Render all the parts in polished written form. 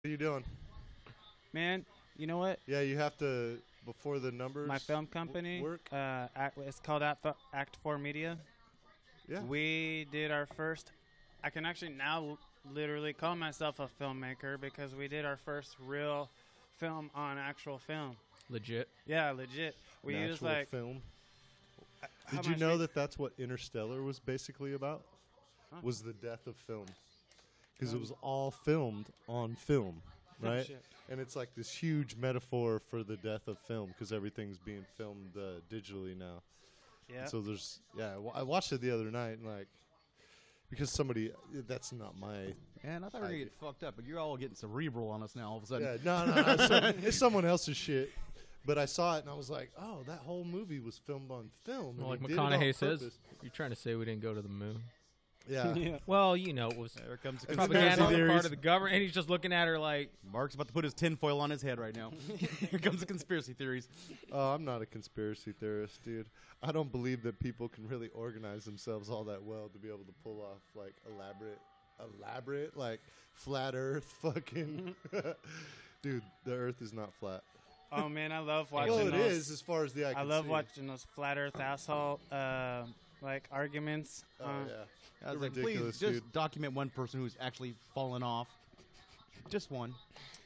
What are you doing? Man, you know what? Yeah, you have to before the numbers. My film company, work. it's called Act 4 Media. Yeah. We did our first. I can actually now literally call myself a filmmaker because we did our first real film on actual film. Legit. Yeah, legit. We An used actual film. how Did you much know we- that that's what Interstellar was basically about? Huh? Was the death of film, because it was all filmed on film, right? Shit. And it's like this huge metaphor for the death of film because everything's being filmed digitally now. Yeah. So there's I watched it the other night and like because somebody that's not my Man, I thought we were going to get fucked up, but you're all getting cerebral on us now all of a sudden. yeah no it's someone else's shit. But I saw it and I was like, oh, that whole movie was filmed on film. Well, like and he did it on McConaughey says, purpose. you're trying to say we didn't go to the moon. Yeah. Yeah. Well, you know, it was There comes the propaganda conspiracy on the theories. part of the government, and he's just looking at her like, Mark's about to put his tinfoil on his head right now. Here comes the conspiracy theories. Oh, I'm not a conspiracy theorist, dude. I don't believe that people can really organize themselves all that well to be able to pull off like elaborate like flat Earth fucking. Dude, the Earth is not flat. Oh man, I love watching. Well, it those. is as far as the eye I can love see. watching those flat Earth asshole like arguments. Oh yeah. I was They're like, ridiculous, please just dude. document one person who's actually fallen off. Just one.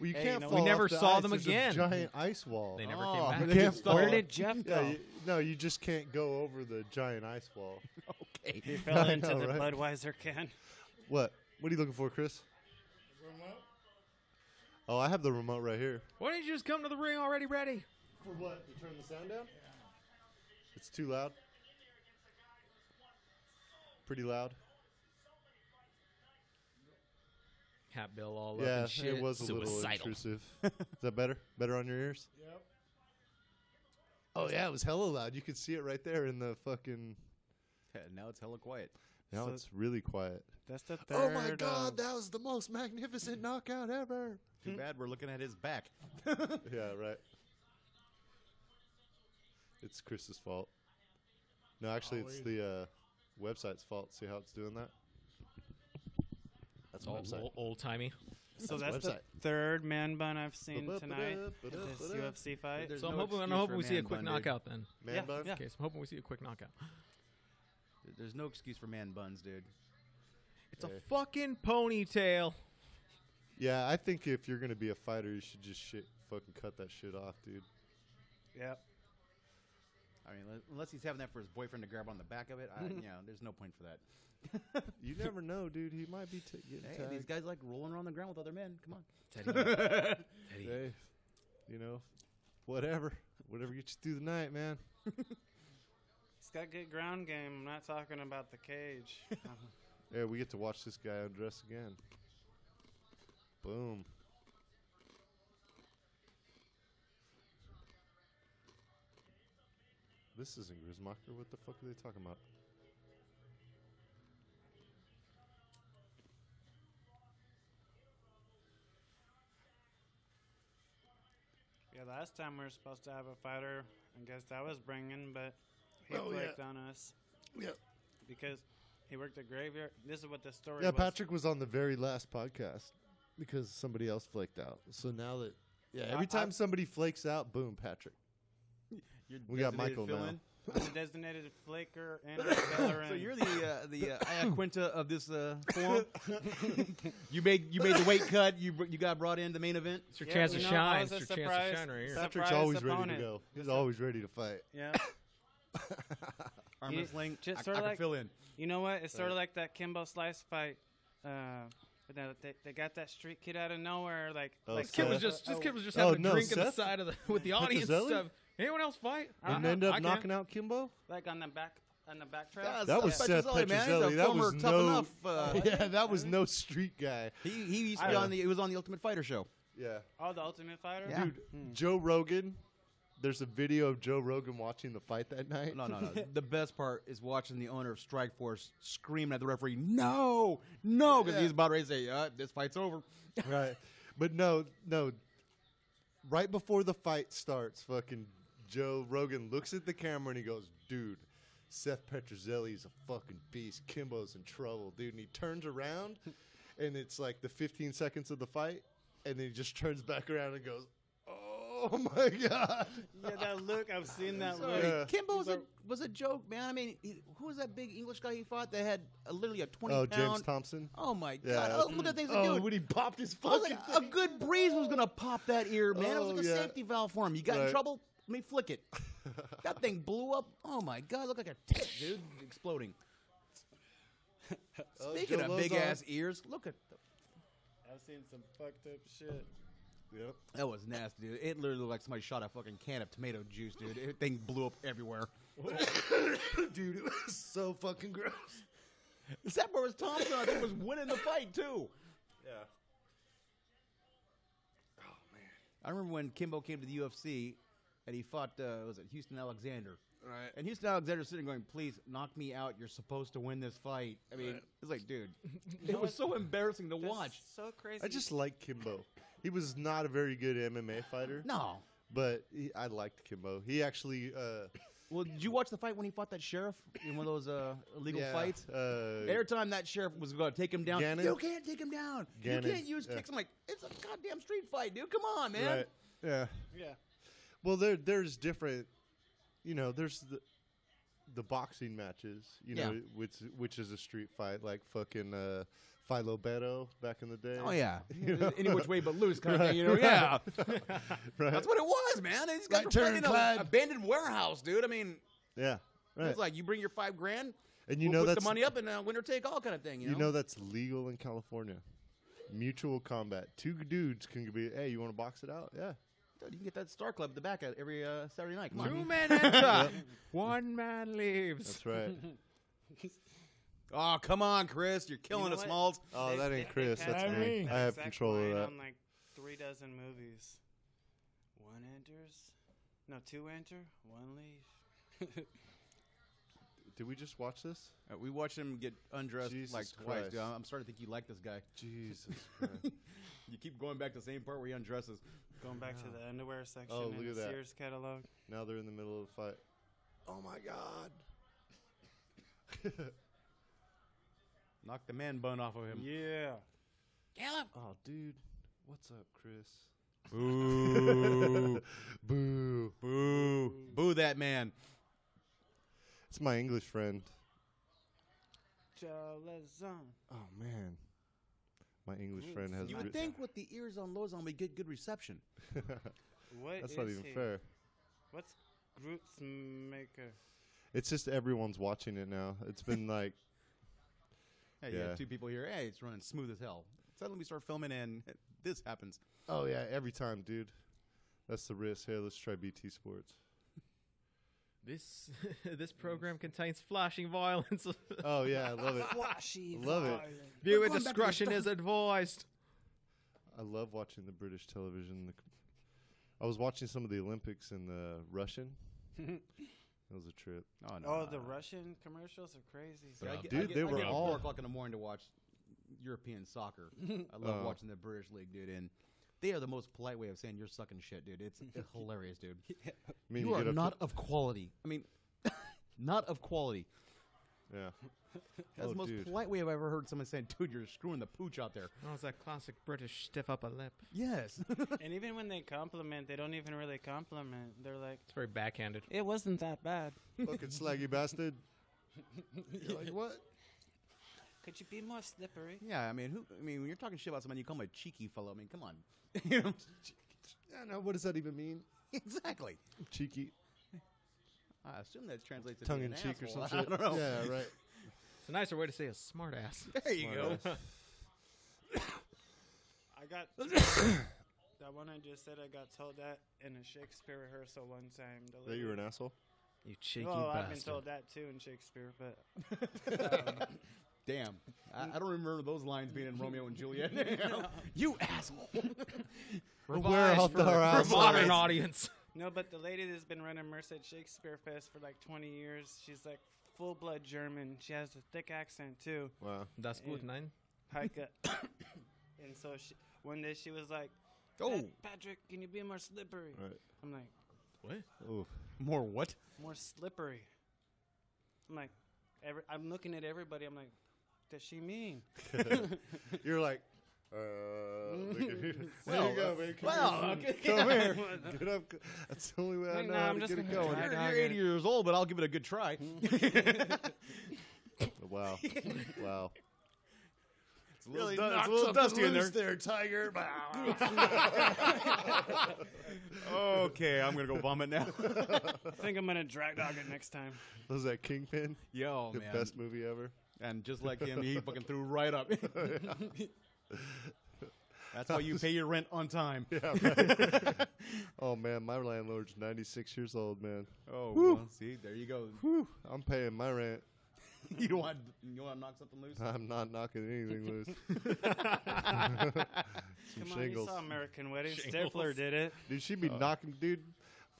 Well, you Hey, can't. you know, fall we never off the saw ice. them There's again. A giant ice wall. they never Oh, came back. You they can't just fall Where off- did Jeff go? Yeah, no, you just can't go over the giant ice wall. Okay. He fell I into know, the right? Budweiser can. What? What are you looking for, Chris? Oh, I have the remote right here. Why didn't you just come to the ring already ready? For what? To turn the sound down? It's too loud. Pretty loud. Hat bill all up Yeah, and shit. it was a little Suicidal. intrusive. Is that better? Better on your ears? Yep. Oh yeah, it was hella loud. You could see it right there in the fucking. Now it's hella quiet. Now So- it's really quiet. That's the third. Oh my God, that was the most magnificent knockout ever. Too bad we're looking at his back. Yeah, right. It's Chris's fault. No, actually, it's the website's fault. See how it's doing that? That's the website. Old timey. So That's that's the the website. third man bun I've seen tonight at this UFC fight. There's So I'm no hoping, excuse for we see a man quick bun, dude. knockout then. Man Yeah, bun? yeah. Okay, so I'm hoping we see a quick knockout. There's no excuse for man buns, dude. It's Okay. a fucking ponytail. Yeah, I think if you're gonna be a fighter, you should just fucking cut that shit off, dude. Yep. I mean, unless he's having that for his boyfriend to grab on the back of it, there's no point for that. You never know, dude. He might be getting Hey, tagged. these guys like rolling around the ground with other men. Come on. Teddy. Hey, you know, whatever gets you through the night, man. He's got good ground game. I'm not talking about the cage. Yeah, we get to watch this guy undress again. Boom. This isn't Grismacher. What the fuck are they talking about? Yeah, last time we were supposed to have a fighter. I guess that was bringing, but he Oh, yeah. flaked on us. Yep. Because he worked a graveyard. This is what the story Yeah, was. Patrick was on the very last podcast because somebody else flaked out. So now that every time somebody flakes out, boom, Patrick. You're We got designated Michael now. fill-in. I'm a designated flaker and a veteran. So you're the Iaquinta of this forum. you made the weight cut. You got brought in the main event. It's your Yeah, chance you to know, shine. I It's was your a chance to surprise- shine right here. surprise Patrick's always ready to opponent. go. He's always ready to fight. Yeah. Arm You- wrestling. just I sorta can like- fill in. You know what? It's sort of Right. like that Kimbo Slice fight. But now they got that street kid out of nowhere. Like, Oh, like Seth. This kid was just Oh, having no, a drink at the Seth? side of the with the audience and Petrozelli? stuff. Anyone else fight? Didn't Uh-huh. end I up can. knocking out Kimbo? like on the back trail. Yeah, That was Seth Petrozelli, man. He's a Petrozelli. That former was Tough no. Enough, Yeah, that was no street guy. he used to be on the. He was on the Ultimate Fighter show. Yeah, Oh, the Ultimate Fighter. Yeah. dude, Joe Rogan. There's a video of Joe Rogan watching the fight that night. No. The best part is watching the owner of Strikeforce screaming at the referee, "No, no," because Yeah. he's about ready to say, "This fight's over." Right, but no. Right before the fight starts, fucking Joe Rogan looks at the camera and he goes, "Dude, Seth Petrozelli's a fucking beast. Kimbo's in trouble, dude." And he turns around, and it's like the 15 seconds of the fight. and then he just turns back around and goes, "Oh my god!" Yeah, that look. I've seen that Sorry, look. Yeah. Kimbo was a joke, man. I mean, who was that big English guy he fought that had literally a 20-pound? James Thompson. Oh my Yeah. god! Oh, look at things Oh, dude. when he popped his I was fucking like, a good breeze was gonna pop that ear, man. It was Oh, like a yeah. safety valve for him. You got in Right. trouble? Let me flick it. That thing blew up. Oh my god! Looked like a tip, dude, exploding. Speaking Joe of big Lozon. ass ears, look at I've seen some fucked up shit. Yep. that was nasty, dude. It literally looked like somebody shot a fucking can of tomato juice, dude. That thing blew up everywhere. Dude, it was so fucking gross. Except for Thompson, I think was winning the fight too. Yeah. I remember when Kimbo came to the UFC and he fought, was it Houston Alexander? Right. And Houston Alexander sitting going, please knock me out. You're supposed to win this fight. I mean, it's like, dude, it was so embarrassing to That's watch. so crazy. I just like Kimbo. He was not a very good MMA fighter, No. but I liked Kimbo. He actually, Well, did you watch the fight when he fought that sheriff in one of those illegal yeah, fights? Every time that sheriff was going to take him down, Gannon? you can't take him down. Gannon, You can't use yeah. kicks. I'm like, it's a goddamn street fight, dude. Come on, man. right. Yeah. Yeah. Well, there's different, there's the boxing matches, Yeah. which is a street fight, like fucking Philo Beto back in the day. Oh, yeah. You know? Any which way but loose kind of Right. thing, Yeah. Right. That's what it was, man. These guys Right were turn, fighting in an Clyde. abandoned warehouse, dude. I mean, Yeah. Right. it's like you bring your $5,000, and we'll put the money up and winner take all kind of thing. You know? that's legal in California. Mutual combat. Two dudes can be, hey, you want to box it out? Yeah. Dude, you can get that Star Club at the back at every Saturday night. Come on. 2 men enter, 1 man leaves. That's right. Oh, come on, Chris. You're killing know us, what? Smalls. Oh, They- that they- ain't Chris. they That's passed me. that I have exact control of line that. on like 3 dozen movies. 1 enters. No, 2 enter, 1 leave. Did we just watch this? We watched him get undressed Jesus like twice, Christ. dude. I'm starting to think you like this guy. Jesus Christ. You keep going back to the same part where he undresses. Going back to the underwear section Oh, in look at the that. Sears catalog. Now they're in the middle of the fight. Oh my God. Knock the man bun off of him. Yeah. Kill him. Oh, dude. What's up, Chris? Boo. Boo. Boo. Boo that man. It's my English friend. Chalazon. Oh, man. My English friend has... You would think with the ears on Lozon we get good reception. What That's is not even he? fair. What's Groot's maker? It's just everyone's watching it now. It's been like... Hey, you Yeah. have 2 people here. Hey, it's running smooth as hell. Suddenly we start filming and this happens. Oh, yeah, every time, dude. That's the risk. Hey, let's try BT Sports. This this program contains flashing violence. Oh, yeah, I love it. Flashy. Love it. violent. Viewer going back to the discretion is advised. I love watching the British television. I was watching some of the Olympics in the Russian. That was a trip. Oh, no. Oh, the Russian commercials are crazy. But I Dude, get, they I were get up all- 4 o'clock in the morning to watch European soccer. I love watching the British League, dude. And they are the most polite way of saying you're sucking shit, dude. It's hilarious, dude. I mean, You are get up not of quality. I mean, not of quality. Yeah. That's the most polite way I've ever heard someone say, dude, you're screwing the pooch out there. Oh, it's that classic British stiff upper lip. Yes. And even when they compliment, they don't even really compliment. They're like, It's very backhanded. it wasn't that bad. Fucking slaggy bastard. You're like, what? Could you be more slippery? Yeah, I mean, when you're talking shit about someone, you call him a cheeky fellow. I mean, come on. You know? Yeah, no, what does that even mean? Exactly. Cheeky. I assume that translates to Tongue being in an cheek or asshole. some shit. I don't know. Yeah, right. It's a nicer way to say a smart ass. There you go. I got that one I just said. I got told that in a Shakespeare rehearsal one time. The That you were an lady- asshole? You cheeky Well, I've been bastard. told that too in Shakespeare, but Damn. I don't remember those lines being in Romeo and Juliet. You asshole. Revised off for, our for a assholes. modern audience. no. But the lady that's been running Merced Shakespeare Fest for like 20 years, she's like full blood German. She has a thick accent too. Wow. Das gut, Yeah. nein? Heike. And so one day she was like, Oh. Patrick, can you be more slippery? Right. I'm like, What? Ooh. More what? more slippery. I'm like, I'm looking at everybody. I'm like, what does she mean? You're like, There you go, man. Well, Come here. Get up. That's the only way I know how I'm to just get it gonna going. try. You're 80 years old, but I'll give it a good try. Wow. Wow. It's a little dusty in there. Tiger. Okay, I'm gonna go vomit now. I think I'm gonna drag dog it next time. Was that Kingpin? Yo, The man. best movie ever. And just like him, he fucking threw right up. That's why you pay your rent on time. Yeah, right. Oh, man, my landlord's 96 years old, man. Oh, Woo. well, see, there you go. Whew, I'm paying my rent. You want to knock something loose? I'm not knocking anything loose. Come on, shingles. you saw American Wedding. Shingles. Stifler did it. Dude, she'd be knocking, dude.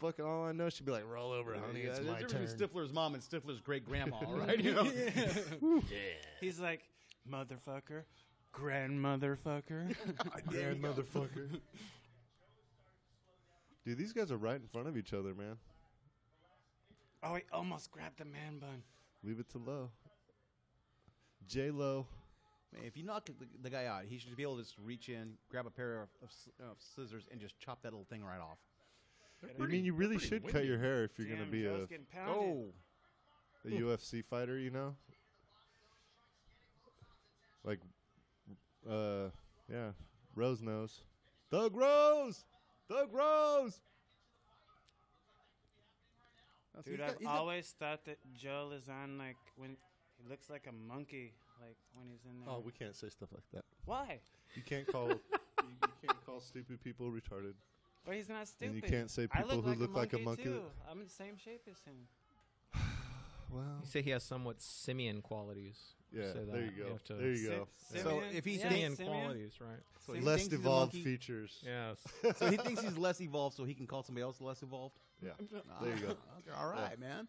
Fucking all I know, she'd be like, roll over, honey, it's my there's turn. Stifler's mom and Stifler's great grandma, all right? You know? He's like, motherfucker, grandmotherfucker. Grand motherfucker. Dude, these guys are right in front of each other, man. Oh, he almost grabbed the man bun. Leave it to Low. J-Lo. Man, if you knock the guy out, he should be able to just reach in, grab a pair of scissors, and just chop that little thing right off. I mean, you really should cut your hair if you're going to be Joe's getting pounded. Oh, a UFC fighter, you know? Like, yeah, Rose knows. Thug Rose! Thug Rose! Dude, I've always thought that Joe is on, like, when he looks like a monkey, like, when he's in there. Oh, we can't say stuff like that. Why? You can't call you can't call stupid people retarded. But he's not stupid. And you can't say I people who look like a monkey. too. I'm in the same shape as him. Well, You say he has somewhat simian qualities. yeah, Say there that. you go. have to- There you go. Sim- So Simeon? if he's Yeah, Simian Simeon? qualities, right? So he Less thinks he's a evolved monkey. features. Yes. So he thinks he's less evolved, so he can call somebody else less evolved. Yeah, there you go. Okay, all right, man.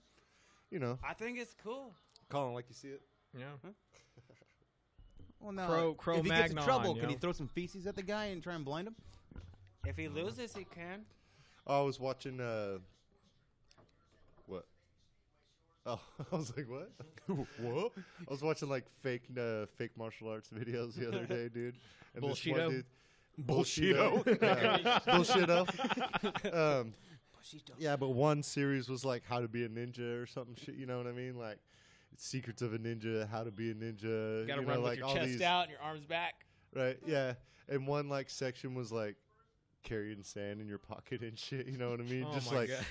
You know, I think it's cool. call him like you see it. Yeah. Well, now, Cro- if he gets in Magnon, trouble, you can he know? throw some feces at the guy and try and blind him? If he loses, he can. Oh, I was watching. What? Oh, I was like, what? What? I was watching like fake martial arts videos the other day, dude. And this one Bullshito? dude- Bullshito. Yeah. Bullshito. Yeah, but one series was like how to be a ninja or something shit. You know what I mean? Like secrets of a ninja, how to be a ninja. Got to you run know, with like your all chest these, out and your arms back. right? Yeah, and one like section was like carrying sand in your pocket and shit. You know what I mean? Oh Just my like, God.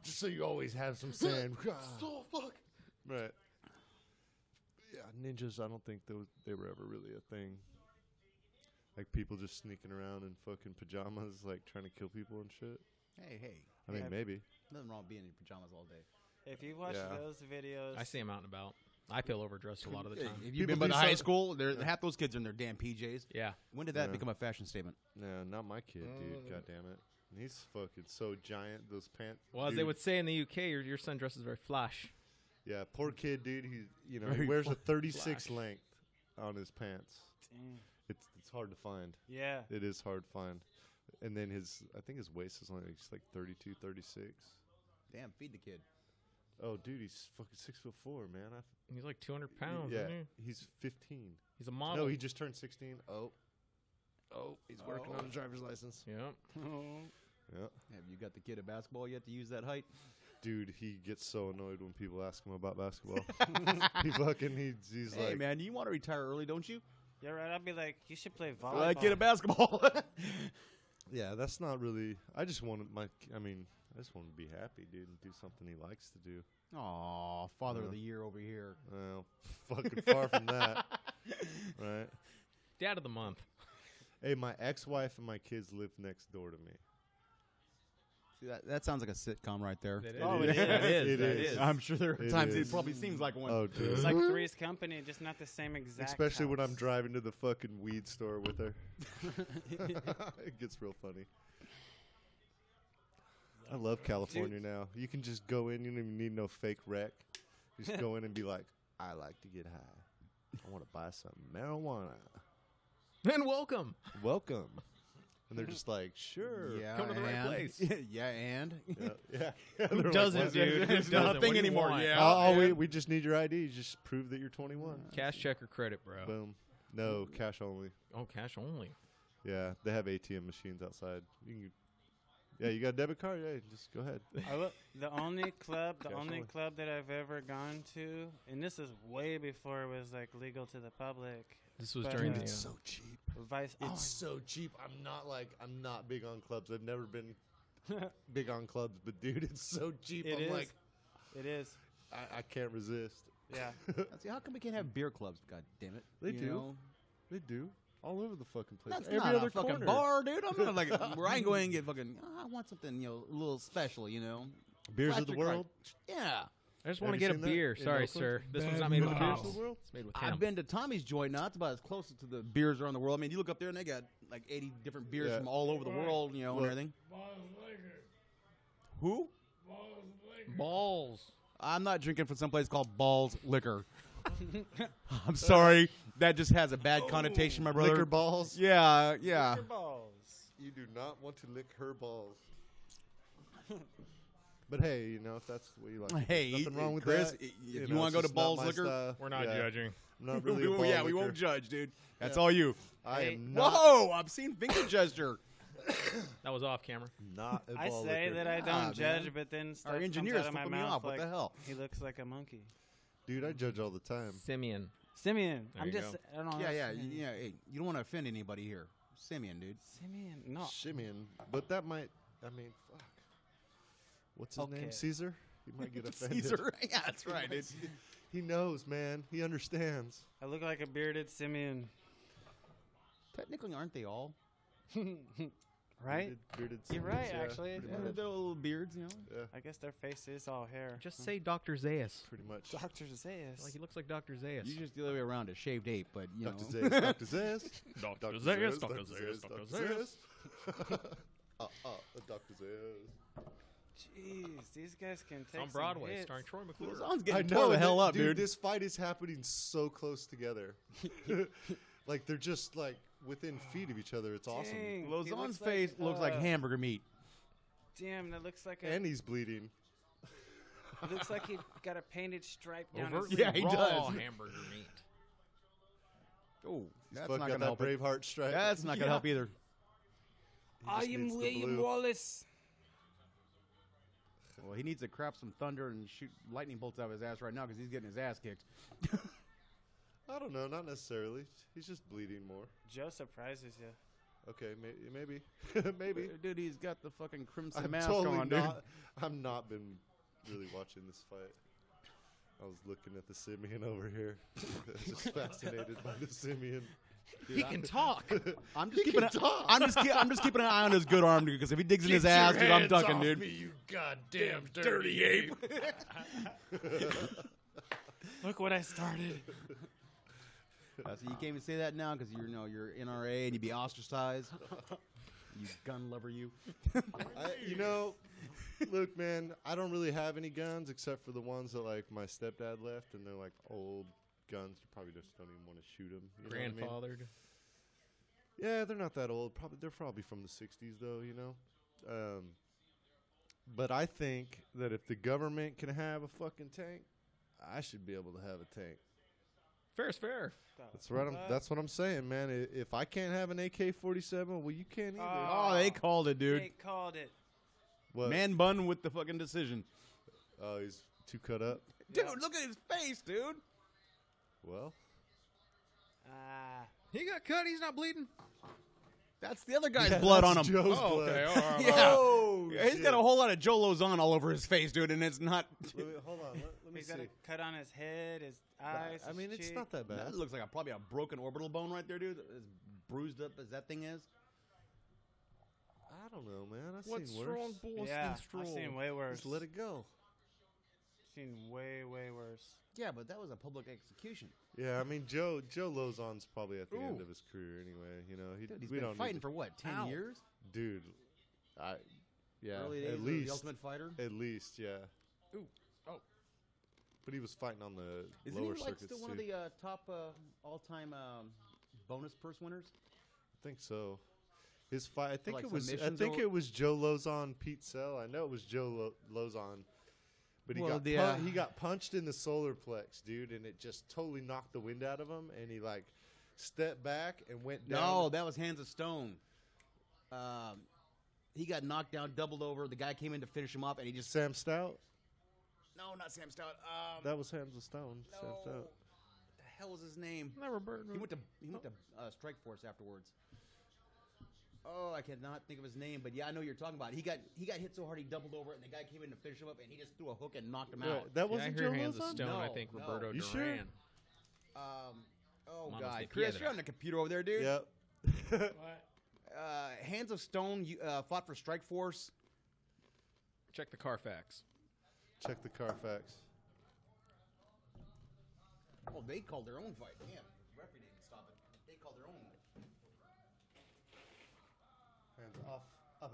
just so you always have some sand. So fuck. Right. Yeah, ninjas. I don't think they were ever really a thing. Like people just sneaking around in fucking pajamas, like trying to kill people and shit. Hey. I mean, Yeah. maybe. Nothing wrong with being in pajamas all day. If you watch Yeah. those videos, I see him out and about. I feel overdressed a lot of the time. If you've People been by do the high some- school, half those kids are in their damn PJs. Yeah. When did that Yeah. become a fashion statement? No, not my kid, dude. God damn it. He's fucking so giant. Those pants. Well, as they would say in the UK, your son dresses very flash. Yeah, poor kid, dude. He he Very wears a flash. 36 length on his pants. Damn. It's hard to find. Yeah. It is hard to find. And then I think his waist is only like 32, 36. Damn, feed the kid. Oh, dude, he's fucking 6'4", man. He's like 200 pounds. Yeah, Isn't he? he's 15. He's a model. No, he just turned 16. Oh, he's working on a driver's license. Yeah. Yeah, Have you got the kid at basketball yet to use that height? dude, he gets so annoyed when people ask him about basketball. He's Hey, like, man, you want to retire early, don't you? Yeah, right. I'd be like, you should play volleyball. Like, get a basketball. yeah, that's not really. I just want to be happy, dude, and do something he likes to do. Aw, father of Yeah. the year over here. Well, fucking far from that, right? Dad of the month. Hey, my ex-wife and my kids live next door to me. See, that sounds like a sitcom right there. It is. Oh, it is. That It That is. is. I'm sure there are It times is. it probably seems like one. Oh, dude. It's like Three's Company, just not the same exact. Especially when I'm house. driving to the fucking weed store with her. It gets real funny. I love California now. You can just go in. You don't even need no fake rec. Just go in and be like, I like to get high. I want to buy some marijuana. And welcome. Welcome. And they're just like, sure. Yeah, Come to the right and- place. yeah, and Yeah. Who They're doesn't, like, dude? Who It's not a doesn't? thing What do you anymore, want? yeah. Oh, and- we just need your ID. Just prove that you're 21. Cash check or credit, bro. Boom. No, cash only. Oh, cash only. Yeah, they have ATM machines outside. You got a debit card? Yeah, just go ahead. The only club Cash only. that I've ever gone to, and this is way before it was like legal to the public. This was But, during Dude, the. it's so cheap. Vice. It's so cheap. I'm not big on clubs. I've never been big on clubs, but dude, it's so cheap. It I'm is. like, It is. I can't resist. Yeah. See, how come we can't have beer clubs? God damn it! They You do. know? They do all over the fucking place. That's Every not other a fucking corner. bar, dude. I'm not like where I can go in and get fucking. I want something, a little special, Beers of the Classic world. Yeah. I just Have want to you get a seen that beer. in Sorry, Oakland? sir. This one's Bad not made with Beers Beers hops. of the world. It's made with I've hemp. been to Tommy's joint. Now it's about as close to the beers around the world. I mean, you look up there and they got like 80 different beers Yeah. from all over the world, and everything. Who? Balls. I'm not drinking from some place called Balls Liquor. I'm sorry. That just has a bad connotation, my brother. Liquor balls. Yeah. Liquor balls. You do not want to lick her balls. But hey, if that's the way you like it, Hey, there's nothing wrong with Chris, that. if you wanna go it's to just not Balls my Liquor, style. We're not Yeah, judging. I'm not really a ball yeah, we liquor. won't judge, dude. That's Yeah. all you. I Hey, am not, Whoa, obscene finger gesture. That was off camera. not a I ball say liquor. that I don't Ah, judge, man. but then stuff Our comes engineer's out of my flipping me mouth off. What like the hell? he looks like a monkey. Dude, I judge all the time. Simeon. Simeon. There I'm you just. go. I don't know. Yeah. Simeon. Hey, you don't want to offend anybody here. Simeon, dude. Simeon. No. Shimmying. But that might, fuck. What's his name? Okay. Caesar? He might get offended. Caesar. Yeah, that's right. dude. He knows, man. He understands. I look like a bearded Simeon. Technically, aren't they all? Right? Bearded You're Simmons, right, yeah, actually. Pretty Yeah, much. they're little beards, Yeah, I guess their face is all hair. Just say Dr. Zayas. pretty much. Dr. Zayas. Like he looks like Dr. Zayas. You just the other way around, a shaved ape, but Dr. Zayas. Dr. Zayas. Dr. Dr. Zayas, Zayas. Dr. Dr. Zayas, Zayas. Dr. Dr. Zayas. Zayas. Dr. Zayas. Jeez, these guys can take On some Broadway, hits. starring Troy McClure. Lozon's I getting know tore the and hell up, dude. dude. This fight is happening so close together. Like they're just like within feet of each other. It's awesome. Dang, he Lozon's looks face looks like hamburger meat. Damn, that looks like a. And he's bleeding. It looks like he got a painted stripe down his. Overtly Yeah, he raw does. hamburger meat. Oh, He's that's fucking not got gonna that help. It. Braveheart stripe. That's not gonna help either. He I just am needs the William blue. Wallace. Well, he needs to crap some thunder and shoot lightning bolts out of his ass right now because he's getting his ass kicked. I don't know, not necessarily. He's just bleeding more. Joe surprises you. Okay, maybe, maybe. Dude, he's got the fucking crimson I'm mask totally on, dude. not. I've not been really watching this fight. I was looking at the Simeon over here. Just fascinated by the Simeon. He can talk. I'm just He keeping. can talk. I'm just keeping an eye on his good arm, dude. Because if he digs in his ass, dude, I'm ducking, dude. you goddamn dirty ape. Look what I started. So you can't even say that now because you're NRA and you'd be ostracized. You gun lover, you. Look, man, I don't really have any guns except for the ones that like my stepdad left, and they're like old guns. You probably just don't even want to shoot them. You know what I mean? Grandfathered. Yeah, they're not that old. They're probably from the '60s, though. But I think that if the government can have a fucking tank, I should be able to have a tank. Fair is fair. That's what I'm saying, man. If I can't have an AK-47, well, you can't either. Oh, they called it, dude. They called it. What? Man bun with the fucking decision. Oh, he's too cut up. Dude, look at his face, dude. Well, Ah. He got cut. He's not bleeding. That's the other guy's yeah, blood on that's him. Joe's Oh, blood. okay. All right. Yeah. Oh, Yeah, he's got a whole lot of Joe Lozon all over his face, dude, and it's not. Hold on. Let me He's see. got a cut on his head, his eyes. I mean, his it's cheek. not that bad. That looks like probably a broken orbital bone right there, dude. As bruised up as that thing is. I don't know, man. I've What's seen strong worse. boys Yeah, than strong? I've seen way worse. Just let it go. Seen way worse. Yeah, but that was a public execution. Yeah, I mean, Joe Lozon's probably at the end Ooh. of his career anyway. Dude, he's we been don't fighting need for what, 10 Ow. years? dude. Early days At of The least, Ultimate Fighter? at least, yeah. Ooh. Oh. But he was fighting on the Isn't lower he like circuits still one of too. the top all-time bonus purse winners? I think so. His fight. I think like it was. I submissions think or- it was Joe Lozon, Pete Sell. I know it was Joe Lozon, but he Well, got the, he got punched in the solar plex, dude, and it just totally knocked the wind out of him, and he like stepped back and went down. No, that was Hands of Stone. He got knocked down, doubled over. The guy came in to finish him off, and he just... Sam Stout? No, not Sam Stout. That was Hands of Stone. No. Sam Stout. What the hell was his name? Never burned. He went to Strike Force afterwards. Oh, I cannot think of his name, but yeah, I know what you're talking about. He got hit so hard he doubled over, and the guy came in to finish him up, and he just threw a hook and knocked him out. That Yeah, I wasn't hear Joe Hands of Lozon? Stone. I No, think no. Roberto You Duran. sure? Oh Manos God, de Chris, Piedra. you're on the computer over there, dude. Yep. Hands of Stone fought for Strike Force. Check the Carfax. Check the Carfax. Oh, they called their own fight. Damn, the referee didn't stop it. They called their own. Hands off. Up.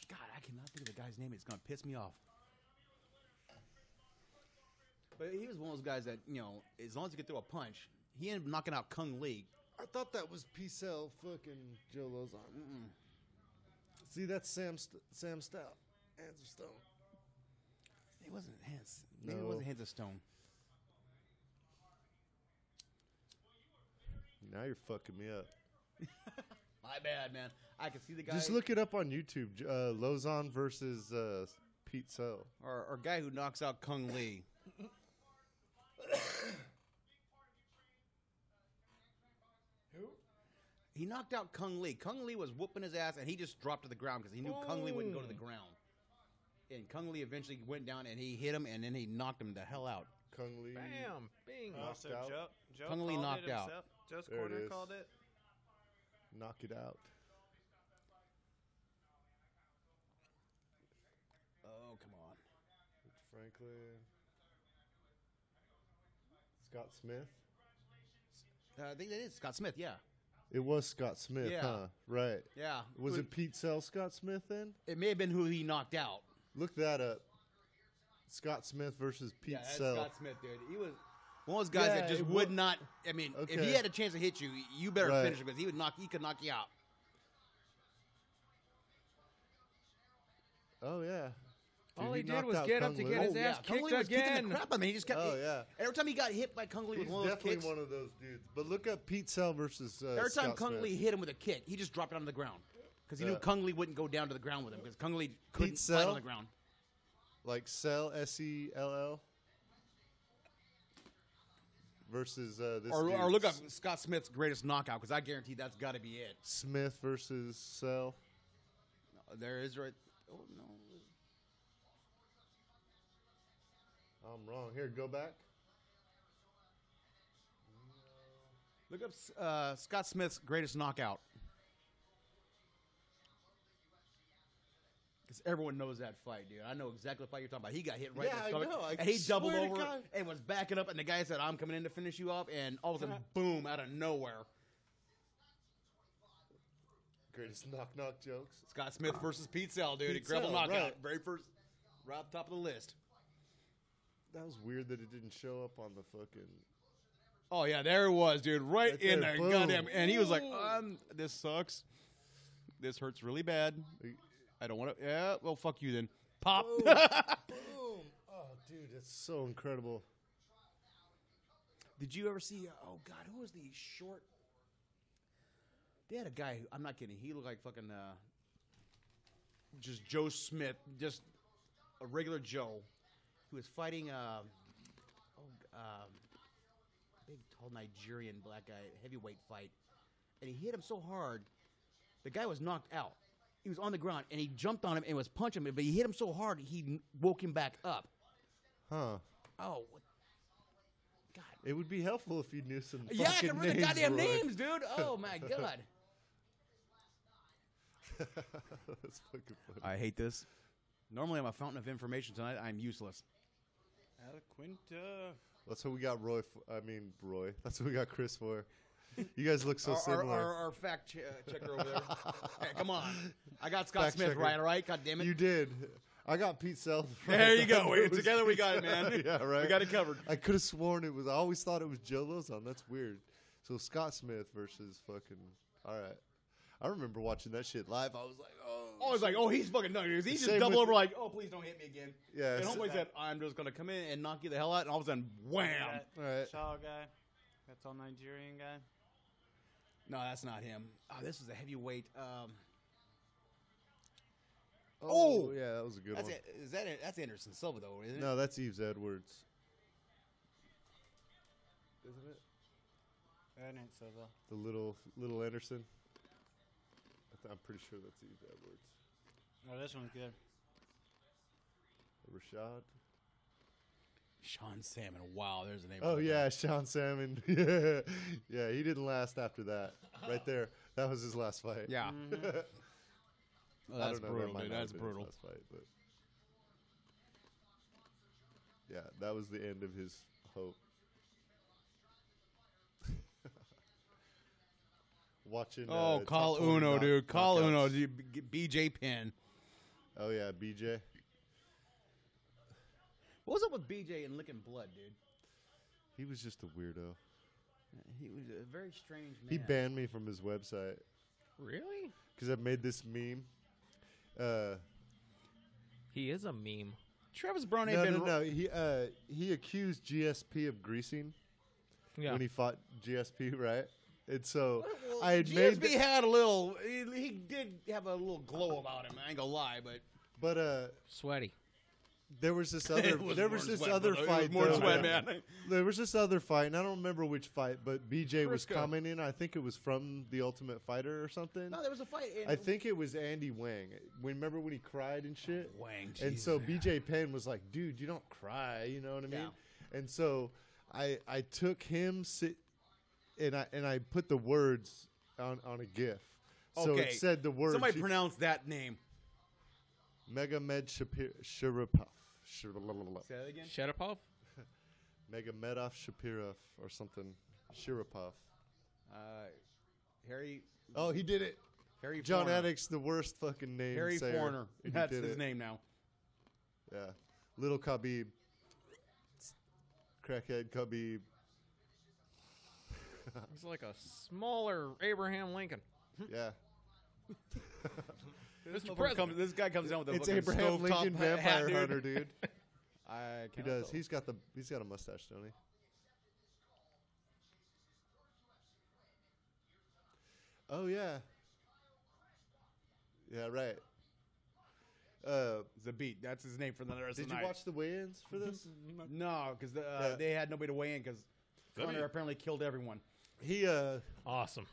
God, I cannot think of the guy's name. It's gonna piss me off. But he was one of those guys that, as long as he could throw a punch, he ended up knocking out Kung Lee. I thought that was P-Cell fucking Joe Lozon. See, that's Sam Stout. Hands of Stone. It wasn't Hands. Maybe it No. wasn't Hands of Stone. Now you're fucking me up. My bad, man. I can see the guy. Just look it up on YouTube. Lozon versus Pete Cell. Or guy who knocks out Kung Lee. Who? He knocked out Kung Lee. Kung Lee was whooping his ass, and he just dropped to the ground because he knew Kung Lee wouldn't go to the ground. And Kung Lee eventually went down, and he hit him, and then he knocked him the hell out. Kung Lee. Bam. Bing. Knocked So out. Joe Kung Lee called knocked it out. himself. Joe's There it corner is. called it. Knock it out. Oh, come on. Franklin. Scott Smith. I think that is Scott Smith, yeah. It was Scott Smith, Yeah. huh? Right. Yeah. Was it Pete Cell Scott Smith then? It may have been who he knocked out. Look that up. Scott Smith versus Pete Yeah, that's Cell. Scott Smith, dude. He was one of those guys that Yeah, just it would wa- not. I mean, if Okay. he had a chance to hit you, you better Right. finish him because he could knock you out. Oh yeah. All Dude, he did knocked was out get up Kung to Lee. get his ass Kung kicked Lee was kicking again. the crap out of him. He just kept. Oh yeah. Every time he got hit by Kung Lee He's with one of those definitely kicks, one of those dudes. But look up Pete Cell versus every time Scott Kung Smith. Lee hit him with a kick, he just dropped it on the ground because he knew Yeah. Kung Lee wouldn't go down to the ground with him because Kung Lee couldn't fight Cell? on the ground. Like Cell SELL versus this Or dude. look up Scott Smith's greatest knockout because I guarantee that's got to be it. Smith versus Cell. There is right. Oh no. I'm wrong. Here, go back. Look up Scott Smith's greatest knockout. Because everyone knows that fight, dude. I know exactly what fight you're talking about. He got hit right Yeah, I in the stomach, know. I and he doubled swear to over God. and was backing up, and the guy said, "I'm coming in to finish you off," and all of a sudden, boom, out of nowhere, Greatest knock jokes. Scott Smith versus Pete Cell, dude. Pete Incredible Cell, knockout, right. very first, right off the top of the list. That was weird that it didn't show up on the fucking. Oh yeah, there it was, dude, right Right in there, there, boom. goddamn, and he was like, "This sucks. This hurts really bad. I don't want to." Yeah, well, fuck you then. Pop. Boom. Boom. Oh, dude, that's so incredible. Did you ever see? Oh God, who was the short? They had a guy. I'm not kidding. He looked like fucking just Joe Smith, just a regular Joe, who was fighting big tall Nigerian black guy heavyweight fight, and he hit him so hard, the guy was knocked out. He was on the ground, and he jumped on him and was punching him, but he hit him so hard he woke him back up. Huh. Oh, what? God. It would be helpful if you knew some. Yeah, I fucking can remember the names, goddamn Roy. names, dude. Oh my God. That's fucking funny. I hate this. Normally, I'm a fountain of information. Tonight, I'm useless. Alaquinta. That's what we got Roy. Roy. That's what we got Chris for. You guys look so similar. Our fact checker over there. Hey, come on. I got Scott Fact Smith checker. right, all right? God damn it. You did. I got Pete Cell. There you go. Together we got it, man. Yeah, right. We got it covered. I could have sworn it was. I always thought it was Joe Lozon. That's weird. So Scott Smith versus fucking. All right. I remember watching that shit live. I was like, oh. I was like, oh, he's fucking nuts. He just Same doubled with- over like, oh, please don't hit me again. Yeah. And so- homeboy said, I'm just going to come in and knock you the hell out. And all of a sudden, wham. All right. Shaw guy. That's all Nigerian guy. No, that's not him. Oh, this was a heavyweight. Oh, yeah, that was a good That's one. it. That's Anderson Silva, though, isn't it? No, that's Yves Edwards. Isn't it? That ain't Silva. The little Anderson. I'm pretty sure that's Yves Edwards. Oh, this one's good. Rashad. Sean Salmon. Wow, there's a name. Oh yeah, Sean Salmon. Yeah, he didn't last after that. Right there, that was his last fight. Yeah. I That's don't know, that brutal, might dude. not That's have been his brutal. last fight, but yeah, that was the end of his hope. Watching. Oh, top call 20 Uno, dude. Call Uno. knockouts. BJ Penn. Oh yeah, BJ. What was up with BJ and licking blood, dude? He was just a weirdo. He was a very strange man. He banned me from his website Really? because I made this meme. He is a meme. Travis Brown ain't been. No. He accused GSP of greasing Yeah. when he fought GSP, right? And so Well, I had made. GSP had a little. He did have a little glow about him. I ain't gonna lie, but Sweaty. there was this other. It was There more was than this sweat, other brother. It fight. was more than though, sweat, man. man. There was this other fight, and I don't remember which fight, but BJ was Briscoe. commenting. I think it was from The Ultimate Fighter or something. No, there was a fight. I think it was Andy Wang. Remember when he cried and shit? Wang. And so Jesus. BJ Penn was like, "Dude, you don't cry," you know what I mean? Yeah. And so I took him and I put the words on a GIF. So Okay. it said the words. Somebody pronounce that name. Megamed Shapirov. Say that again. Sharapov? Megamedov Shapirov or something. Shirapov. Harry. Oh, he did it. Harry. John Foreigner. Addict's the worst fucking name. Harry sayer, Foreigner. and he That's did his it. name now. Yeah. Little Khabib. Crackhead Khabib. He's like a smaller Abraham Lincoln. Yeah. Mr. President. This guy comes down with a It's fucking Abraham stovetop Lincoln hat, Vampire dude. Hunter, dude. I He cannot does. tell. He's got a mustache, don't he? Oh yeah. Yeah, right. Zabit. That's his name for the rest Did of the you night. watch the weigh-ins for this? No, because Yeah. they had nobody to weigh in because Connor apparently killed everyone. He Awesome.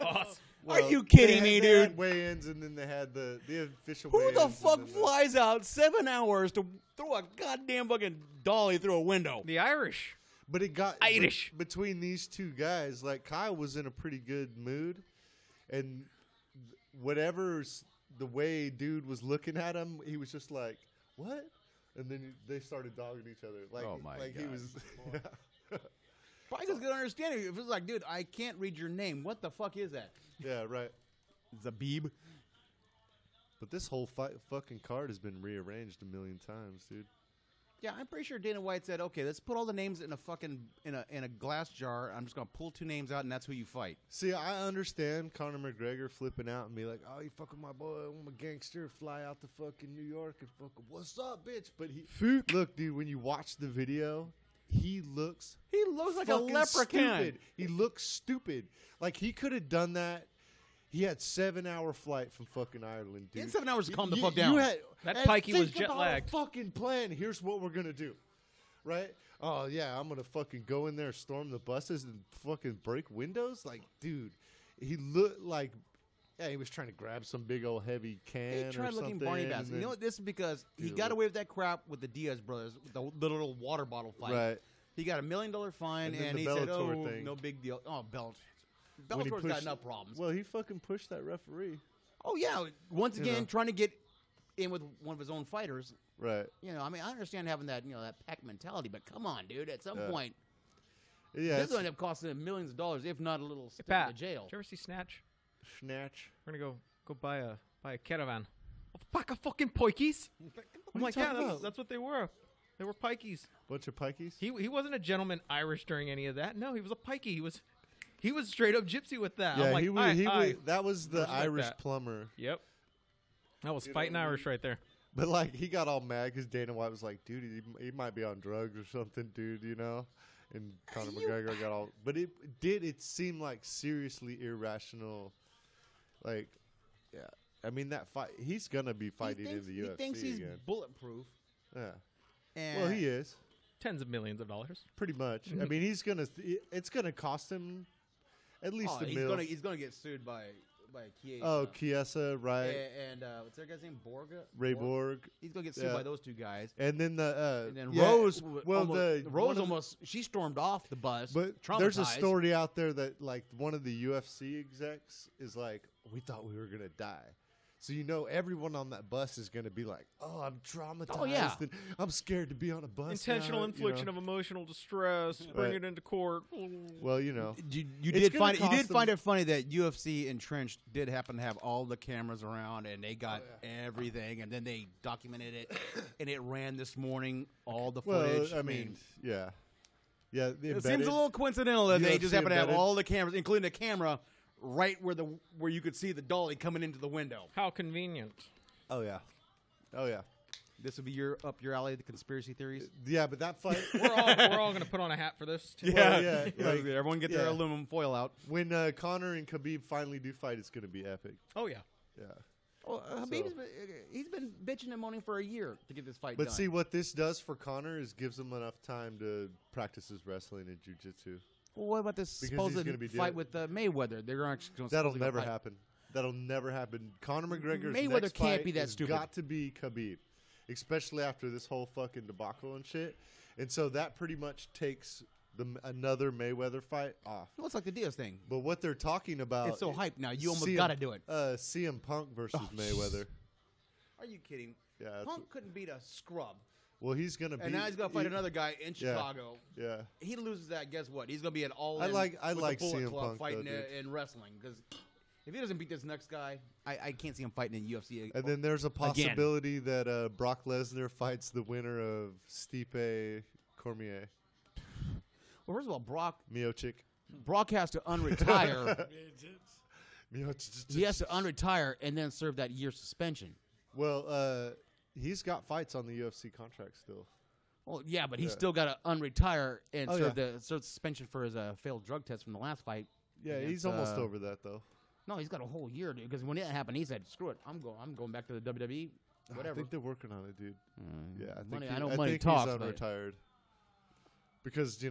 Awesome. Are you kidding me, they dude? had weigh-ins, and then they had the official. Who weigh-ins, the and fuck then flies out 7 hours to throw a goddamn fucking dolly through a window? The Irish. But it got Irish. between these two guys. Like Kyle was in a pretty good mood, and whatever's the way dude was looking at him, he was just like, "What?" And then they started dogging each other. Like, Oh, my like he God. was. Probably just gonna understand it. If it's like, dude, I can't read your name. What the fuck is that? Yeah, right. Zabib. But this whole fucking card has been rearranged a million times, dude. Yeah, I'm pretty sure Dana White said, okay, let's put all the names in a fucking in a glass jar. I'm just gonna pull 2 names out, and that's who you fight. See, I understand Conor McGregor flipping out and be like, "Oh, you fucking my boy, I'm a gangster, fly out to fucking New York and fucking what's up, bitch?" But look, dude, when you watch the video, he looks He looks like a fucking leprechaun. stupid. He looks stupid. Like he could have done that. He had 7-hour flight from fucking Ireland, He dude. had 7 hours to calm the You- fuck you down. That and pikey was think jet about lagged. A fucking plan. Here's what we're gonna do, right? Oh yeah, I'm gonna fucking go in there, storm the buses, and fucking break windows. Like, dude, he looked like, yeah, he was trying to grab some big old heavy can. He tried or looking something, Barney and Bass. You then- know what? This is because he Dude. got away with that crap with the Diaz brothers, with the little water bottle fight. Right. He got $1 million fine, And then and the he said, Bellator "Oh, thing. no big deal." Oh, When he Bellator's got pushed- enough problems. Well, he fucking pushed that referee. Oh yeah, once You again know. trying to get in with one of his own fighters. Right. You know, I mean, I understand having that, that pack mentality, but come on, dude. At some Yeah. point, Yeah. this it's will end up costing him millions of dollars, if not a little Hey, stint Pat, in jail. did you ever see Snatch? snatch. We're gonna go buy a caravan. A pack of fucking pikeys. I'm like, yeah, that's what they were. They were pikeys. Bunch of pikeys. He wasn't a gentleman Irish during any of that. No, he was a pikey. He was straight up gypsy with that. Yeah, I'm like, he was. He aye. was. That was the Respect Irish that. plumber. Yep. That was You know fighting what I mean? Irish right there. But like he got all mad because Dana White was like, "Dude, he might be on drugs or something, dude." You know, and Conor McGregor got all. But it seemed like seriously irrational. Like, yeah, I mean that fight. He's gonna be fighting in the UFC. He thinks he's again. bulletproof. Yeah. And Well, he is Tens of millions of dollars. pretty much. I mean, he's gonna. It's gonna cost him at least a mil. He's gonna get sued by Chiesa. Oh, Chiesa, right? And what's their guy's name? Borga. Ray Borg. He's gonna get sued by those two guys. And then And then yeah, Rose. Well, Rose almost she stormed off the bus. But there's a story out there that like one of the UFC execs is like, we thought we were gonna die. So everyone on that bus is gonna be like, oh, I'm traumatized. Oh, yeah. And I'm scared to be on a bus. Intentional now, infliction of emotional distress. Bring it into court. Well, You It's did gonna cost find them- it funny that UFC Entrenched did happen to have all the cameras around and they got everything and then they documented it and it ran this morning all the footage. I mean, yeah. The it seems embedded- a little coincidental that they UFC just happen to have embedded. all the cameras, including the camera right where you could see the dolly coming into the window. How convenient. Oh yeah. This would be up your alley, the conspiracy theories. Yeah, but that fight. We're all going to put on a hat for this. Too. Well, yeah, like, everyone get their yeah. aluminum foil out. When Conor and Khabib finally do fight, it's gonna be epic. Oh, yeah. Yeah. Well, he's been bitching and moaning for a year to get this fight But done. see, what this does for Conor is gives him enough time to practice his wrestling and jiu-jitsu. Well, what about this Because he's supposed gonna be fight doing- with Mayweather? They're actually going That'll never happen. That'll never happen. Conor McGregor's Mayweather next can't fight be that has stupid. got to be Khabib, especially after this whole fucking debacle and shit. And so that pretty much takes another Mayweather fight off. It looks like the Diaz thing. But what they're talking about, It's so hyped now. You almost CM got to do it. CM Punk versus Mayweather. Are you kidding? Yeah, that's Punk couldn't beat a scrub. well, he's gonna be. And now he's going to fight another guy in Chicago. Yeah. He loses that, guess what? He's going to be an all-in I like with the Bullet CM Club Punk, fighting though, dude. in wrestling. Because if he doesn't beat this next guy, I can't see him fighting in UFC. And then there's a possibility that Brock Lesnar fights the winner of Stipe Cormier. Well, first of all, Brock has to unretire. He has to unretire and then serve that year suspension. Well, he's got fights on the UFC contract still. Well, yeah, but he's still got to unretire and Oh, serve yeah. the suspension for his failed drug test from the last fight. Yeah, against, he's almost over that though. No, he's got a whole year, dude. Because when it happened, he said, "Screw it, I'm going back to the WWE." Whatever. I think they're working on it, dude. Yeah, I think money, he- I know I money think talks, he's but unretired because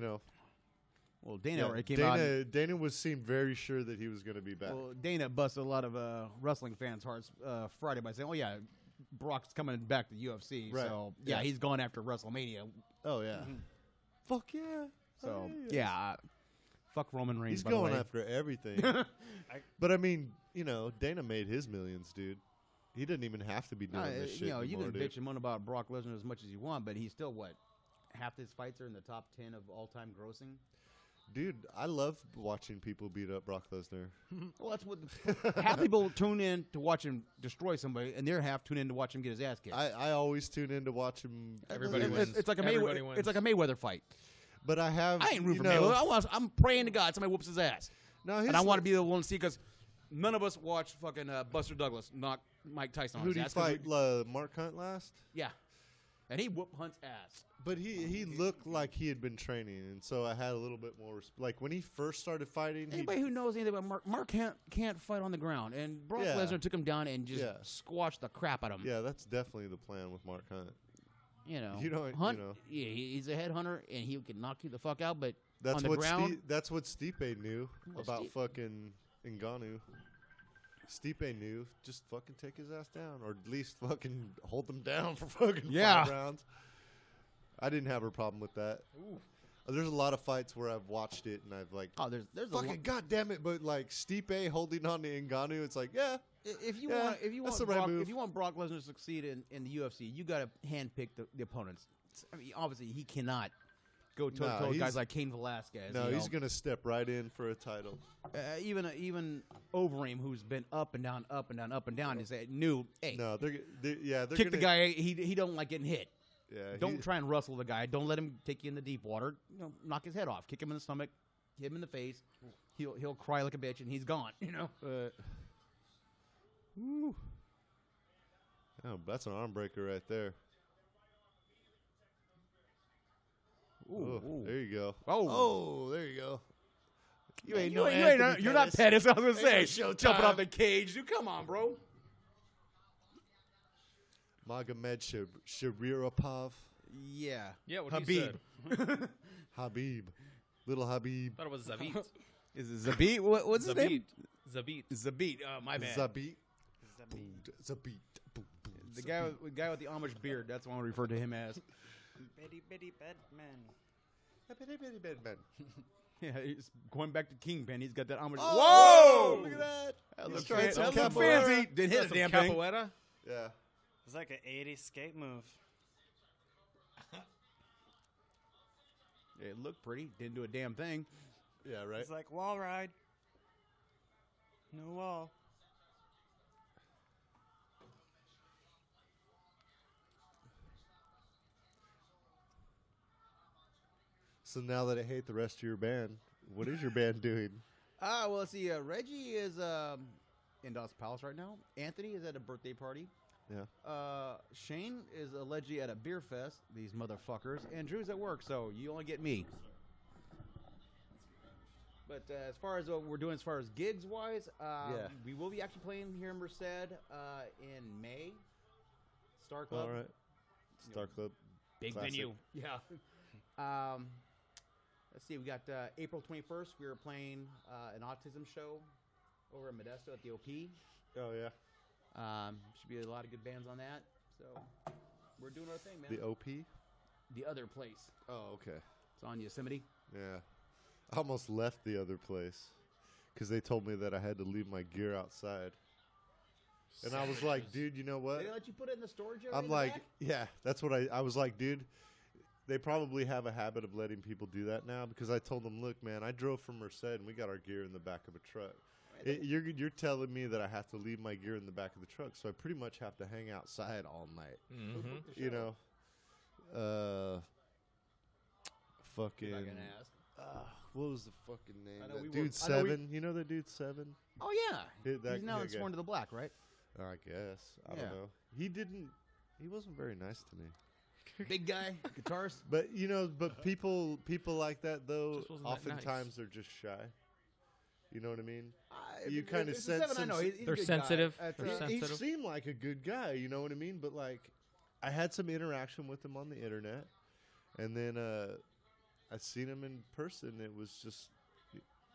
well, Dana already came Dana seemed very sure that he was going to be back. Well, Dana busted a lot of wrestling fans' hearts Friday by saying, "Oh yeah, Brock's coming back to UFC." Right. So Yeah. he's going after WrestleMania. Oh yeah, fuck yeah. So Oh, yeah, fuck Roman Reigns. He's by the going way. after everything. But I mean, Dana made his millions, dude. He didn't even have to be doing this shit you anymore, can dude. bitch and moan about Brock Lesnar as much as you want, but he's still what? Half his fights are in the top 10 of all-time grossing. Dude, I love watching people beat up Brock Lesnar. Well, that's what half people tune in to watch him destroy somebody, and the other half tune in to watch him get his ass kicked. I always tune in to watch him. Everybody It's- wins. It's like a Everybody Mayweather. wins. It's like a Mayweather fight. But I have. I ain't rooting for Mayweather. I'm praying to God somebody whoops his ass, No, and I want to be the one to see because none of us watched fucking Buster Douglas knock Mike Tyson on Who his did he ass. 'cause fight? we- Mark Hunt last? Yeah, and he whooped Hunt's ass. But he looked like he had been training, and so I had a little bit more respect. Like when he first started fighting, Anybody who knows anything about Mark can't fight on the ground, and Brock Yeah. Lesnar took him down and just Yeah. squashed the crap out of him. yeah, that's definitely the plan with Mark Hunt. You know, Hunt- Yeah, he's a headhunter, and he can knock you the fuck out. But That's on the what ground, that's what Stipe knew Well, about Stipe- fucking Ngannou. Stipe knew just fucking take his ass down, or at least fucking hold him down for fucking 5 rounds. I didn't have a problem with that. There's a lot of fights where I've watched it and I've like, there's a fucking goddamn it! But like Stipe holding on to Ngannou, it's like, yeah, if you Yeah, want that's the right Brock, move. if you want Brock Lesnar to succeed in the UFC, you got to handpick the opponents. I mean, obviously he cannot go toe to toe with he's- guys like Cain Velasquez. no, you he's know. gonna step right in for a title. Even Overeem, who's been up and down, up and down, up and down, is knew. Hey, No, they're kick the gonna, guy. He don't like getting hit. Yeah, Don't try and rustle the guy. Don't let him take you in the deep water. Knock his head off. Kick him in the stomach. Hit him in the face. He'll cry like a bitch and he's gone. Woo. Oh, that's an arm breaker right there. Ooh. There you go. Oh. There you go. You're not Pettis. I was gonna say no jumping Showtime. off the cage, dude. Come on, bro. Magomed Sharirapov. Yeah. Yeah, what Habib. he said. Habib. Little Habib. I thought it was Zabit. Is it Zabit? What's his name? Zabit. Zabit. My bad. Zabit. Zabit. Zabit. The guy with the Amish beard. That's what I refer to him as. Bitty bitty Batman. Yeah, he's going back to Kingpin. He's got that Amish. Whoa! Whoa! Look at that. That He's looks trying some fancy. capoeira. Didn't hit a Some damn thing. capoeira. Yeah. It's like an 80s skate move. It looked pretty. Didn't do a damn thing. Yeah, right. It's like wall ride. No wall. So now that I hate the rest of your band, what is your band doing? Well, let's see. Reggie is in Dawes Palace right now. Anthony is at a birthday party. Yeah. Shane is allegedly at a beer fest. These motherfuckers. And Drew's at work, so you only get me. But as far as what we're doing, as far as gigs wise, we will be actually playing here in Merced in May. Star Club. All right. Star Club. Big Classic. venue. Yeah. Let's see. We got April 21st. We were playing an autism show over in Modesto at the OP. Oh, yeah. Should be a lot of good bands on that. So we're doing our thing, man. The OP? The other place. Oh, okay. It's on Yosemite. Yeah. I almost left the other place because they told me that I had to leave my gear outside. And I was like, dude, you know what? They let you put it in the storage area. I'm in the like, back? yeah, that's what I was like, dude. They probably have a habit of letting people do that now because I told them, look, man, I drove from Merced and we got our gear in the back of a truck. You're telling me that I have to leave my gear in the back of the truck, so I pretty much have to hang outside all night. Mm-hmm. You know, fucking. I'm not gonna ask. What was the fucking name? I know That we were- dude I know we- 7. You know that dude 7? Oh yeah. He's He's now sworn to the black, right? I guess. I Yeah. don't know. He wasn't very nice to me. Big guy, guitarist. But you know, people like that though, Just wasn't that oftentimes nice. they're just shy. You know what I mean? You kinda it's a sense 7, I know. some- He's a They're good sensitive. Guy. That's, They're He sensitive. seemed like a good guy, you know what I mean? But like, I had some interaction with him on the internet, and then I seen him in person. It was just,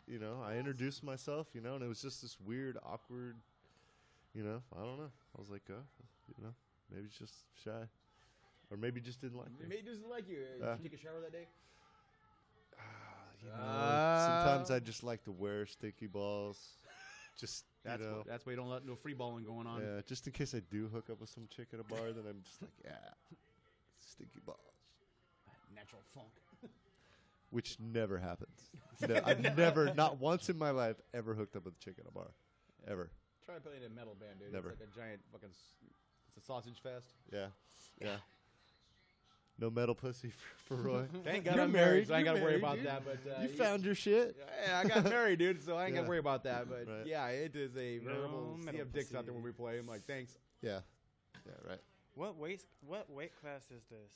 you know, I introduced myself, you know, and it was just this weird, awkward, you know, I don't know. I was like, you know, maybe he's just shy, or maybe he just didn't like me. Maybe he doesn't like you. Did you take a shower that day? You know, sometimes I just like to wear stinky balls. Just, That's you know. that's why you don't let no free balling going on. Yeah, just in case I do hook up with some chick at a bar, then I'm just like, yeah, stinky balls. Natural funk. Which never happens. No, I've never, not once in my life, ever hooked up with a chick at a bar. Ever. Try playing in a metal band, dude. Never. It's like a giant fucking. It's a sausage fest. Yeah. Yeah. No metal pussy for Roy. Thank God You're I'm married, married, so I ain't you're got to worry married, about dude. that. But You found your shit. Yeah, I got married, dude, so I ain't got Yeah. to worry about that. But Right. yeah, it is a No veritable sea metal of dicks out there pussy. when we play. I'm like, thanks. Yeah. Yeah, right. What weight class is this?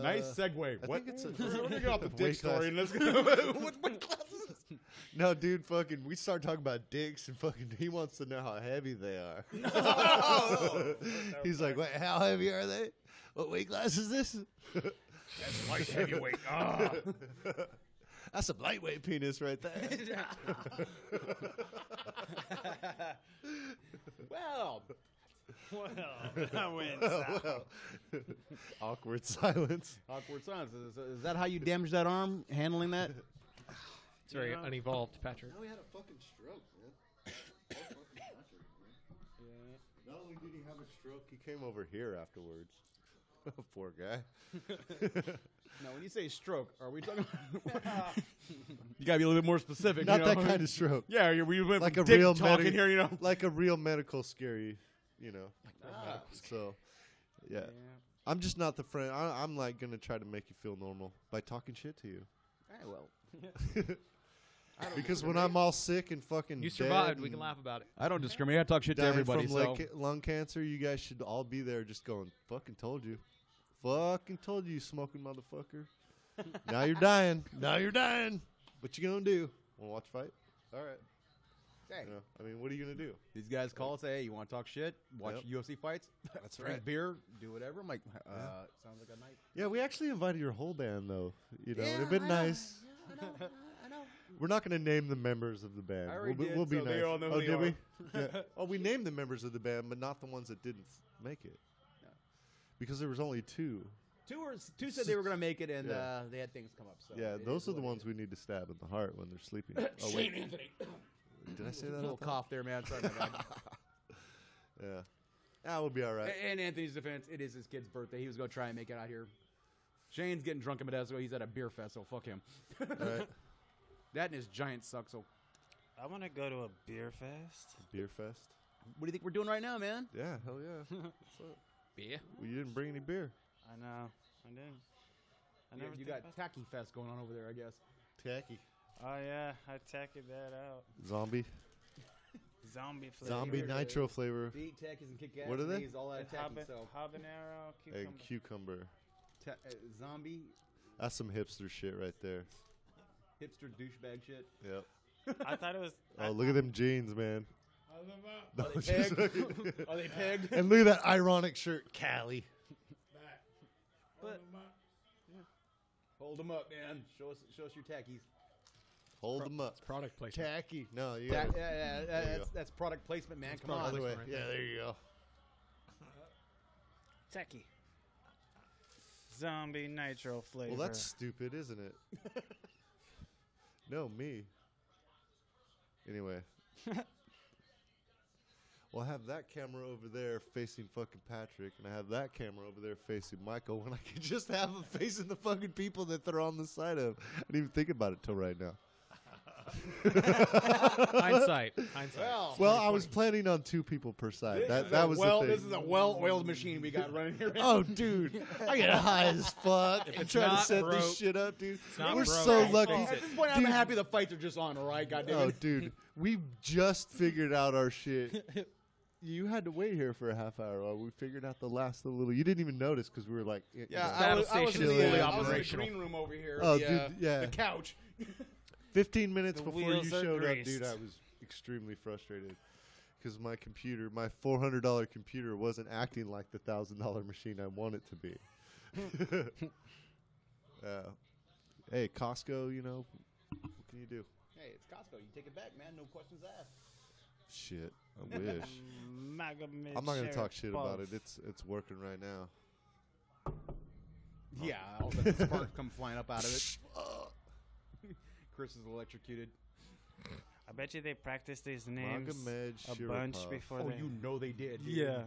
Nice segue. I What? think it's a- Let me get off the dick weight class. story and let's go. what class is this? No, dude, fucking, we start talking about dicks and fucking, he wants to know how heavy they are. He's like, wait, how heavy are they? What weight class is this? That's light heavyweight. Ah. That's a lightweight penis right there. Well, Well, that went south. Well, awkward silence. awkward silence. Is that how you damaged that arm, handling that? It's very Yeah. unevolved, Patrick. Now he had a fucking stroke, man. Not only did he have a stroke, he came over here afterwards. Poor guy. Now, when you say stroke, are we talking You got to be a little bit more specific. Not you know? that kind of stroke. Yeah, we went Like from a dick real talking medi- here, you know. Like a real medical scary, you know. So, yeah. I'm just not the friend. I'm like going to try to make you feel normal by talking shit to you. Well, Because when I'm all sick and fucking You dead survived. We can and laugh about it. I don't discriminate. I talk shit to dying everybody. from So. lung cancer, you guys should all be there just going, fucking told you. Fucking told you, you smoking motherfucker. Now you're dying. Now you're dying. What you gonna do? Want to watch a fight? All right. Hey. You know, I mean, what are you gonna do? These guys call and say, "Hey, you want to talk shit? Watch UFC fights? That's Drink beer, do whatever." I'm like, sounds like a night. Yeah, we actually invited your whole band though. You know, Yeah, it'd been I know. nice. Yeah, I know. We're not gonna name the members of the band. I already We'll did, be so nice. they all know oh, who they did are. we? Yeah. Oh, we named the members of the band, but not the ones that didn't make it. No. Because there was only two. Two said they were gonna make it, and Yeah. they had things come up. So Yeah, it those is are the what it ones is. we need to stab in the heart when they're sleeping. Oh, Shane wait. Anthony. Did I say that? A little out loud? cough there, man. Sorry about that. Yeah. Ah, we'll be all right. In Anthony's defense, it is his kid's birthday. He was going to try and make it out here. Shane's getting drunk in Modesto. He's at a beer fest, so fuck him. All right. That and his giant suck. So, I want to go to a beer fest. Beer fest. what do you think we're doing right now, man? Yeah, hell yeah. What's up? Beer. Well, you didn't bring any beer. I know. I didn't. I never You think got about Tacky Fest going on over there, I guess. Tacky. Oh yeah, I tacked that out. Zombie. Zombie flavor. Zombie Here it nitro is. flavor. Beat Tackies and Kick Ass. What are they? He's all out of With Tacky. So, habanero, cucumber. And cucumber. Zombie, That's some hipster shit right there. hipster douchebag shit. Yep. I thought it was. Oh, look at them jeans, man. No, Are they just pegged? fucking- Are they pegged? and look at that ironic shirt, Cali. But Hold them up, man. Show us your Tackies. Hold them up. Product placement. Tacky. No, you Yeah, got yeah, go. that's product placement, man. Come All on. the way. right Yeah, there. there you go. tacky. Zombie nitro flavor. Well, that's stupid, isn't it? No, me. Anyway. Well, I have that camera over there facing fucking Patrick, and I have that camera over there facing Michael, when I could just have them facing the fucking people that they're on the side of. I didn't even think about it till right now. Hindsight. Well, I was planning on 2 people per side. That was the thing. This is a well-oiled machine we got running here. Oh, dude, I get high as fuck. I'm it's trying to not set broke, this shit up, dude. not We're broke, so don't lucky. fix At this point, I'm happy the fights are just on, all right? Goddamn Oh, it. dude, we just figured out our shit. You had to wait here for a half hour while we figured out the last little. You didn't even notice because we were like, you know. battle station in is the, fully I was in the operational. green room over here. Oh, the, dude, yeah. The couch. 15 minutes The before you wheels are showed up, greased. dude, I was extremely frustrated because my computer, my $400 computer, wasn't acting like the $1,000 machine I want it to be. Hey, Costco, you know, what can you do? Hey, it's Costco. You take it back, man. No questions asked. Shit, I wish. Magomed I'm not gonna talk Sheriff shit about it. Puff. It's working right now. Yeah, all the sparks come flying up out of it. Chris is electrocuted. I bet you they practiced these names Magomed a bunch Shirapov. before Oh, they. you know they did. Dude. Yeah.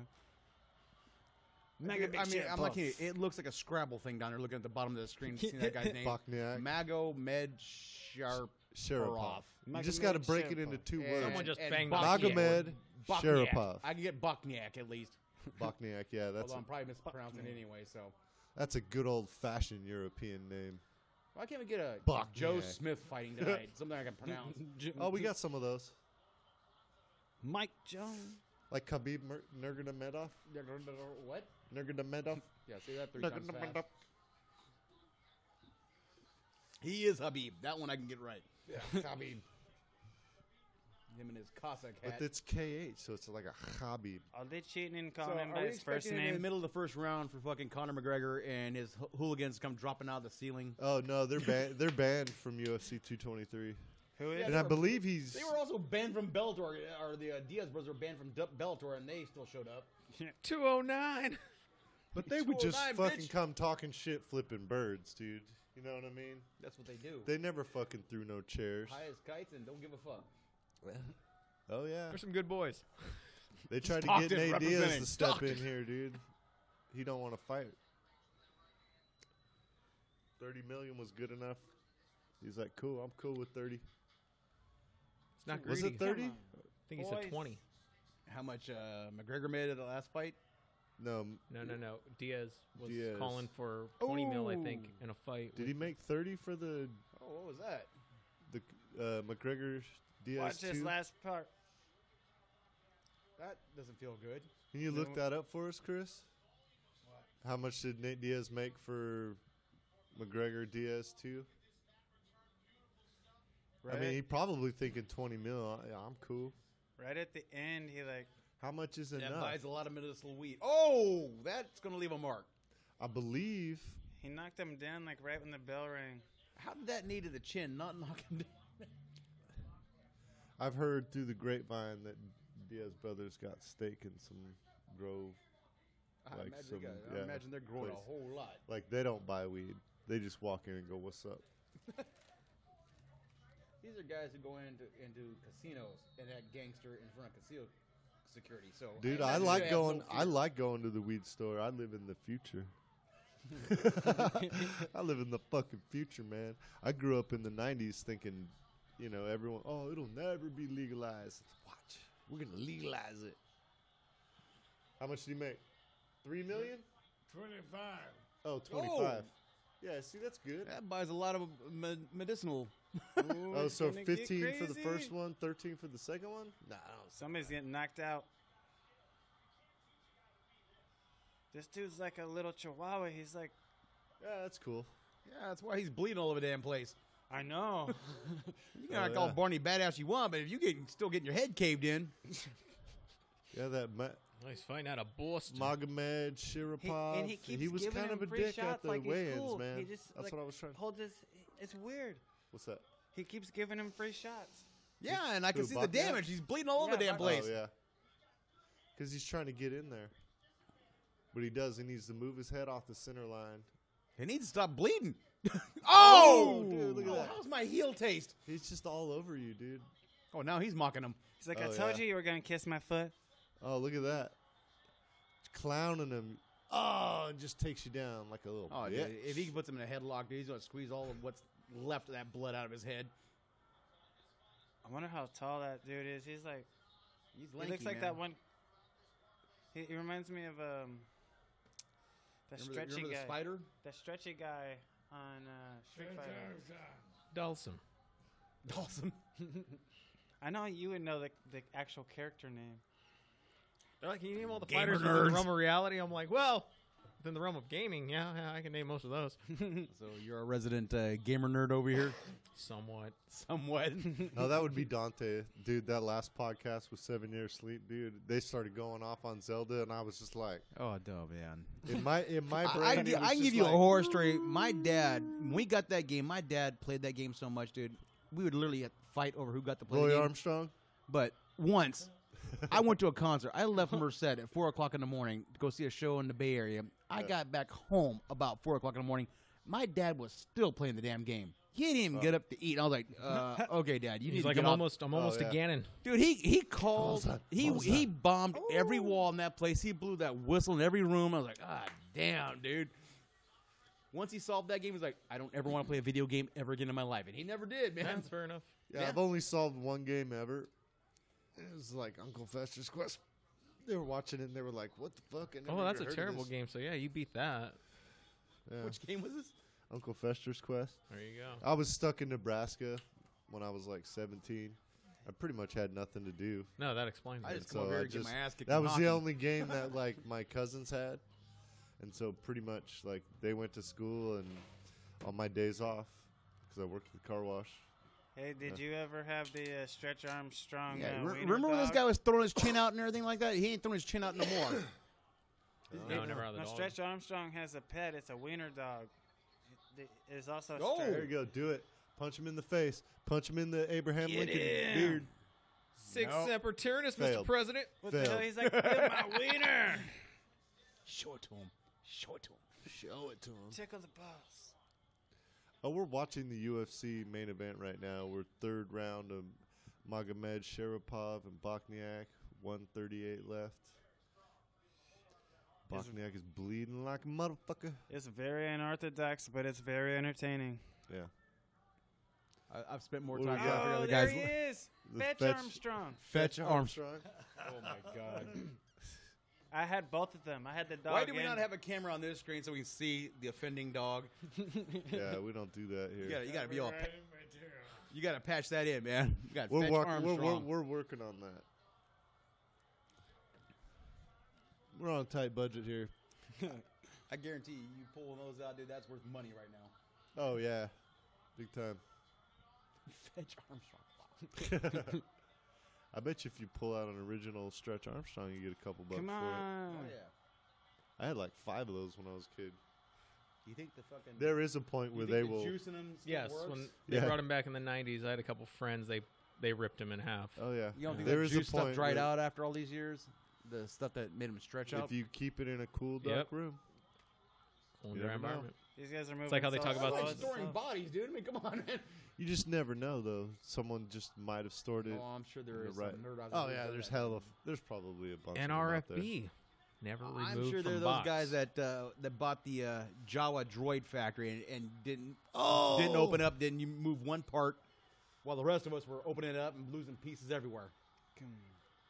Dude, I mean, I'm not kidding. It looks like a Scrabble thing down there. Looking at the bottom of the screen, seeing that guy's name. Bokniak. Mago Med Sharp. Sharapov. You Magomed just got to break it into Sharapov. 2 And- words. Someone just and banged Bokniak. Magomed Bokniak. Sharapov. I can get Bokniak at least. Bokniak, yeah, that's Although I'm probably mispronouncing it anyway, so. that's a good old-fashioned European name. Why can't we get a Bokniak. Joe Smith fighting tonight? Something I can pronounce. Oh, we got some of those. Mike Jones. Like Khabib Nurmagomedov. What? Nurmagomedov. Yeah, say that 3 times fast. He is Habib. That one I can get right. Yeah, Habib. Him and his Cossack hat. But it's KH, so it's like a Khabib. Are they cheating and So calling him are by we his first expecting in the name? middle of the first round for fucking Conor McGregor and his hooligans to come dropping out of the ceiling? Oh no, they're banned from UFC 223, Who is? Yeah, and I believe he's. They were also banned from Bellator, or the Diaz brothers were banned from Bellator, and they still showed up. 209. But they would just 209, fucking bitch. come talking shit, flipping birds, dude. You know what I mean? That's what they do. They never fucking threw no chairs. High as kites and don't give a fuck. Oh yeah, There's some good boys. they tried to Stockton get Nate Diaz representing. to step Stockton. in here, dude. He don't want to fight. 30 million was good enough. He's like, cool, I'm cool with 30. It's not Was greedy. it 30? I think he said Boys. 20. How much McGregor made at the last fight? No, No. Diaz was Diaz. calling for 20 mil, I think, Ooh. in a fight. did he make 30 for the Oh, what was that? McGregor Diaz Watch this 2? last part. That doesn't feel good. Can you look that up for us, Chris? How much did Nate Diaz make for McGregor Diaz too. Right, I mean, he probably thinking 20 mil. Yeah, I'm cool. right at the end, he like How much is That enough? buys a lot of medicinal weed. Oh, that's going to leave a mark. I believe. he knocked him down like right when the bell rang. How did that knee to the chin not knock him down? I've heard through the grapevine that Diaz brothers got steak in some grove. I Like imagine, some- I yeah, imagine they're growing place. a whole lot. Like they don't buy weed. They just walk in and go, "What's up?" These are guys who go into casinos and act gangster in front of casino security. So, Dude, imagine I they like have no going. I fear. like going to the weed store. I live in the future. I live in the fucking future, man. I grew up in the '90s thinking, you know, everyone, oh, it'll never be legalized. Watch, we're gonna legalize it. How much did he make? $3 million? 25. Oh, 25. Yeah, see, that's good. That buys a lot of medicinal. Ooh, Oh, it's so gonna get 15 for the crazy. first one, 13 for the second one? Nah, Somebody's getting knocked out. This dude's like a little chihuahua. He's like, yeah, that's cool. Yeah, that's why he's bleeding all over the damn place. I know. You can act all yeah. Barney badass you want, but if you still getting your head caved in, Yeah, that He's fighting out of Boston. Magomed Sharapov. and he keeps was giving kind of him a free dick shots at the like he's weigh-ins, cool. man. He just, That's like, what I was trying. holds his. It's weird. What's that? He keeps giving him free shots. yeah, and I can Who, see the Bachman? damage. He's bleeding all over Yeah, the damn Bachman. place. Oh yeah, because he's trying to get in there, but he does. He needs to move his head off the center line. He needs to stop bleeding. Oh, dude, look at that. How's my heel taste? He's just all over you, dude. Oh, now he's mocking him. He's like, Oh, I told yeah. you you were gonna kiss my foot. Oh, look at that. Clowning him. Oh, and just takes you down like a little Oh, bitch. dude, if he puts him in a headlock, dude, he's going to squeeze all of what's left of that blood out of his head. I wonder how tall that dude is. He's like, He's he lanky, looks like man. that one. He reminds me of that Remember stretchy the guy. spider? That stretchy guy on Street Fighter. Dawson. Dawson. I know you would know the actual character name. They're like, can you name all the Gamer fighters within nerds. the realm of reality? I'm like, well, within the realm of gaming, yeah, I can name most of those. So you're a resident gamer nerd over here? Somewhat. Somewhat. Oh, that would be Dante, dude. That last podcast with 7 Years Sleep, dude. They started going off on Zelda, and I was just like, Oh, duh, man. in my I brain, can it was give just you a like, horror story. My dad, when we got that game, my dad played that game so much, dude. We would literally fight over who got to play the Roy game. Armstrong. But once, I went to a concert. I left Merced at 4 o'clock in the morning to go see a show in the Bay Area. I Yeah. got back home about 4 o'clock in the morning. My dad was still playing the damn game. He didn't even get up to eat. I was like, okay, Dad, you need He's to like, get I'm off. almost yeah. to Ganon. Dude, he called. Bullseye, He bullseye. bombed every wall in that place. He blew that whistle in every room. I was like, damn, dude. Once he solved that game, he was like, I don't ever want to play a video game ever again in my life. And he never did, man. That's fair enough. Yeah, Yeah. I've only solved one game ever. It was like Uncle Fester's Quest. They were watching it, and they were like, what the fuck? I never Oh, that's even a heard of terrible this. game. So, yeah, you beat that. Yeah. Which game was this? Uncle Fester's Quest. There you go. I was stuck in Nebraska when I was like 17. I pretty much had nothing to do. No, that explains I it. just come over So here I and get just- my ass kicked. That in was hockey. the only game that like my cousins had, and so pretty much like they went to school and on my days off because I worked at the car wash. Hey, did you ever have the Stretch Armstrong? Yeah, wiener remember when this dog? guy was throwing his chin out and everything like that? He ain't throwing his chin out no more. No, never had the No, dog. Stretch Armstrong has a pet. It's a wiener dog. It's also Oh! Stretch. There you go, do it. Punch him in the face. Punch him in the Abraham Get Lincoln him. beard. Six No. Semper Tyrannis, Mr. Failed. President. What the Failed. hell? He's like, "Feel my wiener. Show it to him. Show it to him. Show it to him. Tickle the balls. Oh, we're watching the UFC main event right now. We're third round of Magomed Sharapov and Bosniak. 138 left. Is- Bosniak is bleeding like a motherfucker. It's very unorthodox, but it's very entertaining. Yeah. I've spent more What do time we trying got? to figure out Oh, the there guy's. he is. The Fetch Fetch- Armstrong. Fetch Armstrong. Oh, my God. I had both of them. I had the dog. Why do we and- not have a camera on this screen so we can see the offending dog? Yeah, we don't do that here. You gotta be all. Writing material. You gotta patch that in, man. You got We're, Fetch Armstrong. we're working on that. We're on a tight budget here. I guarantee you pull those out, dude. That's worth money right now. Oh yeah, big time. Fetch Armstrong. I bet you if you pull out an original Stretch Armstrong, you get a couple bucks Come for on. Oh yeah. it. I had like 5 of those when I was a kid. You think the fucking There is a point where they will. juice in them still Yes, works? when they Yeah. brought him back in the 90s, I had a couple friends. They ripped him in half. Oh yeah, You don't think there that is juice a point stuff dried where out after all these years? The stuff that made them stretch out. if you keep it in a cool, dark Yep. room. Cool You dry never know. environment. These guys are moving. like how they so talk about slow. That's the- like storing bodies, dude. I mean, come on, man. You just never know, though. Someone just might have stored it. Oh, I'm sure there in is the right. some nerd out Oh there yeah, who there's does that. hell of. There's probably a bunch. of them out there. NRFB. Never removed I'm sure there are from those box. guys that bought the Jawa droid factory and didn't Oh, open up, didn't you move one part, while the rest of us were opening it up and losing pieces everywhere.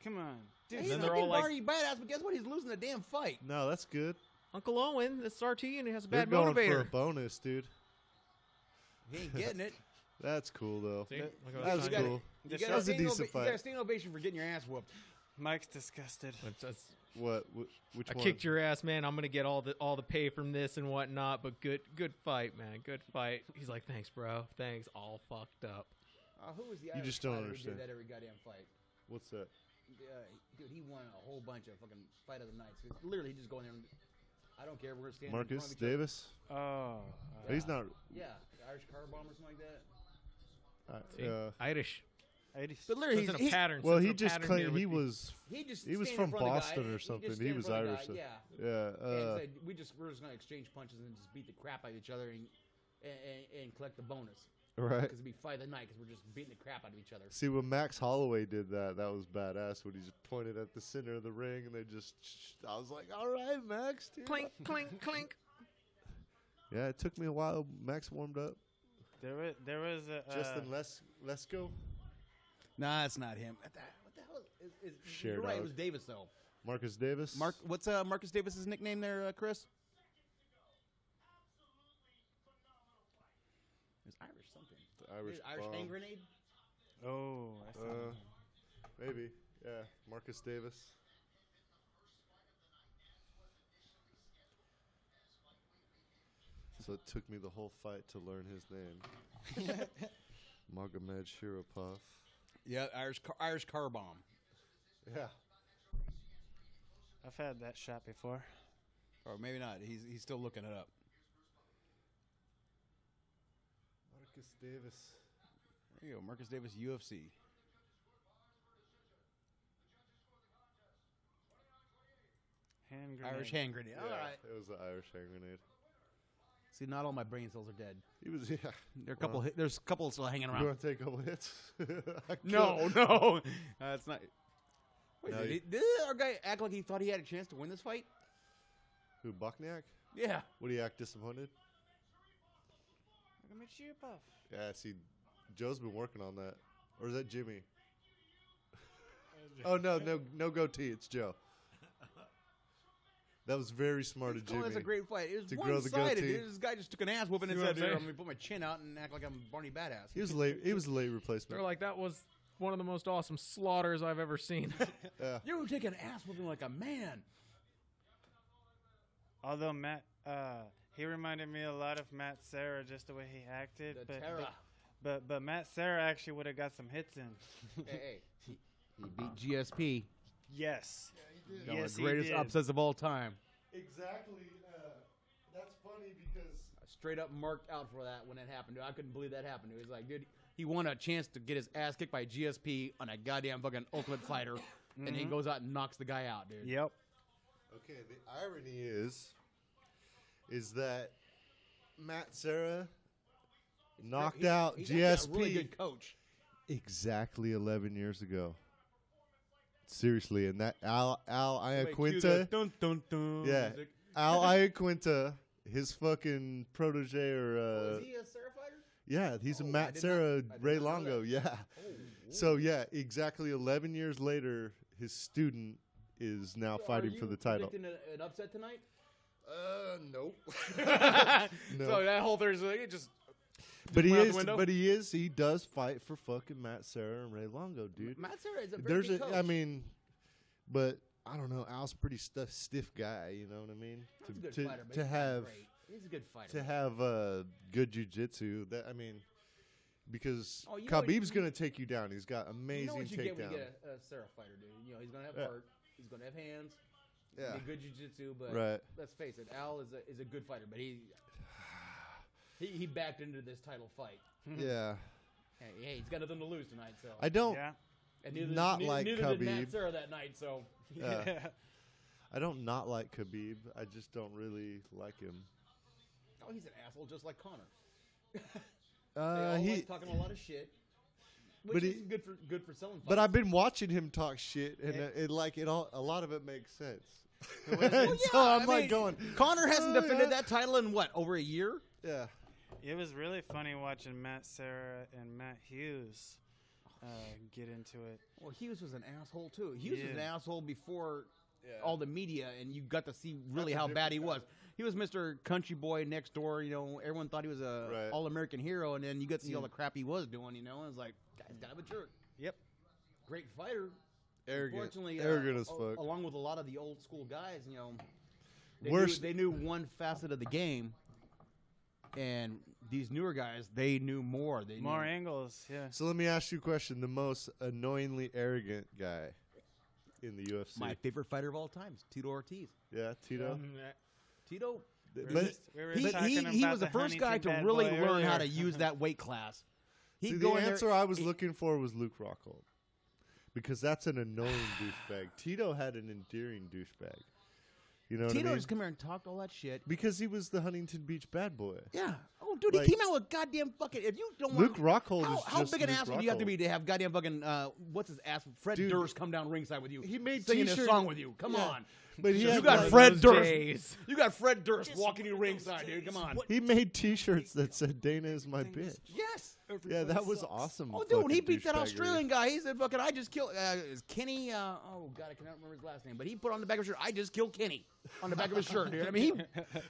Come on. Dude, He's then fucking they're all like- Barney badass, but guess what? He's losing a damn fight. No, that's good. Uncle Owen, it's RT, and he has a They're bad going for a motivator. bonus, dude. He ain't getting it. That's cool though. See? Like I was That was telling you. cool. You That got was a decent You got fight. a standing ovation for getting your ass whooped. Mike's disgusted. That's- What? Which I one? kicked your ass, man. I'm gonna get all the pay from this and whatnot. But good fight, man. Good fight. He's like, thanks, bro. Thanks. All fucked up. Who was the You Irish just don't fighter who understand. did that every goddamn fight? What's that? Dude, he won a whole bunch of fucking fight of the nights. Literally, he just go in there and I don't care. We're gonna stand in front Marcus of each other. Davis. Oh. He's not. Yeah, the Irish car bomb or something like that. See? Irish. But literally, Sense in a pattern. Well, sense he in a just pattern claimed here he with was. he just He was stand in from front of the Boston guy, or and something. just He stand in was front of the Irish. guy, Yeah. and said, we're just gonna exchange punches and just beat the crap out of each other and collect the bonus. Right. Because it'd be fight of the night because we're just beating the crap out of each other. See, when Max Holloway did that, that was badass. When he just pointed at the center of the ring, and they just. I was like, "All right, Max." Dude. clink, clink, clink. Yeah, it took me a while. Max warmed up. There was a. Justin, let's go. Nah, it's not him. What the hell is Share you're right. It dog. was Davis though. Marcus Davis. What's Marcus Davis's nickname there, Chris? It's Irish something. The Irish. Irish bomb. hand grenade. Oh, I saw that. Maybe. Yeah. Marcus Davis. So it took me the whole fight to learn his name. Magomed Shirapov. Yeah, Irish car bomb. Yeah. I've had that shot before. Or maybe not. He's still looking it up. Marcus Davis. There you go, Marcus Davis, UFC. Hand grenade. Irish hand grenade. Yeah, All right. it was the Irish hand grenade. See, not all my brain cells are dead. He was, yeah. There are a couple. There's a couple still hanging You around. want to take a couple hits? No, that's not. Wait, No, did our guy act like he thought he had a chance to win this fight? Who, Bokniak? Yeah. Would he act disappointed? Look at me cheer puff. Yeah, see, Joe's been working on that. Or is that Jimmy? Oh, no goatee. It's Joe. That was very smart of Jimmy. That's a great fight. It was To grow the one-sided. goatee. This guy just took an ass whooping See and what said, I'm "Here, I'm saying? gonna put my chin out and act like I'm Barney Badass." He was late. He was a late replacement. They're like, that was one of the most awesome slaughters I've ever seen. Yeah. You were taking an ass whooping like a man. Although Matt, he reminded me a lot of Matt Serra, just the way he acted. The terror. But Matt Serra actually would have got some hits in. Hey, he beat GSP. Yes. One Yes, of the he greatest did. upsets of all time. Exactly. That's funny because I straight up marked out for that when it happened. Dude, I couldn't believe that happened. It was like, dude, he won a chance to get his ass kicked by GSP on a goddamn fucking Ultimate Fighter, and then he goes out and knocks the guy out, dude. Yep. okay, the irony is that Matt Serra knocked out he's GSP actually a really good coach. exactly 11 years ago. Seriously, and that Al Wait, cue Iaquinta, the dun, dun, dun yeah, music. Al Iaquinta, his fucking protege or Is he a Serra fighter? yeah, he's a Oh, I Matt did Serra, not- I did Ray not know Longo, that. yeah. Oh, So yeah, exactly 11 years later, his student is now So fighting are for you the title. predicting an upset tonight? Nope. So No. that whole Thursday, it just. But he went out the is. window? But he does fight for fucking Matt Serra and Ray Longo, dude. Matt Serra is a very good coach. I mean, but I don't know. Al's a pretty stiff guy. You know what I mean? He's a good to fighter, but to he's not have great. He's a good fighter. to have good jiu-jitsu. That I mean, because Oh, you know Khabib's going to take you down. He's got amazing You know what you get when takedown. you get a Sarah fighter, dude. You know, he's going to have Yeah. heart. He's going to have hands. Yeah. Good jiu-jitsu, but Right. let's face it, Al is a good fighter, but he backed into this title fight. Yeah. Hey, he's got nothing to lose tonight, so. I don't Yeah. And neither, not neither, like neither did Khabib. Matt Serra that night, so. Yeah. I don't not like Khabib. I just don't really like him. Oh, he's an asshole just like Connor. They all He like talking a lot of shit. Which But is he- good for selling fights. But I've been watching him talk shit, and a lot of it makes sense. Well, so I'm like going. Connor hasn't "Oh, defended yeah." that title in what, over a year? Yeah. It was really funny watching Matt Serra and Matt Hughes get into it. Well, Hughes was an asshole too. Hughes was an Yeah. asshole before Yeah. all the media, and you got to see really That's a how bad he different was. He was Mr. Country Boy next door. You know, everyone thought he was a Right. all-American hero, and then you got to see all the crap he was doing. You know, and it's like, guy's kind of a jerk. Yep. Great fighter. Arrogant. Unfortunately, Arrogant as fuck. along with a lot of the old school guys, you know, Worst- they knew one facet of the game, and these newer guys, they knew more. They More knew, angles, yeah. So let me ask you a question. The most annoyingly arrogant guy in the UFC. my favorite fighter of all time, is Tito Ortiz. Yeah, Tito. Tito, But We were he talking was about the first guy Huntington to bad really boy learn how earlier. to use that weight class. see, He'd the go in there. answer I was looking for was Luke Rockhold. Because that's an annoying douchebag. Tito had an endearing douchebag. You know what Tito I mean? just come here and talked all that shit. Because he was the Huntington Beach bad boy. Yeah. Oh, dude, Like- he came out with goddamn fucking. If you don't Luke want, Rockhold is how just big an Luke asshole do you have to Rockhold. be to have goddamn fucking what's his ass? Fred Dude, Durst come down ringside with you. he made singing a t-shirt- song with you. Come Yeah. on. But he You had got like- Fred those Durst. days. You got Fred Durst walking you ringside, dude. Come on. He made T-shirts that said "Dana is my bitch." Yes. Yeah, that was awesome. Oh, dude, when he fucking beat that douchebaggery. Australian guy, he said, "Fucking, I just killed." Is Kenny? Oh God, I cannot remember his last name, but he put on the back of his shirt, "I just killed Kenny," on the back of his shirt, dude. I mean,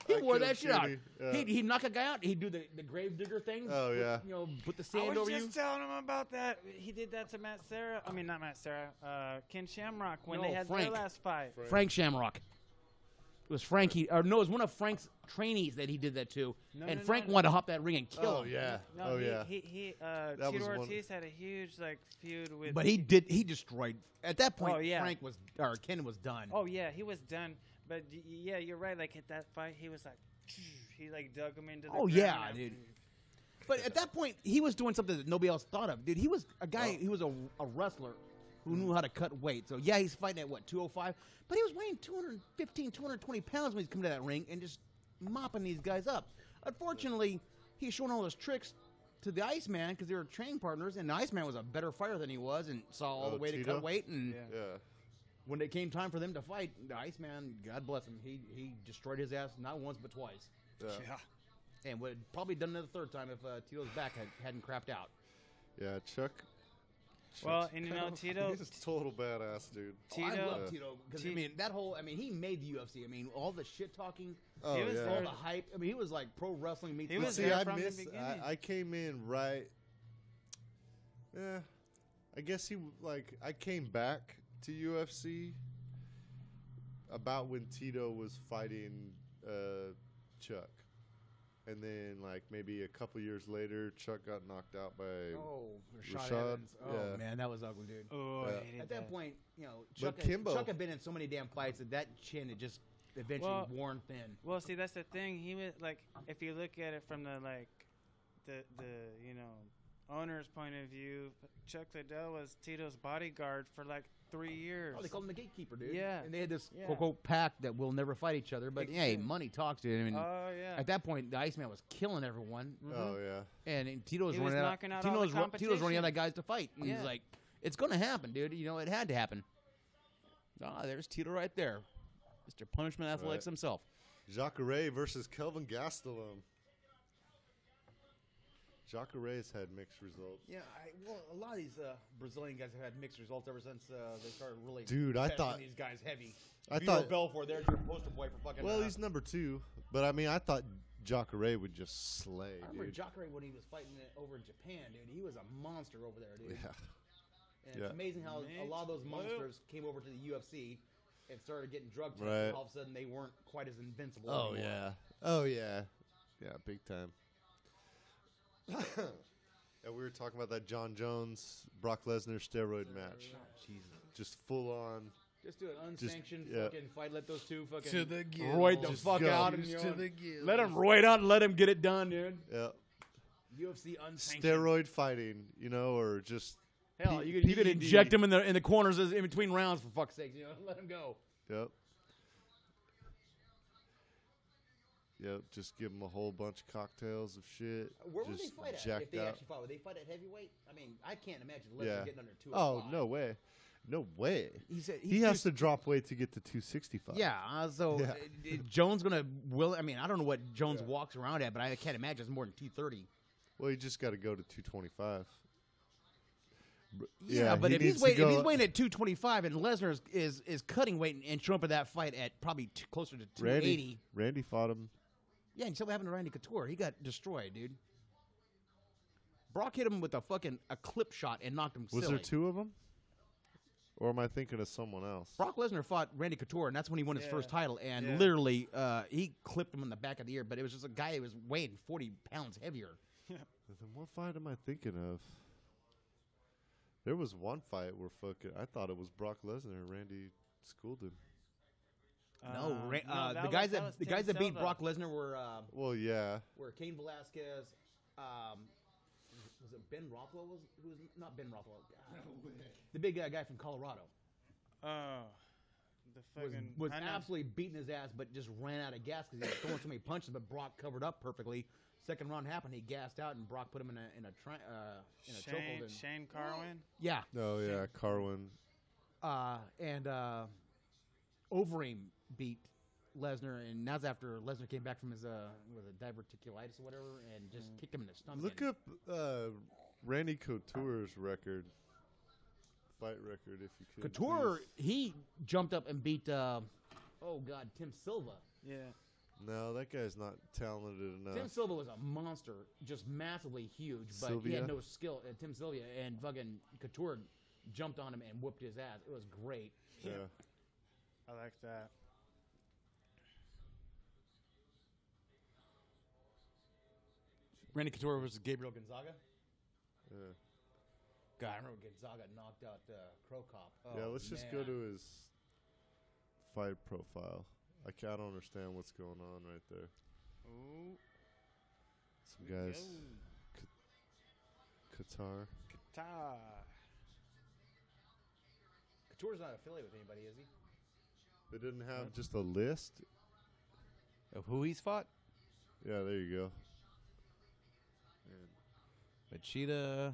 he wore killed that shit out. Kenny, yeah. He'd knock a guy out. He'd do the grave digger thing. Oh, put- yeah. You know, put the I sand was over just you. telling him about that. He did that to Matt Serra. I mean, not Matt Serra. Ken Shamrock when No, they had Frank. their last fight. Frank Shamrock. It was Frankie, or no, it was one of Frank's trainees that he did that to, No, and no, Frank no. wanted to hop that ring and kill Oh him. yeah. No, Oh he, yeah. He was Tito one- Ortiz had a huge feud with. But he destroyed. At that point, Oh, yeah. Ken was done. Oh yeah, he was done. But yeah, you're right. Like at that fight, he was like, he dug him into the. Oh, ground yeah, and- dude. But at that point, he was doing something that nobody else thought of. Dude, he was a guy. He was a wrestler who knew how to cut weight. So yeah, he's fighting at what 205, but he was weighing 215, 220 pounds when he's coming to that ring and just mopping these guys up. Unfortunately, he's showing all his tricks to the Iceman because they were training partners, and the Iceman was a better fighter than he was and saw all Oh, the way to Tito? cut weight. And Yeah. Yeah. when it came time for them to fight, the Iceman, God bless him, he destroyed his ass not once but twice. Yeah. Yeah. And would have probably done it the third time if Tito's back hadn't crapped out. Yeah. Chuck. Well, Chuck's and you kind know, of- Tito- He's a total badass, dude. Oh, I Tito- love Tito because I mean that whole. I mean, he made the UFC. I mean, all the shit talking, Oh He was yeah. all there. the hype. I mean, he was like pro wrestling meets. He was See, there I from the missed. beginning. I came in right. Yeah, I guess I came back to UFC about when Tito was fighting Chuck, and then maybe a couple years later, Chuck got knocked out by. Oh, Rashad, Evans. Oh yeah. man, that was ugly, dude. Oh, Yeah. I hated At that point, you know, But Chuck had been in so many damn fights that chin had just eventually Well, worn thin. Well, see, that's the thing. He was if you look at it from the owner's point of view, Chuck Liddell was Tito's bodyguard for 3 years. Oh, they called him the gatekeeper, dude. Yeah. And they had this Yeah. quote pact that will never fight each other. But hey, Exactly. money talks, dude. I mean, Oh yeah. at that point, the Iceman was killing everyone. Oh yeah. And Tito was He was running out. knocking out all the Tito's running out competition. of guys to fight. And Yeah. he's like, "It's gonna happen, dude. You know, it had to happen." Ah, there's Tito right there, Mr. Punishment Athletics Right. himself. Jacare versus Kelvin Gastelum. Jacare's had mixed results. Yeah, well, a lot of these Brazilian guys have had mixed results ever since they started really. Dude, I testing thought- these guys heavy. I Vitor thought- Belfort, there's your poster boy for fucking. Well, he's number 2, but I mean, I thought Jacare would just slay, I remember dude. Jacare when he was fighting over in Japan, dude. He was a monster over there, dude. Yeah. And Yeah. it's amazing how a lot of those Well- monsters came over to the UFC, and started getting drug tests. Right. And all of a sudden, they weren't quite as invincible. Oh anymore. yeah. Oh yeah. Yeah, big time. And we were talking about that John Jones Brock Lesnar steroid match. Jesus. Just full on. Just do an unsanctioned yeah. fucking fight. Let those two fucking To the gills. roid the Just fuck go. out. And, Just to the gills. let them roid out and let them get it done, dude. Yeah. UFC unsanctioned. Steroid fighting, or just Hell, P- you could PED. inject them in the corners in between rounds for fuck's sake. Let them go. Yep. Yep, just give them a whole bunch of cocktails of shit. Where would they just fight at? jacked If they out. actually fought, would they fight at heavyweight? I mean, I can't imagine Lesnar getting under 205. Oh, no way. No way. He said He has to drop weight to get to 265. Yeah, so Yeah. Jones gonna will. I mean, I don't know what Jones Yeah. walks around at, but I can't imagine it's more than 230. Well, you just got to go to 225. Yeah, but he if he's needs to waiting, if go- he's waiting at 225 and Lesnar is cutting weight and showing up at that fight at probably closer to 280. Randy fought him. Yeah, and something happened to Randy Couture. He got destroyed, dude. Brock hit him with a clip shot and knocked him Was silly. there two of them? Or am I thinking of someone else? Brock Lesnar fought Randy Couture, and that's when he won his first title. And Yeah. literally, he clipped him in the back of the ear. But it was just a guy who was weighing 40 pounds heavier. Then what fight am I thinking of? There was one fight where I thought it was Brock Lesnar and Randy schooled him. The guys that beat Brock Lesnar were Well, yeah. Cain Velasquez. Was it Ben Rothwell? Who was not Ben Rothwell? The big guy from Colorado Oh, the fucking was I know. absolutely beating his ass, but just ran out of gas because he was throwing so many punches. But Brock covered up perfectly. Second round happened, he gassed out, and Brock put him in a chokehold. Shane Carwin. Yeah, Oh, yeah. Carwin. and Overeem beat Lesnar, and that's after Lesnar came back from his diverticulitis or whatever, and just kicked him in the stomach. Look up Randy Couture's fight record, if you could. Couture, please. he jumped up and beat, Tim Silva. Yeah. No, that guy's not talented enough. Tim Silva was a monster, just massively huge, but he Sylvia? had no skill. Tim Sylvia, and fucking Couture jumped on him and whooped his ass. It was great. Yeah. I like that. Randy Couture versus Gabriel Gonzaga. Yeah. God, I remember Gonzaga knocked out Crow Cop. Yeah, let's just go to his fight profile. I don't understand what's going on right there. Ooh. Some guys. Qatar. Ta. Couture's not affiliated with anybody, is he? They didn't have just a list? Of who he's fought? Yeah, there you go. Machida.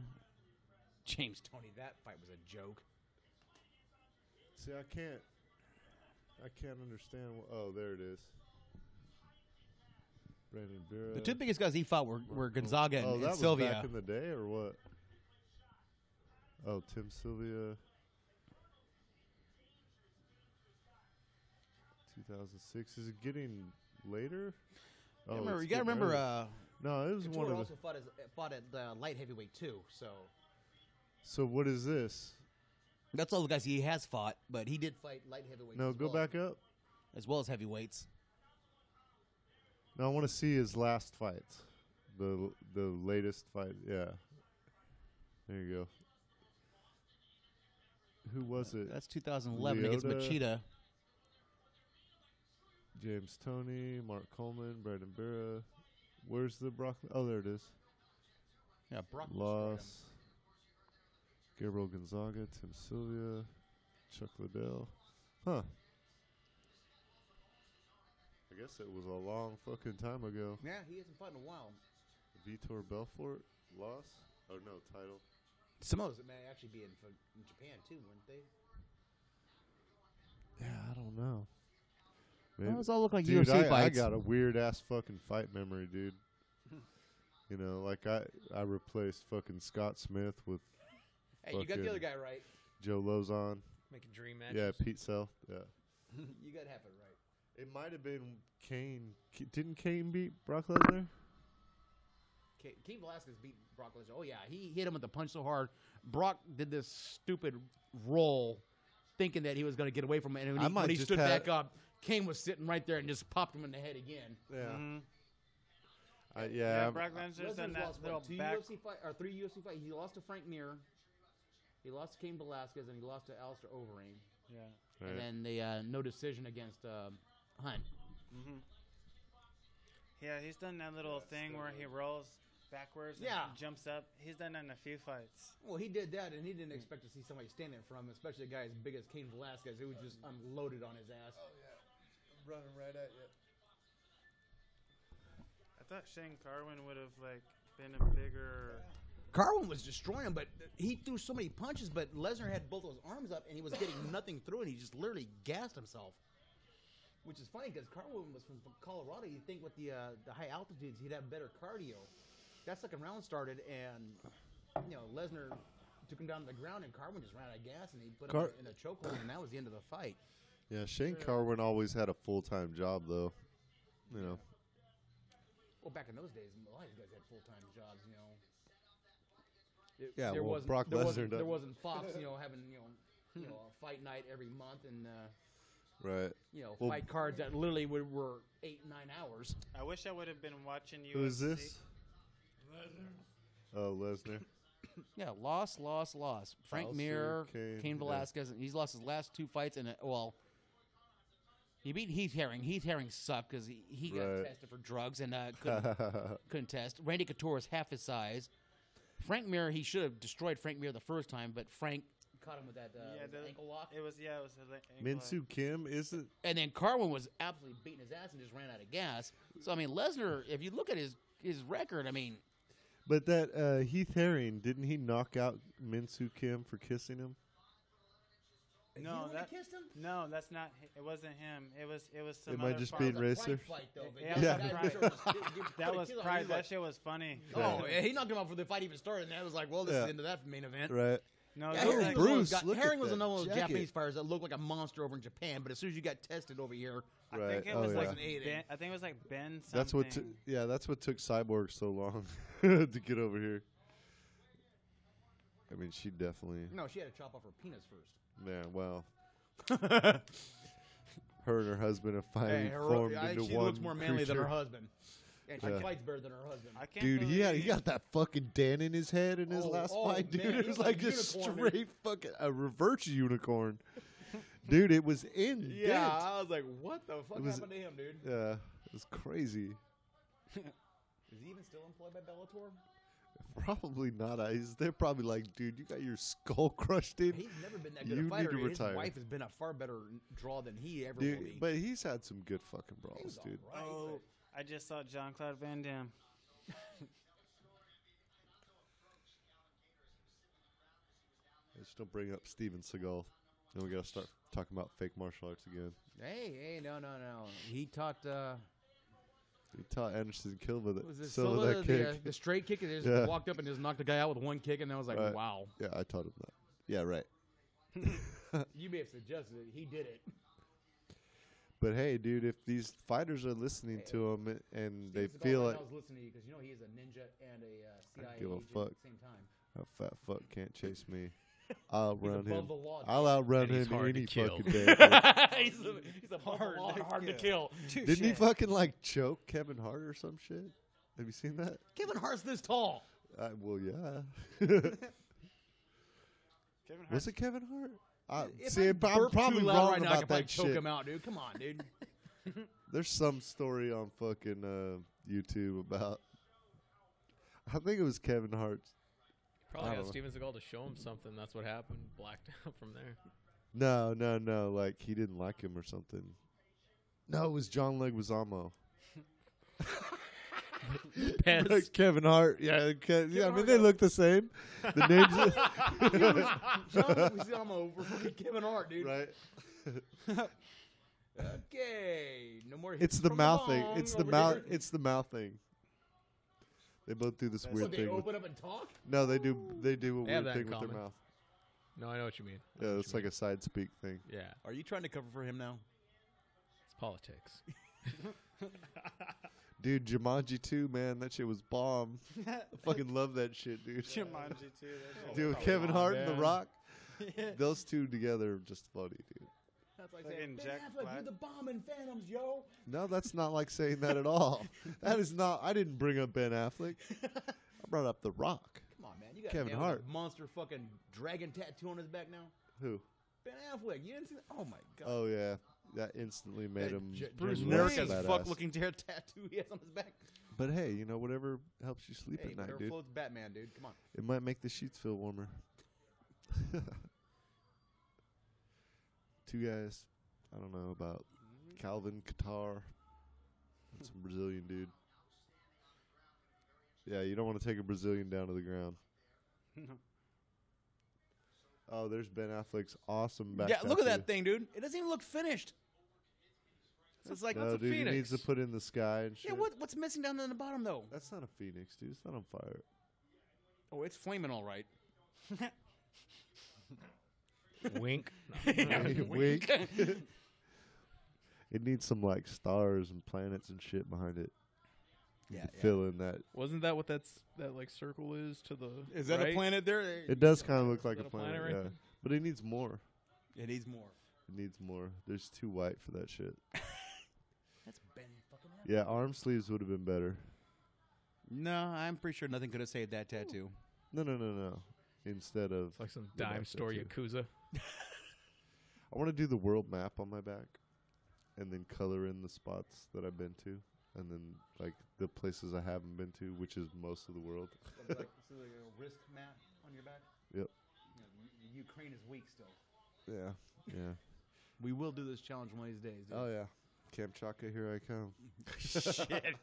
James Toney. That fight was a joke. See, I can't understand. Oh, there it is. Brandon Vera. The two biggest guys he fought were Gonzaga Oh, and that was Sylvia. back in the day, or what? Oh, Tim Sylvia. 2006. Is it getting later? Oh, You it's gotta getting remember. early. No, it was Couture one of also the. fought at light heavyweight too. So what is this? That's all the guys he has fought, but he did fight light heavyweight. No, go back up. as well as heavyweights. No, I want to see his last fights. The latest fight. Yeah. There you go. Who was it? That's 2011 against Lyoto. Machida. James Toney, Mark Coleman, Brandon Vera. Where's the Brock? Oh, there it is. Yeah, Brock Loss. Gabriel Gonzaga, Tim Sylvia, Chuck Liddell. Huh. I guess it was a long fucking time ago. Yeah, he hasn't fought in a while. Vitor Belfort, loss? Oh, no, title. Some of those may actually be in Japan too, weren't they? Yeah, I don't know. Those all look like Dude, UFC I fights. got a weird ass fucking fight memory, dude. You know, like I replaced fucking Scott Smith with Hey, you got the fucking other guy right. Joe Lozon. Making dream matches. Yeah, Pete Self. Yeah. You got half it right. It might have been Kane. Didn't Kane beat Brock Lesnar? Cain Velasquez beat Brock Lesnar. Oh yeah, he hit him with the punch so hard. Brock did this stupid roll thinking that he was going to get away from it. And I when might he just stood have- back up, Kane was sitting right there and just popped him in the head again. Mhm. Yeah. Brock Lesnar's done Lesnar's that lost little two back. UFC fight or 3 UFC fights. He lost to Frank Mir, he lost to Cain Velasquez, and he lost to Alistair Overeem. Yeah. Right. And then the no decision against Hunt. Mhm. Yeah, he's done that little thing where he rolls backwards Yeah. and jumps up. He's done that in a few fights. Well, he did that, and he didn't expect to see somebody standing from him, especially a guy as big as Cain Velasquez, who was just unloaded on his ass. Running right at you. I thought Shane Carwin would have been a bigger. Carwin was destroying him, but he threw so many punches, but Lesnar had both those arms up, and he was getting nothing through, and he just literally gassed himself. Which is funny, because Carwin was from Colorado. You'd think with the high altitudes, he'd have better cardio. That second round started, and Lesnar took him down to the ground, and Carwin just ran out of gas, and he put him in a chokehold, and that was the end of the fight. Yeah, Shane Carwin always had a full-time job, though. Well, back in those days, a lot of these guys had full-time jobs, Yeah, there well, wasn't, Brock there Lesnar wasn't, doesn't. there wasn't Fox, having, a fight night every month, and, Right. fight cards that literally were 8-9 hours. I wish I would have been watching UFC. Who is this? Oh, Lesnar. Yeah, loss. Frank Alistair, Mir, Cain, Cain yeah. Velasquez. He's lost his last 2 fights, and he beat Heath Herring. Heath Herring sucked because he got Right. tested for drugs and couldn't test. Randy Couture is half his size. Frank Mir, he should have destroyed Frank Mir the first time, but Frank caught him with that ankle lock. It was a ankle lock. Minsu Kim isn't. And then Carwin was absolutely beating his ass and just ran out of gas. So, I mean, Lesnar, if you look at his record, I mean, But that Heath Herring, didn't he knock out Minsu Kim for kissing him? No, kissed him? No, that's not. It wasn't him. It was some. It might other just fight. be racer. Yeah, Yeah. That was pride. That shit was funny. Oh, he knocked him out before the fight even started, and that was like, well, this is the end of that main event. Right. No, Yeah, it was Herring like, Bruce, look at Herring was that another one of those jacket. Japanese fighters that looked like a monster over in Japan, but as soon as you got tested over here, I Right. think it Oh, was yeah. like Wasn't Ben, I think it was like Ben. Something. That's what. That's what took Cyborg so long to get over here. I mean, she definitely. no, she had to chop off her penis first. Yeah. Well. Her and her husband have finally Hey, formed I think into she one looks more manly than her creature. husband. And she Yeah. fights better than her husband. I can't Dude, he believe- got that fucking dent in his head in his last fight, dude. man, It he was was like like just unicorn, dude. straight fucking a reverse unicorn. Dude, it was in Yeah, dent. I was like, what the fuck It was- happened to him, dude? Yeah, it was crazy. Is he even still employed by Bellator? Probably not. They're probably like, dude, you got your skull crushed in. He's never been that good You a need fighter. to His retire. wife has been a far better draw than he ever will be. Dude, but he's had some good fucking He brawls, was dude. all right, Oh, I just saw John Claude Van Damme. Just don't bring up Steven Seagal. Then we gotta start talking about fake martial arts again. Hey, no. He taught He taught Anderson Silva was it that Silva, that kick. the straight kick, and just Yeah. walked up and just knocked the guy out with one kick, and I was like, Right. wow. Yeah, I taught him that. Yeah, right. You may have suggested it. He did it. But hey, dude, if these fighters are listening to him and they Steven Seagal feel right like now is listening to you because he is a ninja and a CIA give a agent fuck. at the same time. a fat fuck can't chase me, I'll He's outrun above him. the law. I'll outrun And he's him hard to any kill. fucking day. dude. he's above the law and hard to kill. Didn't he fucking like choke Kevin Hart or some shit? Have you seen that? Kevin Hart's this tall. Well, yeah. Kevin Hart. Was it Kevin Hart? If See, I I'm burp probably too loud wrong right now, I about could probably that choke shit. him out, dude. Come on, dude. There's some story on fucking YouTube about. I think it was Kevin Hart's. Probably I got don't know. Steven Seagal to show him something. That's what happened. Blacked out from there. No. Like he didn't like him or something. No, it was John Leguizamo. Pez. Kevin Hart. Yeah, I mean they look the same. The names, John Leguizamo over fucking Kevin Hart, dude. right? Okay, no more. It's hits the from mouth thing. bong It's the over mouth. here. It's the mouth thing. They both do this What, What, weird they thing. With, open up and talk? no, they do. They do a They have weird that in thing with their common. mouth. No, I know what you mean. I Yeah, know what it's you like a side speak thing. mean. Yeah, Are you trying to cover for him now? it's politics. Dude, Jumanji 2, man, that shit was bomb. I fucking love that shit, dude. Jumanji too. Dude, with come Kevin on, Hart and The man. Rock. Those two together are just funny, dude. That's like Fucking saying, Ben Jack Affleck, Black. you're the bomb in Phantoms, yo. No, that's not like saying that at all. That is not. I didn't bring up Ben Affleck. I brought up The Rock. Come on, man. You got Kevin a man with Hart. a monster fucking dragon tattoo on his back now. Who? Ben Affleck. You didn't see that? Oh, my God. Oh yeah, that instantly made him Bruce less generic as badass. fuck looking tattoo he has on his back. But hey, you know, whatever helps you sleep Hey, at night, whatever dude. floats Batman, dude. Come on. It might make the sheets feel warmer. Two guys, I don't know about Calvin Qatar and some Brazilian dude. Yeah, you don't want to take a Brazilian down to the ground. Oh, there's Ben Affleck's awesome back. Yeah, look at tattoo. that thing, dude. It doesn't even look finished. It's like, No, what's a dude, phoenix? he needs to put in the sky and shit. Yeah, what's missing down in the bottom, though? That's not a phoenix, dude. It's not on fire. Oh, it's flaming all right. Wink. Wink. It needs some like stars and planets and shit behind it. Yeah, To fill in that. Wasn't that what that like circle is to the? Is that right? a planet there? It does kind of look like Is a that a planet, planet right yeah. there? But it needs more. It needs more. It needs more. There's too white for that shit. That's Ben fucking Affleck. Yeah, arm sleeves would have been better. No, I'm pretty sure nothing could have saved that tattoo. No. Instead of It's like some the dime back store tattoo. Yakuza. I want to do the world map on my back, and then color in the spots that I've been to, and then like the places I haven't been to, which is most of the world. like a wrist map on your back? Yep. Ukraine is weak still. Yeah. We will do this challenge one of these days. Dude. Oh yeah. Kamchatka, here I come. Shit.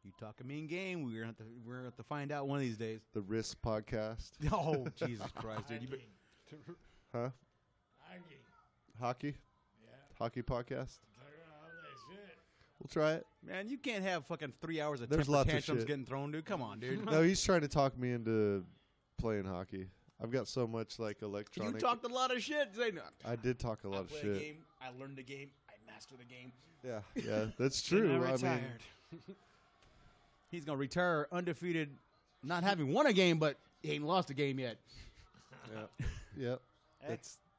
You talk a mean game. We're gonna have to find out one of these days. The Risk podcast. Oh Jesus Christ, dude! Huh? Hockey? Yeah. Hockey podcast? We'll try it. Man, you can't have fucking 3 hours of There's temper lots of tantrums shit. getting thrown, dude. Come on, dude. No, he's trying to talk me into playing hockey. I've got so much like You electronic. talked a lot of shit. Say, no, I did talk a lot I of play shit. a game. I learned the game. I mastered the game. Yeah, that's true. I mean, He's gonna retire undefeated, not having won a game, but he ain't lost a game yet. yeah.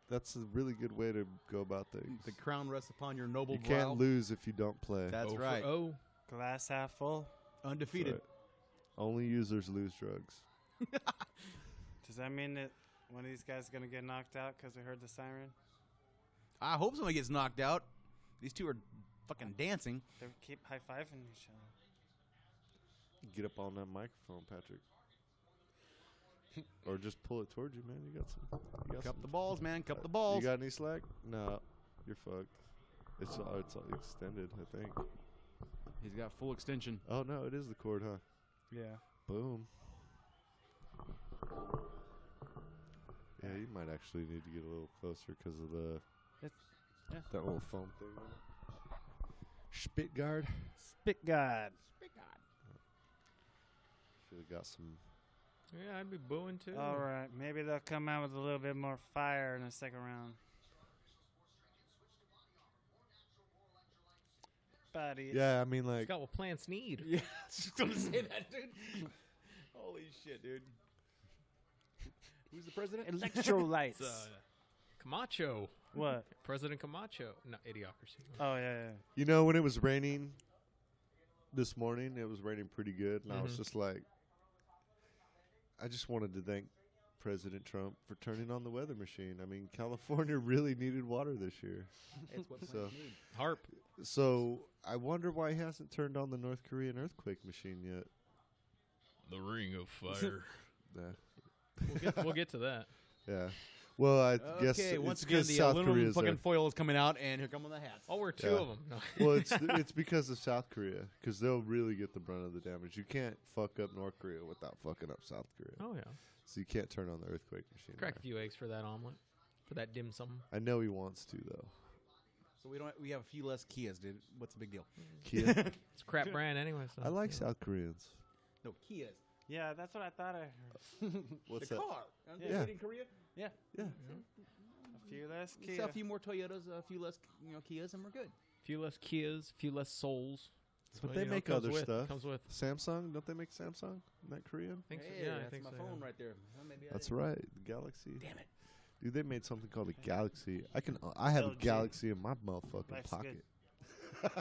That's a really good way to go about things. The crown rests upon your noble You brow. can't lose if you don't play. That's Oh for right. oh. Glass half full. Undefeated. Right. Only users lose drugs. Does that mean that one of these guys is going to get knocked out because we heard the siren? I hope somebody gets knocked out. These two are fucking dancing. They keep high-fiving each other. Get up on that microphone, Patrick. Or just pull it towards you, man. You got some. Cup the balls, man. Cup the balls. You got any slack? No, you're fucked. It's all extended, I think. He's got full extension. Oh no, it is the cord, huh? Yeah. Boom. Yeah, you might actually need to get a little closer because of the that little foam thing. Spit guard. Spit God. Should have got some. Yeah, I'd be booing too. All right. Maybe they'll come out with a little bit more fire in the second round. Buddy. Yeah, I mean It's like got what plants need. Yeah, I was just gonna say that, dude. Holy shit, dude. Who's the president? Electrolytes. It's, Camacho. What? President Camacho. No, Idiocracy. Oh, yeah. you know when it was raining this morning, it was raining pretty good, and I was just like, I just wanted to thank President Trump for turning on the weather machine. I mean, California really needed water this year. It's what So- plants need. Harp. So I wonder why he hasn't turned on the North Korean earthquake machine yet. The Ring of Fire. Yeah. we'll get to that. Yeah. Well, I guess Okay, once it's again, 'cause the South aluminum Korea's fucking there. foil is coming out, and here come the hats. Oh, we're two Yeah. of them. No. Well, it's because of South Korea, because they'll really get the brunt of the damage. You can't fuck up North Korea without fucking up South Korea. Oh, yeah. So you can't turn on the earthquake machine. Crack a there. few eggs for that omelet. For that dim sum. I know he wants to though. So we have a few less Kias, dude. What's the big deal? Kia. It's a crap brand anyway. So, I like yeah. South Koreans. No, Kias. Yeah, that's what I thought I heard. What's the that? car. Aren't they Yeah. made in Korea? Yeah. Yeah. A few less Sell a few more Toyotas, a few less, Kias, and we're good. Few less Kias, few less Souls. But Well, they you know, make comes other with- stuff. Comes with. Samsung, don't they make Samsung? Isn't that Korean? I think so. Hey, Yeah, I that's think my so. phone yeah. right there. Well, maybe I That's didn't- right, the Galaxy. Damn it. Dude, they made something called a Galaxy. I have a LG. Galaxy in my motherfucking Life's pocket. That's a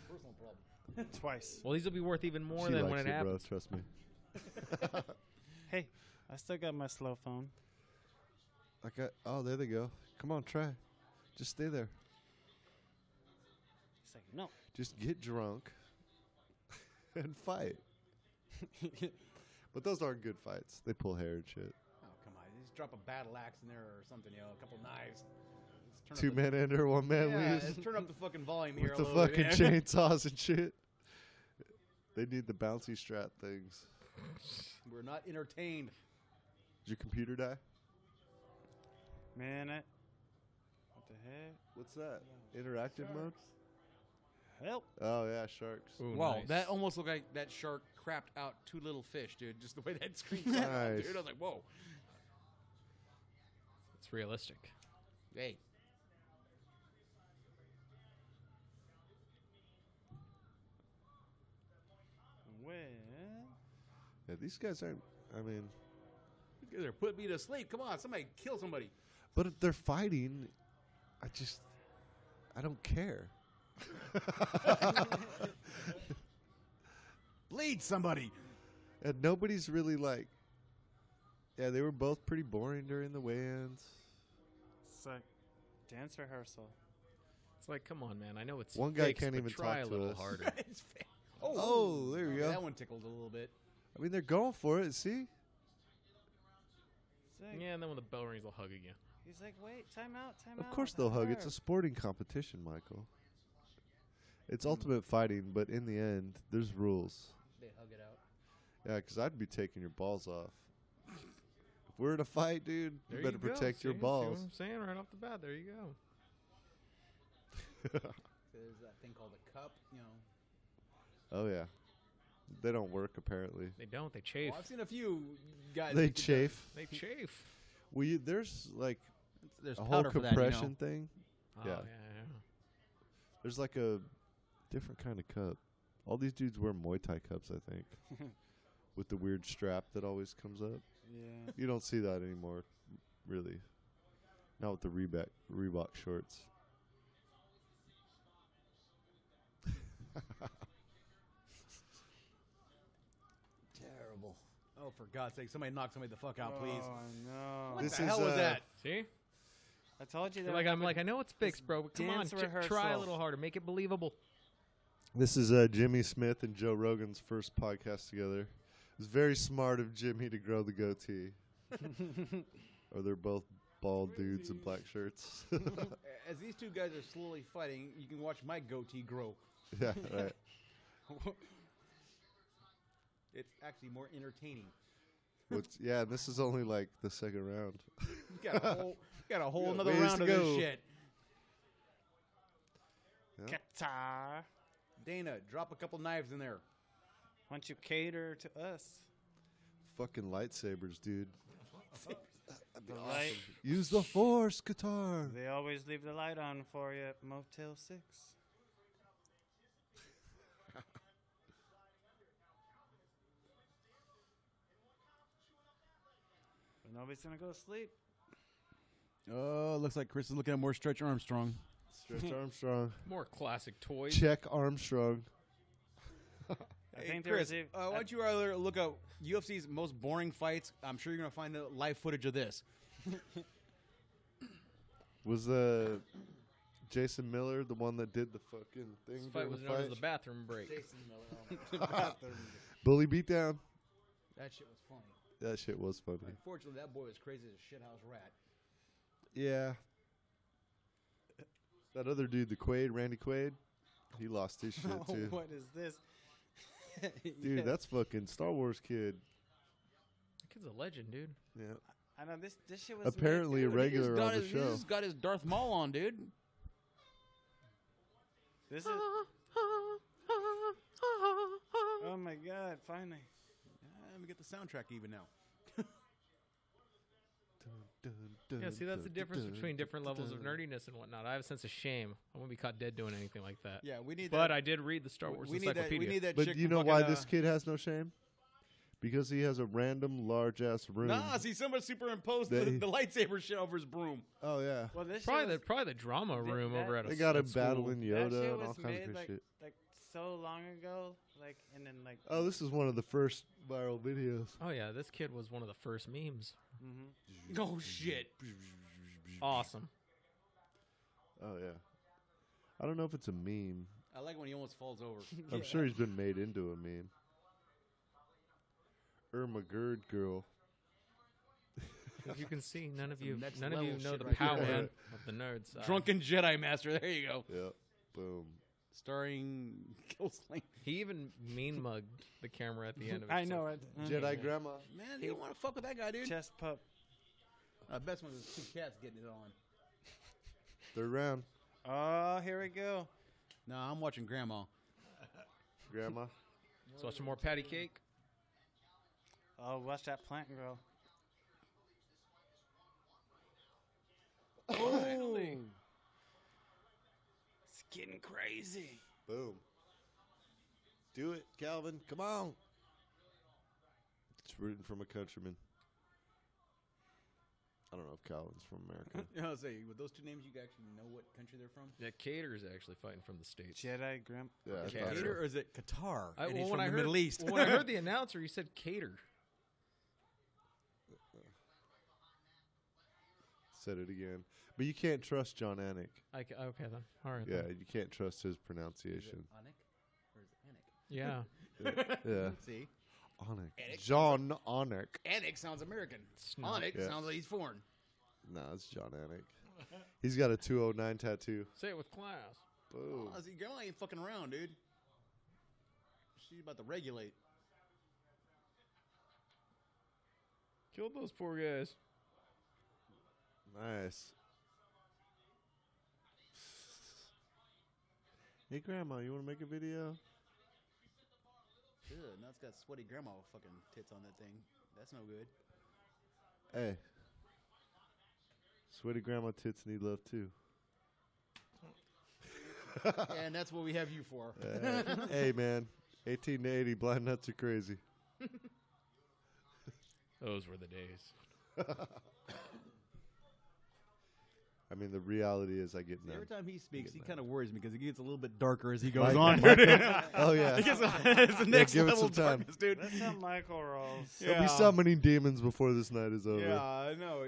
personal problem. Twice. Well, these will be worth even more She than likes when it it, bro. happens. Trust me. Hey, I still got my slow phone. Oh, there they go. Come on, try. Just stay there. He's like, no. Just get drunk and fight. But those aren't good fights. They pull hair and shit. Oh, come on. Just drop a battle axe in there or something, a couple knives. Let's turn Two up men enter, one man yeah, leaves. let's turn up the fucking volume here With a the little fucking bit. chainsaws and shit. They need the bouncy strap things. We're not entertained. Did your computer die? Man, what the heck? What's that? Interactive mode? Help. Oh, yeah, sharks. Ooh, Wow, nice. that almost looked like that shark crapped out two little fish, dude. Just the way that screen shot out, Nice. dude. I was like, whoa. It's realistic. Hey. Well, Yeah, these guys aren't, I mean, You guys are putting me to sleep. Come on, somebody kill somebody. but if they're fighting, I don't care. Bleed somebody. And nobody's really like, yeah, they were both pretty boring during the weigh-ins. it's like dance rehearsal. It's like, come on, man. I know it's One guy fixed, can't but even try talk a to little us. harder. It's fa- Oh, there we okay, go. That one tickled a little bit. I mean, they're going for it, see? It's like, Yeah, and then when the bell rings, they'll hug again. He's like, wait, time out. Of course they'll hug. It's a sporting competition, Michael. It's ultimate fighting, but in the end, there's rules. They hug it out. Yeah, because I'd be taking your balls off. If we're in a fight, dude, There you better go. protect your See balls. what I'm saying right off the bat. There you go. There's that thing called a cup, Oh, yeah. They don't work, apparently. They don't. They chafe. Well, I've seen a few guys. They make it chafe. They chafe. There's like There's a whole powder for that, compression thing. Oh, Yeah. yeah. There's like a different kind of cup. All these dudes wear Muay Thai cups, I think, with the weird strap that always comes up. Yeah. You don't see that anymore, really. Not with the Reebok shorts. Terrible. Oh, for God's sake! Somebody knock somebody the fuck out, please. Oh no! What This the is, hell was that? See? I told you that. You're like, I'm like, I know it's fixed, bro, but come on, dance try a rehearsal. little harder. Make it believable. This is Jimmy Smith and Joe Rogan's first podcast together. It was very smart of Jimmy to grow the goatee. Or they're both bald dudes in black shirts. As these two guys are slowly fighting, you can watch my goatee grow. Yeah, right. It's actually more entertaining. Yeah, this is only like the second round. You got a whole Yeah, another ways round to of go. this shit. Yeah. Qatar. Dana, drop a couple knives in there. Why don't you cater to us? Fucking lightsabers, dude. The light. Use the Force, Qatar. They always leave the light on for you at Motel 6. But nobody's gonna go to sleep. Oh, looks like Chris is looking at more Stretch Armstrong. Stretch Armstrong. More classic toys. Check Armstrong. I Hey, think Chris, there was why don't you rather look up UFC's most boring fights? I'm sure you're going to find the live footage of this. Was Jason Miller the one that did the fucking thing? This fight during was the known as fight? the bathroom break. Bully beatdown. That shit was funny. That shit was funny. Unfortunately, that boy was crazy as a shithouse rat. Yeah. That other dude, the Quaid, Randy Quaid, he lost his shit Oh, too. what is this? Dude, that's fucking Star Wars kid. That kid's a legend, dude. Yeah. I know this shit was Apparently a made, dude. regular on the He show. just got his Darth Maul on, dude. This is. Oh my god! Finally. Let me get the soundtrack even now. Dun, dun, Yeah, see, that's the difference between different levels of nerdiness and whatnot. I have a sense of shame. I won't be caught dead doing anything like that. Yeah, we need But that. I did read the Star Wars We need that. encyclopedia. We need that. But chick you from know fucking, why this kid has no shame? Because he has a random large ass room. Nah, see, somebody superimposed They- the lightsaber shit over his broom. Oh yeah. Well, this Probably shit the drama Th- room that- over at a They got him school. battling that Yoda shit and all was kinds of made good like shit. so long ago, and then Oh, this is one of the first viral videos. Oh yeah, this kid was one of the first memes. Mm-hmm. Oh shit! Awesome. Oh yeah. I don't know if it's a meme. I like when he almost falls over. I'm sure he's been made into a meme. Irma Gerd girl. As you can see, none of Some you next know level the shit right power there. of the nerds. Drunken Jedi Master. There you go. Yep. Boom. Starring Killslane. He even mean mugged the camera at the end of it. I so- know it. Jedi grandma. Man, you don't want to fuck with that guy, dude. Chest pup. Best one is 2 cats getting it on. Third round. Oh, here we go. No, I'm watching Grandma. Grandma. Let's watch some more patty cake. Oh, watch that plant grow. Finally. It's getting crazy. Boom. Do it, Calvin. Come on. It's rooting from a countryman. I don't know if Calvin's from America. I was saying, with those 2 names, you actually know what country they're from? Yeah, Cater is actually fighting from the States. Jedi Grim. Yeah, I Okay. thought so. Cater or is it Qatar? And he's when from I the heard, Middle East. when I heard the announcer, he said Cater. Said it again. But you can't trust John Anik. Okay then. All right. Yeah, then. you can't trust his Is it pronunciation. Anik or is it Anik? Yeah. Yeah. See? Anik. Anik? John Anik. Anik sounds American. not. Anik Yeah. sounds like he's foreign. No, it's John Anik. He's got a 209 tattoo. Say it with class. Boom. Oh, see, Grandma ain't fucking around, dude. She's about to regulate. Killed those poor guys. Nice. Hey, Grandma, you want to make a video? Ugh, now it's got sweaty grandma fucking tits on that thing. That's no good. Hey. Sweaty grandma tits need love, too. And that's what we have you for. Hey, man. 18 to 80, blind nuts are crazy. Those were the days. I mean, the reality is I get none. Every time he speaks, he Get kind of worries me because he gets a little bit darker as he goes Michael- on. Oh, yeah. He gets it's the next give it level some of time. darkness, dude. That's how Michael rolls. He'll be summoning demons before this night is over. Yeah, I know.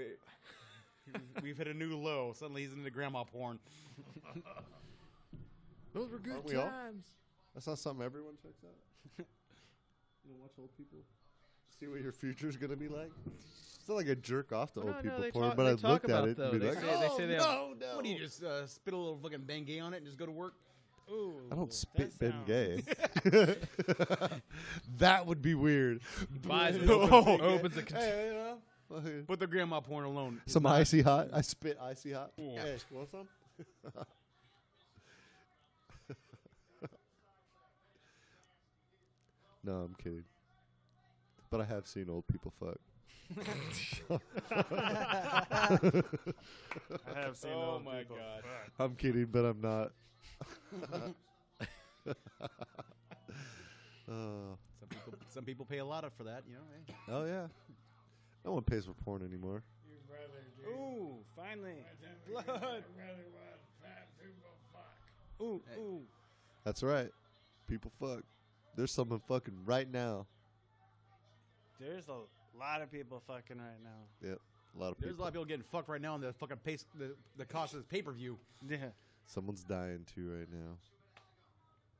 We've hit a new low. Suddenly he's into grandma porn. Those were good Aren't we all? times. That's not something everyone checks out. You watch old people, see what your future's gonna be like. It's not like I jerk off to Well, old no, people they porn, talk- but they I'd talk look at about it though. and be They like, say- they oh, say they have- no, no. What do you just spit a little fucking Bengay on it and just go to work? Ooh, I don't spit that Ben sounds- Gay. That would be weird. Buys it, Oh. opens the container. Hey, you know, fucking Put the grandma porn alone. some icy hot. I spit icy hot. Yeah. Hey, want some? No, I'm kidding. But I have seen old people fuck. I have seen Oh old my people. God. I'm kidding, but I'm not. Oh. Some people pay a lot for that, you know. Hey. Oh yeah. No one pays for porn anymore. Ooh, finally. Blood. Ooh, Hey. ooh. That's right. People fuck. There's someone fucking right now. There's a lot of people fucking right now. Yep. A lot of people. There's a lot of people getting fucked right now on the fucking the cost of this pay-per-view. Yeah. Someone's dying too right now.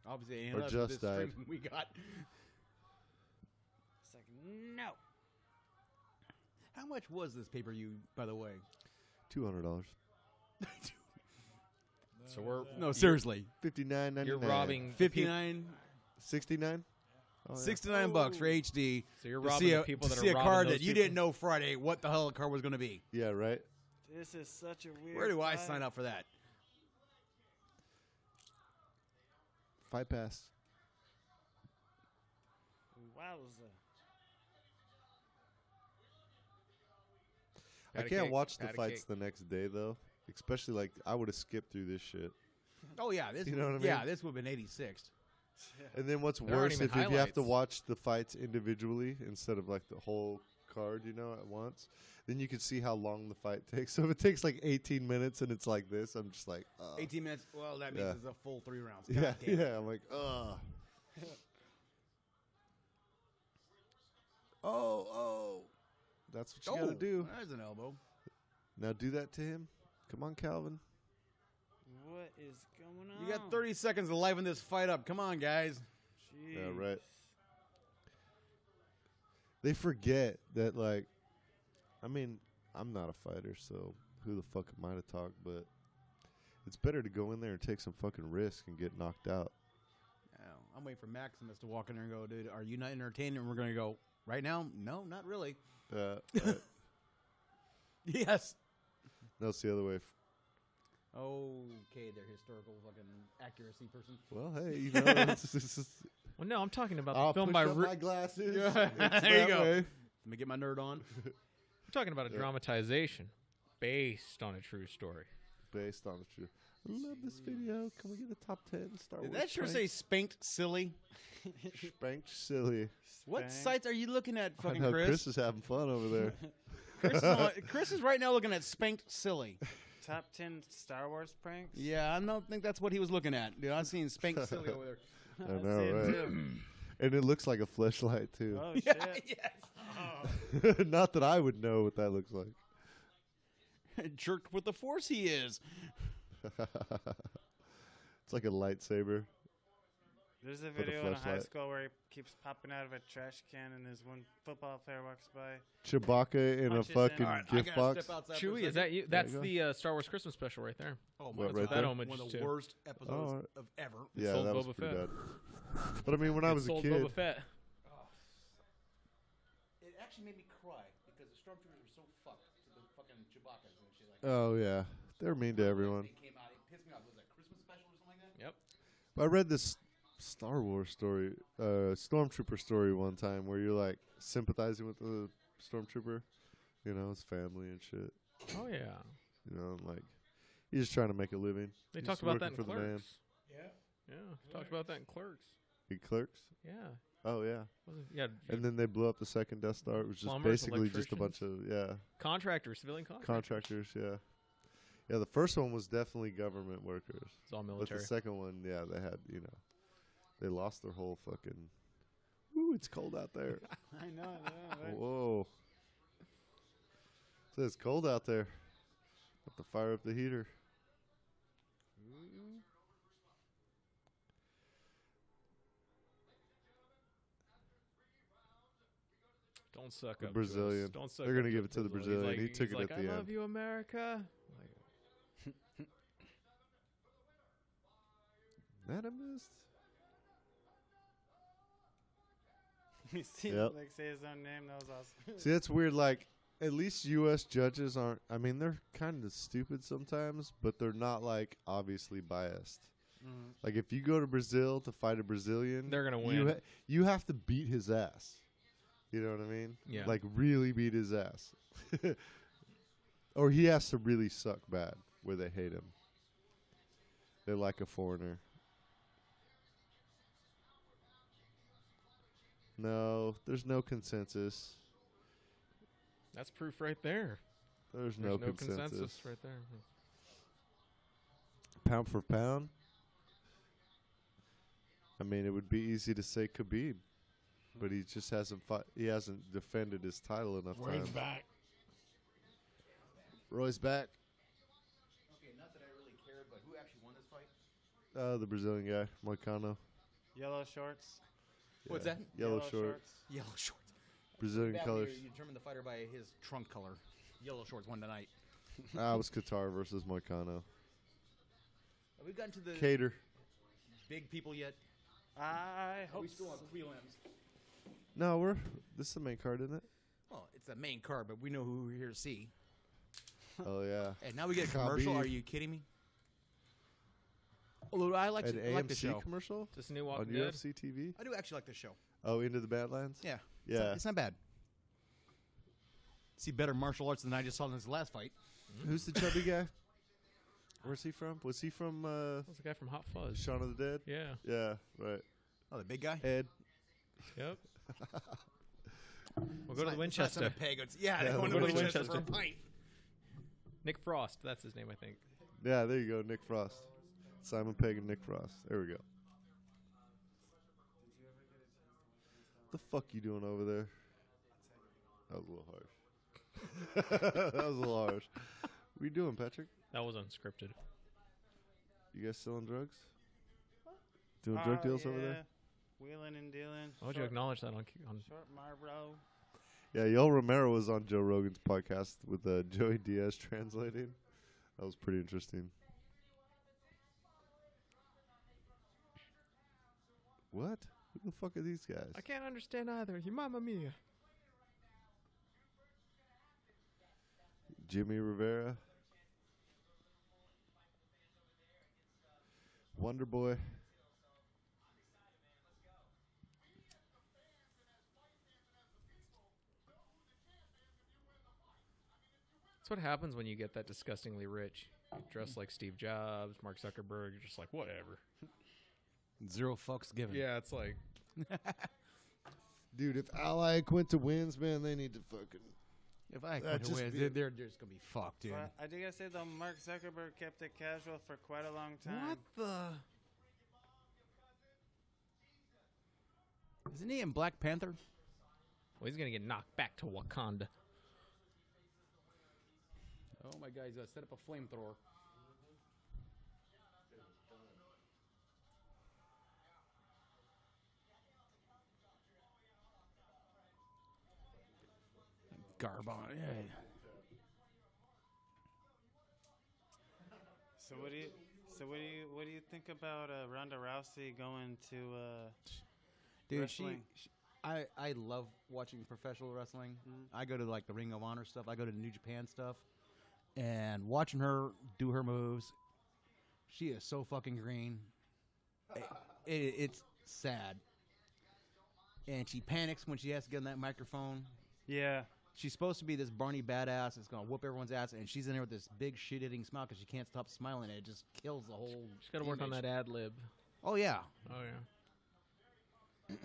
Obviously, Or and just this died. stream we got. It's like, no. How much was this pay-per-view, by the way? $200. So we're No, seriously. $59.99. you're robbing the peop- 59, $69. Oh, yeah. $69 for HD. So you're To robbing see the a, people to that see are a robbing card those that you people. didn't know Friday what the hell the card was going to be. Yeah, right. This is such a weird. Where do I fight. sign up for that? Fight Pass. Wowza. I Patty can't cake, watch the patty fights cake. the next day though. Especially like I would have skipped through this shit. Oh yeah, this. You know what I mean? Yeah, this would have been 86. And then what's There aren't worse even if you have to highlights. watch the fights individually instead of like the whole card, you know, at once. Then you can see how long the fight takes. So if it takes like 18 minutes and it's like this, I'm just like, 18 minutes. Well, that means Yeah. it's a full 3 rounds. yeah, God damn. yeah. I'm like, ugh. Oh. That's what you gotta do. There's an elbow. Now do that to him. Come on, Calvin. What is going on? You got 30 seconds to liven this fight up. Come on, guys. Jeez. Yeah, right. They forget that, like, I mean, I'm not a fighter, so who the fuck am I to talk? But it's better to go in there and take some fucking risk and get knocked out. Yeah, I'm waiting for Maximus to walk in there and go, dude, are you not entertained? And we're going to go, right now? No, not really. Right. Yes. No, it's the other way. Okay, they're historical fucking accuracy person. Well, hey, you know, it's Well, no, I'm talking about I'll the film push by. up my glasses. Yeah. It's There you that go. way. Let me get my nerd on. I'm talking about a Yeah. dramatization based on a true story. Based on the truth. I love this video. Can we get a top 10 Star Did Wars? that sure prank? say spanked silly? Spanked silly? What Spank. sites are you looking at, I fucking know Chris? Chris is having fun over there. Chris is right now looking at spanked silly. Top 10 Star Wars pranks? Yeah, I don't think that's what he was looking at. Dude, I've seen spanked silly over there. I I've know, seen right? too. And it looks like a fleshlight, too. Oh, Yeah, shit. yes. Not that I would know what that looks like. Jerked with the force he is. It's like a lightsaber. There's a a video in a high flashlight. school where he keeps popping out of a trash can and there's one football player walks by. Chewbacca in a Punches in. fucking All right, I gift gotta box. step outside for a Chewie, is second. that you? There That's you the Star Wars Christmas special right there. Oh, What, my right God. there? homage One of the to- worst episodes Oh, all right. of ever. Yeah, sold that was Boba pretty Fett. bad. But I mean, when I It was a sold kid, Boba Fett. It actually made me cry because the stormtroopers were so fucked to the fucking Chewbacca's and shit like that. oh yeah, they're mean to everyone. They came out, it pissed me off. Was that Christmas special or something like that? Yep. I read this Star Wars story, Stormtrooper story one time where you're like sympathizing with the Stormtrooper, you know, his family and shit. Oh yeah. You know, and like he's just trying to make a living. They He's talked about that in working for the man. Clerks. Yeah. Talked about that in Clerks. He clerks. Yeah. Oh yeah. Wasn't yeah. And then they blew up the second Death Star. It was just Plumbers, basically just a bunch of contractors, civilian contractors. contractors. Yeah. Yeah, the first one was definitely government workers. It's all But military. the second one, yeah, they had, you know, they lost their whole fucking. Ooh, it's cold out there. I know, right? Whoa. So it's cold out there. Have to fire up the heater. Don't suck The up. Brazilian. To us. Don't suck They're up gonna to give us, it to the Brazil. Brazilian. He He's took it like, at the I love end. you, America. Like, Anatomist. You see him, Yep. like say his own name. That was awesome. See, that's weird. Like, at least U.S. judges aren't. I mean, they're kind of stupid sometimes, but they're not like obviously biased. Mhm. Like, if you go to Brazil to fight a Brazilian, They're gonna You, win. you have to beat his ass. You know what I mean? Yeah. Like really beat his ass, or he has to really suck bad where they hate him. They're like a foreigner. No, there's no consensus. That's proof right there. There's There's no no consensus. right there. Pound for pound. I mean, it would be easy to say Khabib, but he just hasn't fought. He hasn't defended his title enough times. back. Roy's back. Okay, not that I really cared, but who actually won this fight? The Brazilian guy, Moicano. Yellow shorts. What's Yeah. that? Yellow shorts. Yellow shorts. Brazilian Back colors. You determine the fighter by his trunk color. Yellow shorts won tonight. It was Qatar versus Moicano. Have we gotten to the Cater. big people yet? I Are hope we still on so. prelims? No, this is the main card, isn't it? Well, it's the main card, but we know who we're here to see. Oh yeah. And now we get a commercial. Khabib. Are you kidding me? Although I like, An like the AMC show. commercial Is this new on Walking Dead? UFC TV. I do actually like the show. Oh, Into the Badlands. Yeah. Yeah. It's not bad. see better martial arts than I just saw in his last fight. Who's the chubby guy? Where's he from? Was he from That's the guy from Hot Fuzz. Shaun of the Dead? Yeah. Yeah, right. Oh, the big guy? Ed. Yep. We'll go to the Winchester. Yeah, Yeah, they're going we'll to go to Winchester for a Winchester. pint. Nick Frost. That's his name, I think. Yeah, there you go, Nick Frost. Simon Pegg and Nick Frost. There we go. The fuck you doing over there? That was a little harsh. That was a little harsh. What are you doing, Patrick? That was unscripted. You guys selling drugs? Doing drug deals over there? Wheeling and dealing. Why would you acknowledge that on Short Marlboro. Yeah, Yoel Romero was on Joe Rogan's podcast with Joey Diaz translating. That was pretty interesting. What? Who the fuck are these guys? I can't understand either. You mamma mia. Jimmy Rivera. Wonder Boy. That's what happens when you get that disgustingly rich. You dress like Steve Jobs, Mark Zuckerberg. You're just like, whatever. Zero fucks given. Yeah, it's like, Dude, if Ally went to wins, man, they need to fucking... If I That'd could just win, be they're just going to be fucked, dude. But I think I said though, Mark Zuckerberg kept it casual for quite a long time. what the? Isn't he in Black Panther? Well, he's going to get knocked back to Wakanda. Oh, my God. He's set up a flamethrower. Garbon. Yeah. So what do you think about Ronda Rousey going to Dude, wrestling? I love watching professional wrestling. I go to like the Ring of Honor stuff. I go to the New Japan stuff, and watching her do her moves, she is so fucking green. It's sad, and she panics when she has to get on that microphone. Yeah. She's supposed to be this Barney badass that's gonna whoop everyone's ass, and she's in there with this big shit-eating smile because she can't stop smiling, and it just kills the whole. She's got to work on image. that ad lib. Oh yeah. Oh, yeah.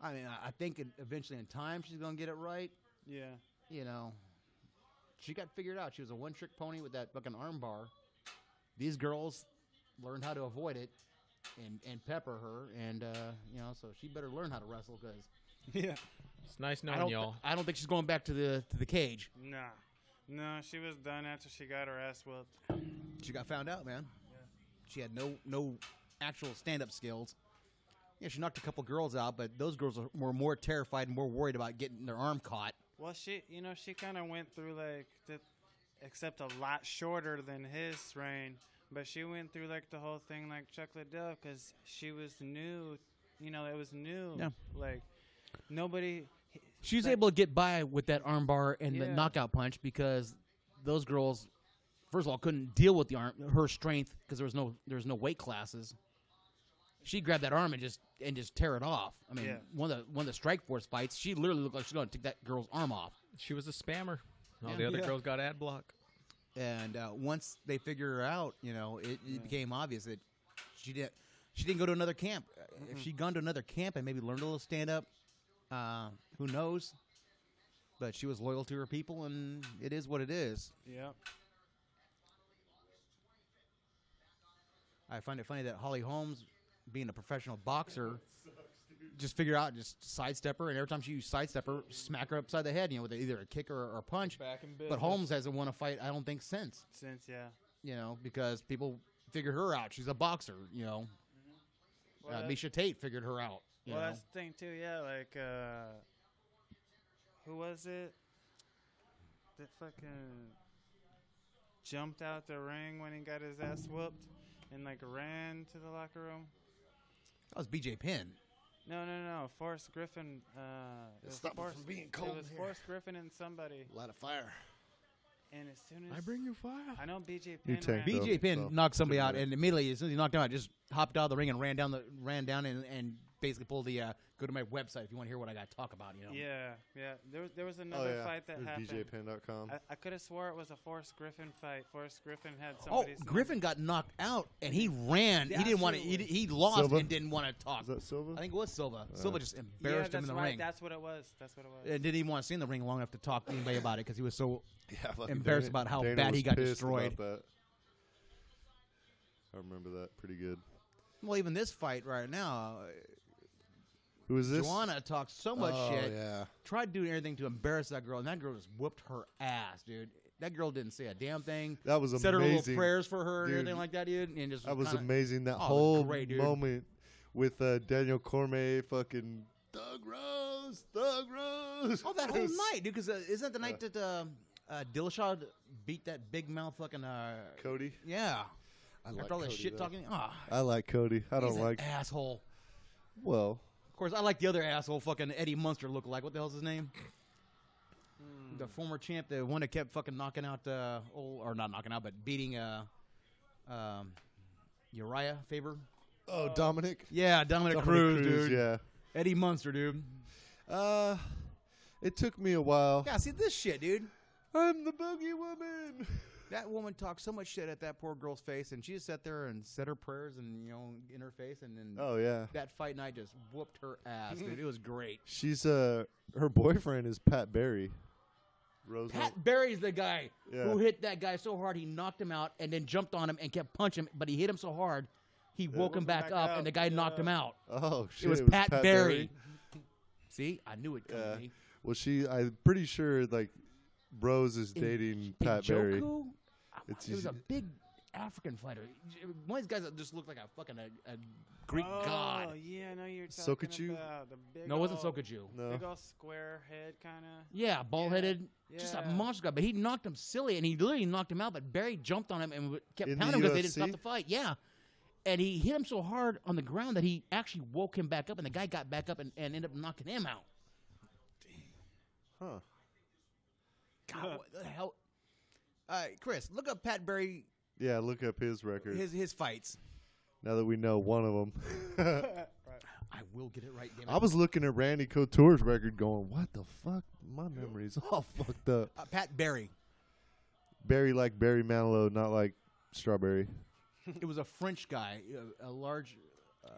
I mean, I think eventually in time she's gonna get it right. Yeah. You know, she got figured out. She was a one-trick pony with that fucking arm bar. These girls learned how to avoid it and pepper her, and you know, so she better learn how to wrestle because Yeah. It's nice knowing y'all. I don't think she's going back to the cage. Nah. No, she was done after she got her ass whooped. She got found out, man. Yeah. She had no actual stand-up skills. Yeah, she knocked a couple girls out, but those girls were more terrified and more worried about getting their arm caught. Well, she kind of went through except a lot shorter than his reign, but she went through like the whole thing like Chuck Liddell because she was new. You know, it was new. Yeah. Like nobody. She was like- able to get by with that arm bar and the Yeah. knockout punch because those girls, first of all, couldn't deal with her strength because there was no weight classes. She grabbed that arm and just tear it off. I mean, Yeah. one of the Strike Force fights, she literally looked like she's going to take that girl's arm off. She was a spammer. All Yeah. the other Yeah. girls got ad block. And once they figure her out, you know, it became obvious that she didn't go to another camp. If she'd gone to another camp and maybe learned a little stand up, who knows? But she was loyal to her people, and it is what it is. Yeah. I find it funny that Holly Holmes, being a professional boxer, just figure out just sidestep her, and every time she used sidestep her, smack her upside the head, you know, with either a kick or a punch. Back in business. But Holmes hasn't won a fight, I don't think, since. Yeah. You know, because people figured her out. She's a boxer, you know. Well, Misha Tate figured her out. You well, know? that's the thing too. Yeah, like who was it that fucking jumped out the ring when he got his ass whooped and like ran to the locker room? That was B.J. Penn. No. Forrest Griffin. It was Stop it Forrest, from being it cold was here. Forrest Griffin and somebody. A lot of fire. And as soon as I bring you fire. I know BJ You Penn take ran. B- B.J. Penn so knocked somebody didn't out, matter. and immediately, as soon as he knocked him out, just hopped out of the ring and ran down and basically pull the go to my website if you want to hear what I got to talk about. You know. Yeah. There was another fight that happened. BJPen.com. I could have swore it was a Forrest Griffin fight. Forrest Griffin had Oh, somebody's Griffin got knocked out and he ran. Yeah, He didn't want to. absolutely. He lost Silva? and didn't want to talk. Is that Silva? I think it was Silva. Silva just embarrassed him in the right. ring. That's what it was. And didn't even want to stay in the ring long enough to talk to anybody about it because he was so Yeah, fucking embarrassed about how Dana bad was he got pissed destroyed. about that. I remember that pretty good. Well, even this fight right now, Who is this? Joanna talks so much oh, shit. Yeah. Tried doing everything to embarrass that girl, and that girl just whooped her ass, dude. That girl didn't say a damn thing. That was Said her little amazing. prayers for her and Dude, everything like that, dude. And just That was kinda, amazing. That Oh, it was whole great, dude. moment with Daniel Cormier, fucking Thug Rose. Oh, that It whole was- night, dude. Because isn't that the night that Dillashaw beat that big mouth fucking Cody. Yeah. I like After all that Cody, shit though. talking, I like Cody. I he's don't an like. asshole. Well, Of course, I like the other asshole, fucking Eddie Munster lookalike. What the hell's his name? The former champ, the one that kept fucking knocking out, or not knocking out, but beating Uriah Faber. oh, Dominic. Yeah, Dominic Dominic Cruz, dude. Yeah. Eddie Munster, dude. It took me a while. Yeah, see this shit, dude. I'm the boogie woman. That woman talked so much shit at that poor girl's face, and she just sat there and said her prayers and in her face, and then Oh yeah. that fight night just whooped her ass, dude. It was great. She's her boyfriend is Pat Barry. Rose. Pat Barry's the guy Yeah. who hit that guy so hard he knocked him out, and then jumped on him and kept punching him, but he hit him so hard he woke him back up, and the guy knocked him out. Oh shit. It was Pat Barry. See, I knew it coming. Yeah. me. Well, I'm pretty sure like Rose is dating Pat Barry. Njoku, It's he was easy- a big African fighter. One of these guys that just looked like a fucking a Greek god. Oh yeah, I know you're talking Sokachu? about the big. No, it wasn't old- Sokachu. No. Big old square head kind of. Yeah, bald-headed, just a Yeah. monster guy. But he knocked him silly, and he literally knocked him out. But Barry jumped on him and kept In the pounding him because they didn't UFC? stop the fight. Yeah, and he hit him so hard on the ground that he actually woke him back up, and the guy got back up and ended up knocking him out. Huh. God, what the hell? Chris, look up Pat Barry, Yeah, look up his record. his fights. Now that we know one of them. I will get it right, damn it. I was looking at Randy Couture's record going, what the fuck? My memory's all fucked up. Pat Barry. Barry like Barry Manilow, not like Strawberry. It was a French guy, a large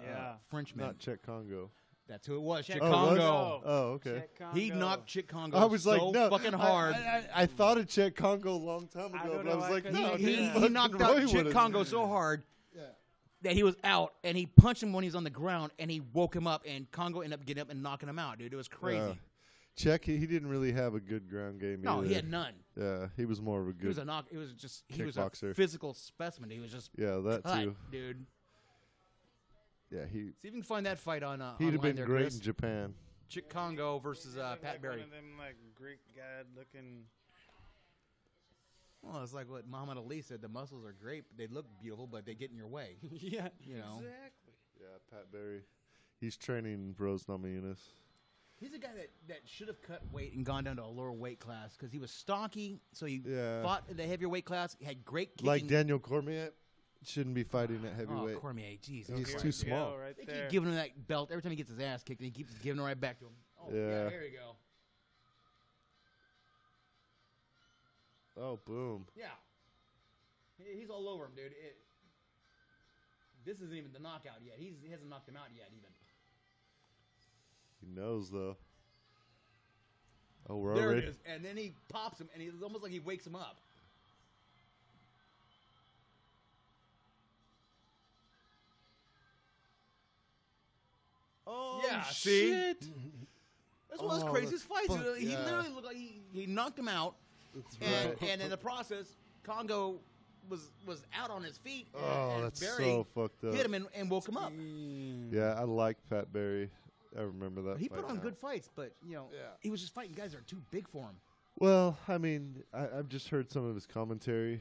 Yeah. Frenchman. Not Czech Congo. That's who it was. Chick Chick Oh, was it? Congo. Oh, okay. Chick He Congo. knocked Chick Congo I was so like, no. fucking hard. I thought of Czech Congo a long time I ago, don't but I know, was I like, couldn't no, think of dude, that. he fucking knocked Roy out Chick would've- Congo so hard Yeah. that he was out, and he punched him when he was on the ground, and he woke him up, and Congo ended up getting up and knocking him out, dude. It was crazy. Yeah. Czech, he didn't really have a good ground game No, either. he had none. Yeah, he was more of a He was good. a knock. He was just he was a Kickboxer. physical specimen. He was just Yeah, that cut, too. dude. Yeah, See if you can find that fight on. he'd have online been there, great Chris. in Japan. Chick Congo versus He looked Pat like Barry. One of them like Greek god looking. Well, it's like what Muhammad Ali said: the muscles are great, but they look beautiful, but they get in your way. Yeah. You know. Exactly. Yeah, Pat Barry. He's training Rose Namajunas. He's a guy that should have cut weight and gone down to a lower weight class because he was stocky. So he Yeah. fought in the heavier weight class. He had great kicking. Like Daniel Cormier shouldn't be fighting at heavyweight. Oh, Cormier, jeez. He's okay. too Here we small. go, right They there. keep giving him that belt every time he gets his ass kicked, and he keeps giving it right back to him. Oh, yeah, Yeah. there you go. Oh, boom. Yeah. He's all over him, dude. This isn't even the knockout yet. He hasn't knocked him out yet, even. He knows, though. Oh, we're There already. it is. And then he pops him, and it's almost like he wakes him up. Oh, Yeah, see? shit. That's one of those Oh, craziest that's fights. fuck- He yeah. literally looked like he knocked him out, and in the process, Congo was out on his feet. Oh, and that's Barry so fucked up. hit him and woke him up. Yeah, I like Pat Barry. I remember that. He fight put on now. good fights, but Yeah. he was just fighting guys that are too big for him. Well, I mean, I've just heard some of his commentary,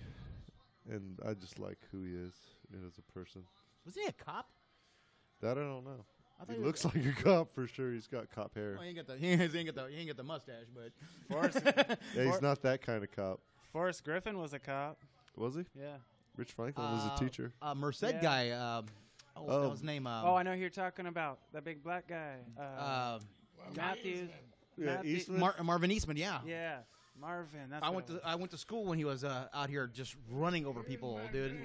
and I just like who he is as a person. Was he a cop? That I don't know. I thought He he looks was- like a cop for sure. He's got cop hair. Well, he ain't got the mustache, but Forrest, Yeah, he's not that kind of cop. Forrest Griffin was a cop. Was he? Yeah. Rich Franklin was a teacher. Merced Yeah. guy. What was his name? Oh, I know who you're talking about. That big black guy. Matthews. Yeah, Eastman. Marvin Eastman. Yeah. Yeah, Marvin. That's I went to school when he was out here just running over people, dude.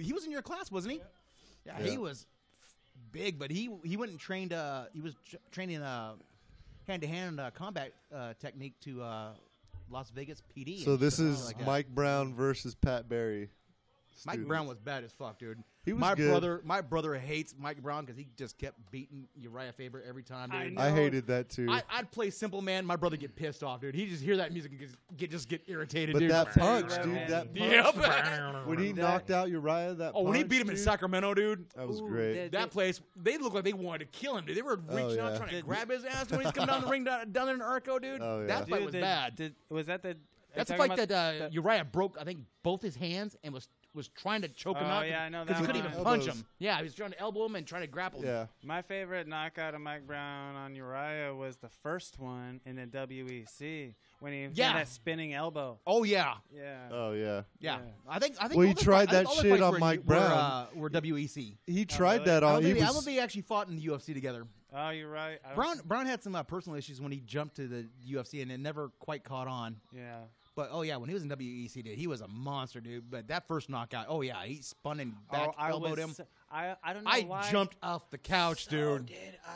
He was in your class, wasn't he? Yeah, he was big, but he went and trained. He was training hand-to-hand combat technique to Las Vegas PD. So this is Mike Brown versus Pat Barry. Mike Brown was bad as fuck, dude. He was good. My brother hates Mike Brown because he just kept beating Uriah Faber every time, dude. I hated that too. I'd play Simple Man. My brother get pissed off, dude. He just hear that music and just get irritated, but dude. that punch, dude. That punch. Yep. When he knocked out Uriah, that punch, when he beat him in Sacramento, dude. That was great. That place, they looked like they wanted to kill him, dude. They were reaching out trying to grab his ass when he's coming down the ring down there in Arco, dude. Oh, yeah. That fight was bad. Was that the? That's the fight that Uriah broke, I think, both his hands and was trying to choke him out. Oh, yeah, I know that because he couldn't one. even punch him. Yeah, he was trying to elbow him and trying to grapple him. Yeah. My favorite knockout of Mike Brown on Uriah was the first one in the WEC when he had that spinning elbow. Oh yeah. Yeah. Oh yeah. Yeah. I think. Well, he tried that shit on Mike Brown. Were WEC. He tried that I on. don't think they actually fought in the UFC together. Oh, you're right. Brown had some personal issues when he jumped to the UFC, and it never quite caught on. Yeah. But when he was in WEC, dude, he was a monster, dude. But that first knockout, he spun and elbowed him. I don't know why. I jumped off the couch, dude.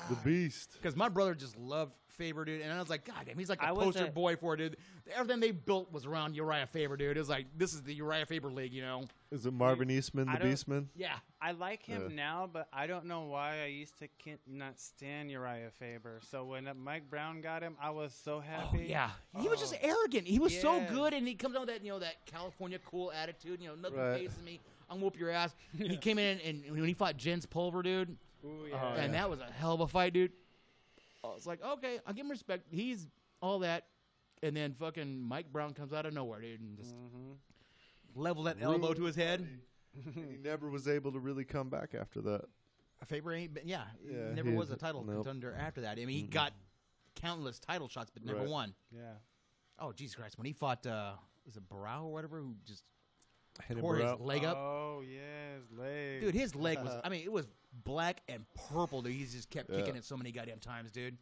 The beast. Because my brother just loved Faber, dude, and I was like, God damn, he's like the I was poster boy for it, dude. Everything they built was around Uriah Faber, dude. It was like, this is the Uriah Faber league, you know? Is it Marvin Eastman, the Beastman? Yeah. I like him now, but I don't know why I used to not stand Uriah Faber. So when Mike Brown got him, I was so happy. Oh, yeah. He was just arrogant. He was so good, and he comes out with that, that California cool attitude, nothing phases me. I'm whoop your ass. And he came in, and when he fought Jens Pulver, dude, and that was a hell of a fight, dude. I was like, okay, I'll give him respect. He's all that. And then fucking Mike Brown comes out of nowhere, dude, and just leveled that elbow to his head. He never was able to really come back after that. Faber ain't been, never was a title contender after that. I mean, he got countless title shots, but never won. Yeah. Oh, Jesus Christ. When he fought, was it Barao or whatever, who just Hit tore his out. leg up? Oh, yeah, his leg. Dude, his leg was, it was black and purple, dude. He just kept kicking it so many goddamn times, dude.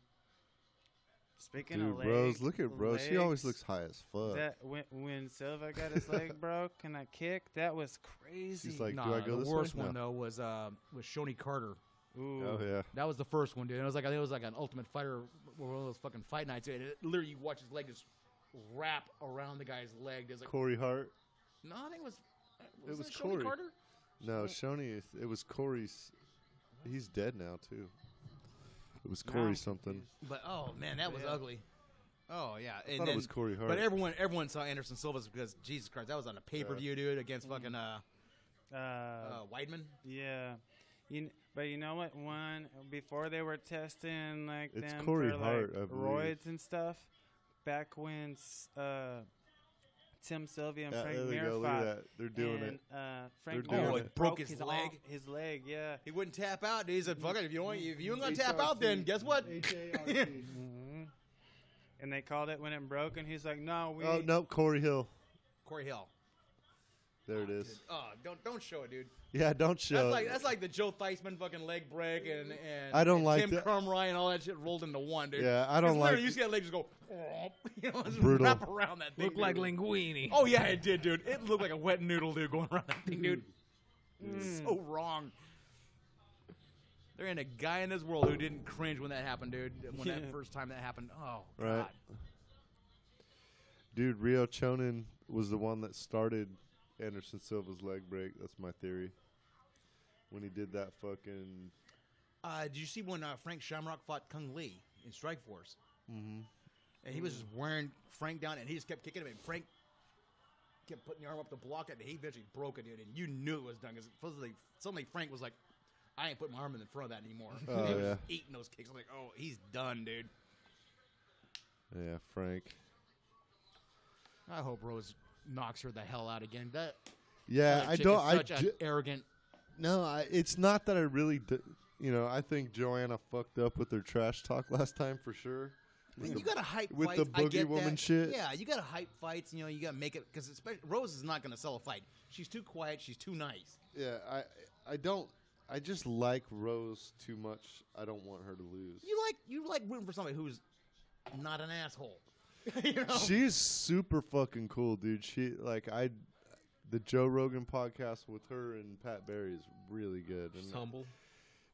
Speaking of legs, Rose, look at Rose. He always looks high as fuck. That when Silva got his leg broke and I kicked, that was crazy. He's like, do I go this way? The worst one though was Shoney Carter. Ooh. Oh yeah, that was the first one, dude. It was like an Ultimate Fighter, one of those fucking fight nights. And literally, you watch his leg just wrap around the guy's leg. There's like Corey Hart. No, I think it was Corey Carter. No, Shoney. It was Corey's. He's dead now too. It was Corey something. But oh man, that was ugly. Oh yeah, I thought it was Corey Hart. But everyone saw Anderson Silva's because Jesus Christ, that was on a pay-per-view, dude, against fucking Weidman. Yeah, but you know what? One before they were testing it's them Corey for Hart, roids and stuff. Back when Tim Sylvia and Frank Mir Look fought, at that. They're doing it. Frank They're doing Mir it. broke his leg. His leg, yeah. He wouldn't tap out. He said, "Fuck it, if you ain't gonna tap out, then guess what?" And they called it when it broke, and he's like, "No, Oh no, Corey Hill. Corey Hill. There it is. Oh, don't show it, dude. Yeah, don't show. That's like the Joe Theismann fucking leg break and I don't like Tim that. Crumry and all that shit rolled into one, dude. Yeah, I don't like. You see that leg just go, just Brutal. wrap around that thing. Looked like linguine. Oh yeah, it did, dude. It looked like a wet noodle, dude, going around that thing, dude. So wrong. There ain't a guy in this world who didn't cringe when that happened, dude. When that first time that happened. Oh, Right. God. Dude, Rio Chonin was the one that started Anderson Silva's leg break. That's my theory. When he did that fucking. Did you see when Frank Shamrock fought Kung Lee in Strikeforce? Mm-hmm. And he was just wearing Frank down, and he just kept kicking him, and Frank kept putting the arm up to block it, and he eventually broke it, dude, and you knew it was done, because suddenly Frank was like, I ain't putting my arm in front of that anymore. Oh, he was yeah. eating those kicks. I'm like, oh, he's done, dude. Yeah, Frank. I hope Rose knocks her the hell out again. Yeah, that I chick don't. is such an arrogant. No, it's not that I really. I think Joanna fucked up with her trash talk last time for sure. I mean, you got to hype with fights. the I boogie get woman that. shit. Yeah, you got to hype fights. You got to make it because Rose is not going to sell a fight. She's too quiet. She's too nice. Yeah, I don't. I just like Rose too much. I don't want her to lose. You like rooting for somebody who's not an asshole. You know? She's super fucking cool, dude. The Joe Rogan podcast with her and Pat Barry is really good. Just And humble.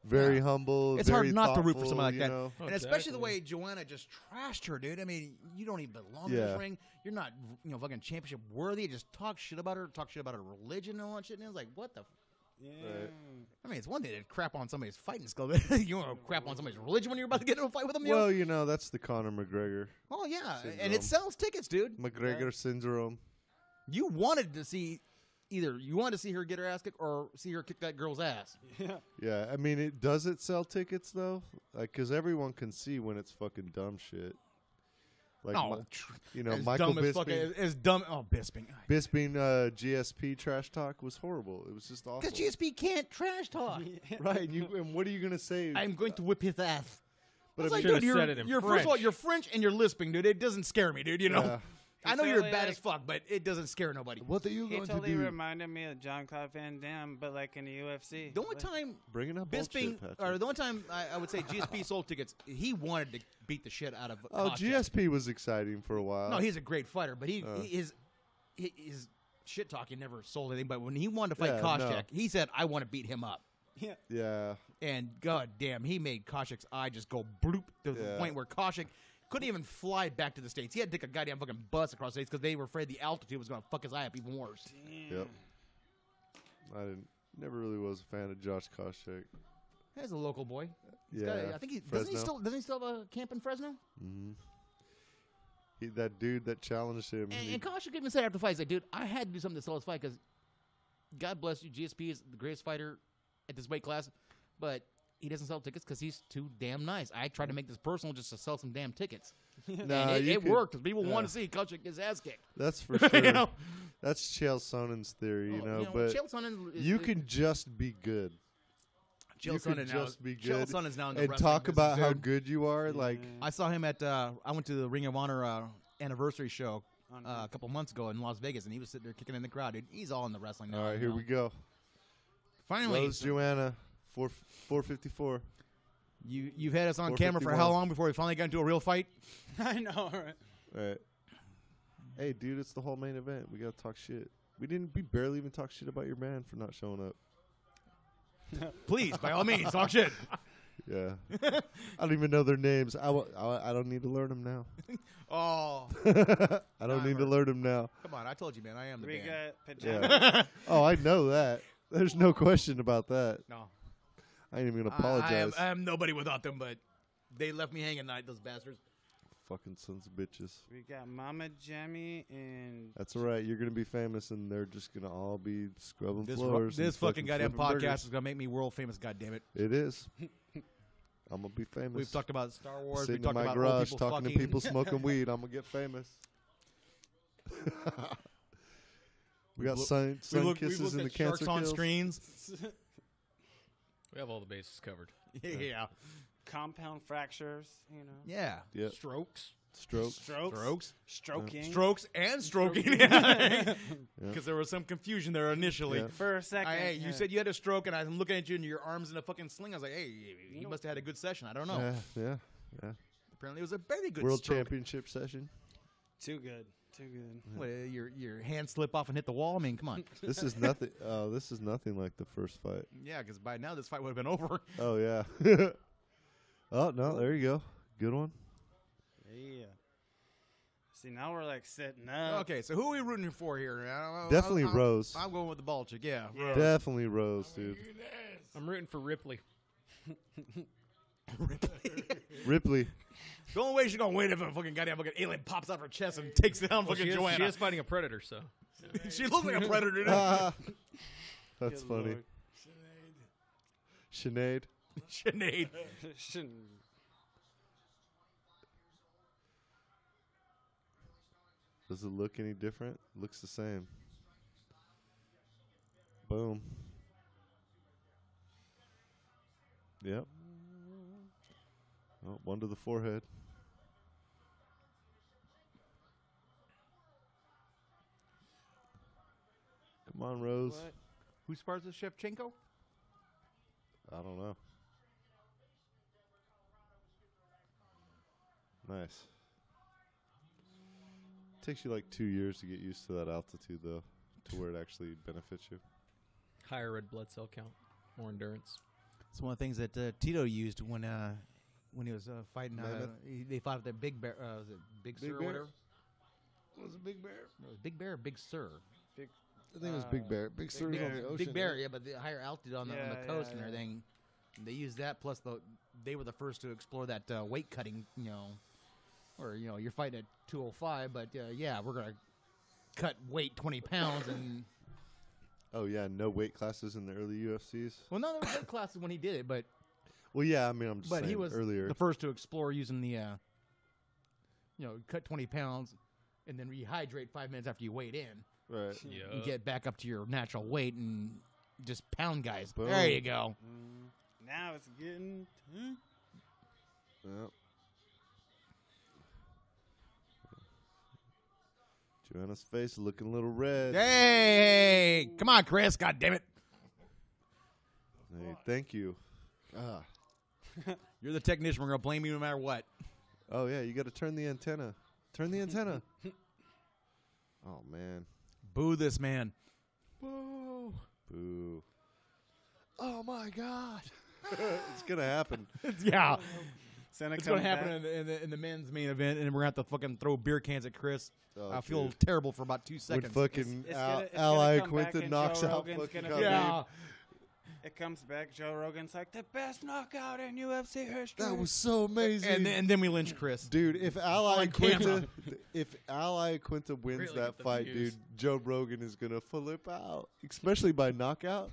very humble. It's very hard not to root for thoughtful, somebody like you that. know? And especially the way Joanna just trashed her, dude. I mean, you don't even belong in Yeah. this ring. You're not, fucking championship worthy. Just talk shit about her, talk shit about her religion and all that shit. And it's like, what the? Yeah. Right. I mean, it's one thing to crap on somebody's fighting skill, but you want to crap on somebody's religion when you're about to get into a fight with them? You know? Well, that's the Conor McGregor. Oh, yeah. syndrome. And it sells tickets, dude. McGregor syndrome. You wanted to see either you wanted to see her get her ass kicked or see her kick that girl's ass. Yeah. Yeah, I mean, does it sell tickets though? Like, cause everyone can see when it's fucking dumb shit. Like, as Michael dumb as fucking Bisping. as dumb. Oh, Bisping. Bisping GSP trash talk was horrible. It was just awful. Because GSP can't trash talk. Right? And what are you gonna say? I'm going to whip his ass. But It's I like, mean, should've dude, said it in first of all, French. you're French and you're lisping, dude. It doesn't scare me, dude. You know, yeah. I know He you're totally, bad like- as fuck, but it doesn't scare nobody. What are you He going to totally do? reminded me of John Claude Van Damme, but like in the UFC. The only time Bringing up Bisping, bullshit, Patrick. or the only time I would say GSP sold tickets, he wanted to beat the shit out of. Oh, Koscheck. GSP was exciting for a while. No, he's a great fighter, but his shit talking never sold anything. But when he wanted to fight Yeah, Koscheck, no. he said, "I want to beat him up." Yeah. Yeah. And god damn, he made Koscheck's eye just go bloop to the Yeah. point where Koscheck couldn't even fly back to the States. He had to take a goddamn fucking bus across the States because they were afraid the altitude was going to fuck his eye up even worse. Yep. Never really was a fan of Josh Koscheck. He's a local boy. He's Yeah. got I think Fresno. doesn't he still have a camp in Fresno? Mm-hmm. That dude that challenged him. And Koscheck even said after the fight, he's like, dude, I had to do something to sell this fight because God bless you, GSP is the greatest fighter at this weight class, but he doesn't sell tickets because he's too damn nice. I tried to make this personal just to sell some damn tickets. Nah, And you it could- worked because people yeah. wanted to see Koscheck get his ass kicked. That's for sure. You know? That's Chael Sonnen's theory, but Chael Sonnen is- you can just be good. Chael you can Sonnen now. just be Chael good Sonnen's now in the and wrestling talk about business, how dude. good you are. Like, I saw him at I went to the Ring of Honor anniversary show On- a couple months ago in Las Vegas, and he was sitting there kicking in the crowd. Dude, he's all in the wrestling now. all right, you here know? we go. Finally, Rose Joanna, 454. you've had us on camera for how 451. long before we finally got into a real fight? I know, right? All right. Hey, dude, it's the whole main event. We gotta talk shit. We barely even talk shit about your band for not showing up. Please, by all means, talk shit. Yeah. I don't even know their names. I don't need to learn them now. Oh, I don't need to learn them now. come on! I told you, man. I am the We band. got pajamas. Yeah. Oh, I know that. There's no question about that. No, I ain't even gonna apologize. I am nobody without them, but they left me hanging tonight, those bastards. Fucking sons of bitches. We got Mama Jammy and That's all right. You're gonna be famous, and they're just gonna all be scrubbing This floors. and this fucking goddamn flipping podcast burgers. is gonna make me world famous. God damn it! It is. I'm gonna be famous. We've talked about Star Wars. Sitting We've in talked my about old garage people talking fucking. to people smoking weed. I'm gonna get famous. We got sun kisses in the cancer sharks on kills. screens. We have all the bases covered. Yeah, compound fractures, you know. yeah. Yep. Strokes. Strokes. Strokes, Stroking. strokes, and stroking. Yeah. Because there was some confusion there initially. Yeah. For a second. Hey, you yeah. said you had a stroke, and I'm looking at you, and your arms in a fucking sling. I was like, hey, you must have had a good session. I don't know. Yeah. Apparently, it was a very good World stroke. Championship session. Too good. Too good. What, your hand slip off and hit the wall? I mean, come on. This is nothing. This is nothing like the first fight. Yeah, because by now this fight would have been over. Oh yeah. Oh no, there you go. Good one. Yeah. See, now we're like sitting up. Okay, so who are we rooting for here? Definitely Rose. I'm going with the ball chick. Yeah, Yeah. Rose. Definitely Rose, dude. I'm rooting for Ripley. Ripley. The only way she's gonna win if a fucking goddamn fucking alien pops out her chest and takes down Well, fucking she Joanna. is fighting a predator, so. She looks like a predator. Dude. Ah, that's Good funny. Lord. Sinead. Sinead. Shouldn't- Does it look any different? Looks the same. Boom. Yep. Oh, one to the forehead. Come on, Rose. What? Who spars with Shevchenko? don't know. Nice. Takes you like 2 years to get used to that altitude, though, to where it actually benefits you. Higher red blood cell count, more endurance. It's one of the things that Tito used when he was fighting. They fought at the Big Bear. Was it Big Sur or Bear? whatever? Was it Big Bear? No, it was Big Bear or Big Sur? I think it was Big Bear. Big Sur's on the ocean. Big Bear, yeah, but the higher altitude on the coast and yeah. everything. They used that, plus they were the first to explore that weight cutting, or you're fighting at 205, but we're gonna cut weight 20 pounds and. Oh yeah, no weight classes in the early UFCs. Well, no, there were classes when he did it, but. Well, yeah, I mean, I'm just But saying he was earlier. the first to explore using the, cut 20 pounds and then rehydrate 5 minutes after you weighed in. Right. And get back up to your natural weight and just pound guys. Boom. There you go. Now it's getting. Yep. Joanna's face looking a little red. Hey, come on, Chris. God damn it. Hey, thank you. You're the technician. We're going to blame you no matter what. Oh, yeah, you got to turn the antenna. Turn the antenna. Oh, man. Boo this man. Whoa. Boo. Oh, my God. It's going to happen. Yeah. Santa It's going to happen in the men's main event, and we're going to have to fucking throw beer cans at Chris. Oh, I feel dude. terrible for about 2 seconds. When fucking It's gonna Ally come back Quinton and knocks Joe out Rogan's fucking gonna Khabib. be- Yeah. It comes back. Joe Rogan's like the best knockout in UFC history. That was so amazing. And then we lynch Chris. Dude, if Ally On camera. Quinta wins Really that get the fight, views. dude, Joe Rogan is gonna flip out, especially by knockout.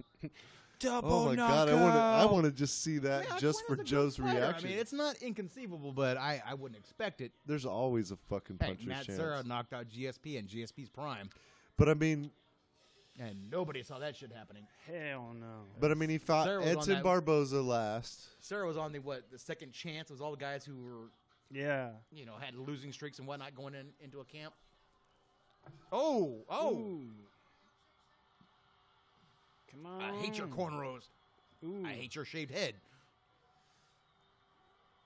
double Oh my knockout. God, I want to just see that Yeah, just for Quinton's a good Joe's fighter. reaction. I mean, it's not inconceivable, but I wouldn't expect it. There's always a fucking Hey, puncher's Matt chance. Serra knocked out GSP in GSP's prime, But I mean, and nobody saw that shit happening. Hell no. he fought Serra was on Edson that- Barboza last. Sarah was on the second chance. It was all the guys who were, Yeah. had losing streaks and whatnot going into a camp. Oh. Ooh. Come on. I hate your cornrows. Ooh. I hate your shaved head.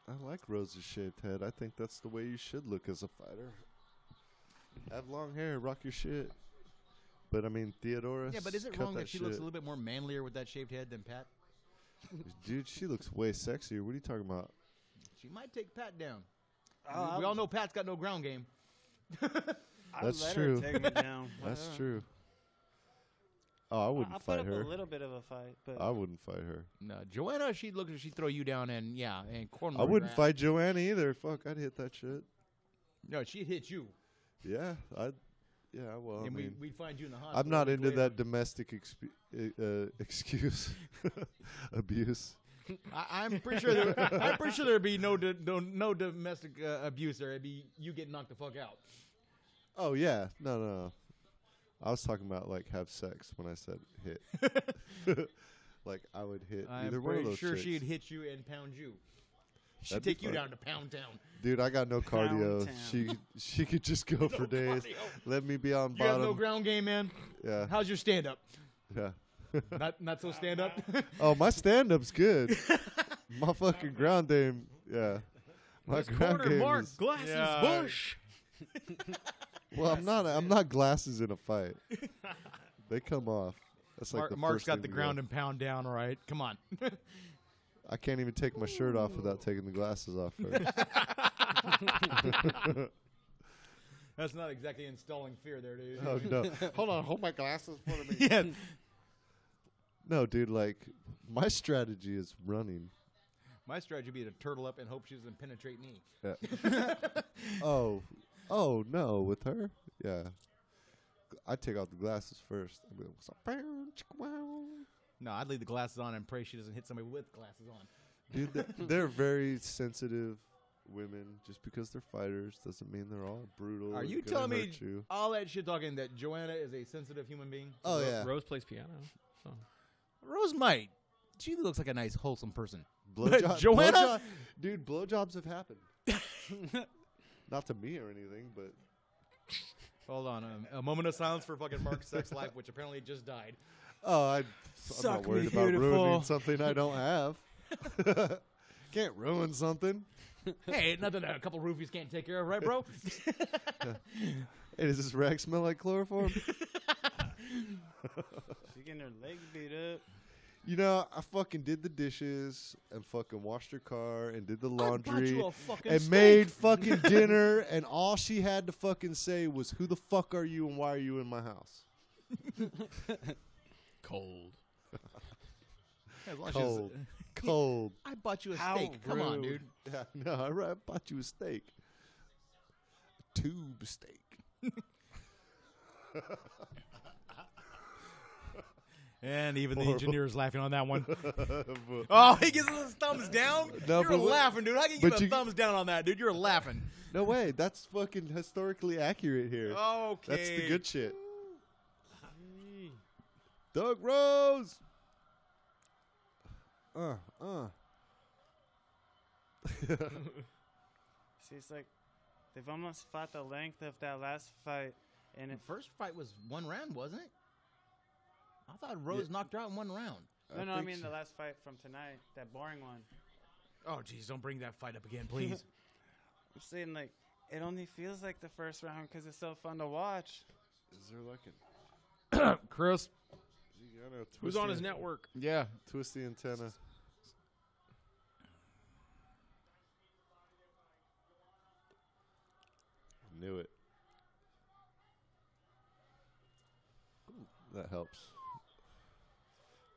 I like Rose's shaved head. I think that's the way you should look as a fighter. Have long hair, rock your shit. But I mean, Theodora. Yeah, but is it wrong that she looks a little bit more manlier with that shaved head than Pat? Dude, she looks way sexier. What are you talking about? She might take Pat down. Oh, We all know Pat's got no ground game. I'd That's let true. Her take me down. That's true. Oh, I wouldn't I'll fight put her. up a little bit of a fight, but I wouldn't fight her. No, Joanna, she'd throw you down and cornrow. I wouldn't fight Joanna either. Fuck, I'd hit that shit. No, she'd hit you. Yeah, well, I And mean, we'd find you in the hospital. I'm not a week into later. that domestic excuse abuse. I'm pretty sure there'd be no domestic abuse there. It'd be you getting knocked the fuck out. Oh yeah, no. I was talking about like have sex when I said hit. Like I would hit either I'm one of pretty those. sure chicks. she'd hit you and pound you. She'd That'd be take you fun. down to Pound Town. Dude, I got no cardio. Pound She could just go for days. cardio. Let me be on You have bottom. no ground game, man. Yeah, How's your stand up? yeah. Not so stand up. Oh, my stand-up's good. My fucking ground game, yeah. My This ground corner game mark, is. glasses, Yeah. bush. Well, I'm not glasses in a fight. They come off. That's like the Mark's first got thing the to ground go. and pound down. All right, come on. I can't even take my shirt off without taking the glasses off first. That's not exactly installing fear there, dude. Oh no! Hold on, hold my glasses in front of me. Yeah. No, dude. Like my strategy is running. My strategy would be to turtle up and hope she doesn't penetrate me. Yeah. Oh no, with her, yeah. I'd take out the glasses first. I'd be like, "What's up, wow?" No, I'd leave the glasses on and pray she doesn't hit somebody with glasses on. Dude, they're very sensitive women. Just because they're fighters doesn't mean they're all brutal. Are and you gonna telling me hurt you. all that shit talking that Joanna is a sensitive human being? Oh yeah, Rose plays piano. So. Rose might. She looks like a nice, wholesome person. Joanna, dude, blowjobs have happened. Not to me or anything, but Hold on. A moment of silence for fucking Mark's sex life, which apparently just died. I'm Suck not worried me about ruining beautiful. something I don't have. Can't ruin something. Hey, nothing that a couple roofies can't take care of, right, bro? Hey, does this rag smell like chloroform? She getting her legs beat up. You know, I fucking did the dishes and fucking washed her car and did the I bought laundry you a fucking and steak. made fucking dinner, and all she had to fucking say was, "Who the fuck are you and why are you in my house?" Cold. As long as Cold. she's- Cold. I bought you a How steak. Come on, rude. dude. Yeah, no, I bought you a steak. A tube steak. And even the Horrible. engineer's laughing on that one. But- Oh, he gives us a thumbs down? No, You're but what- laughing, dude. How can you but give a you- thumbs down on that, dude? You're laughing. no way, that's fucking historically accurate here. Okay. That's the good shit. Doug Rose. See, it's like they've almost fought the length of that last fight, and The it, first fight was one round, wasn't it? I thought Rose knocked her out in one round. I think mean so. the last fight from tonight, that boring one. Oh, jeez, don't bring that fight up again, please. I'm saying like it only feels like the first round because it's so fun to watch. Is there like a Chris, you gotta who's twist on the- his network? Yeah. Twist the antenna. Knew it. That helps.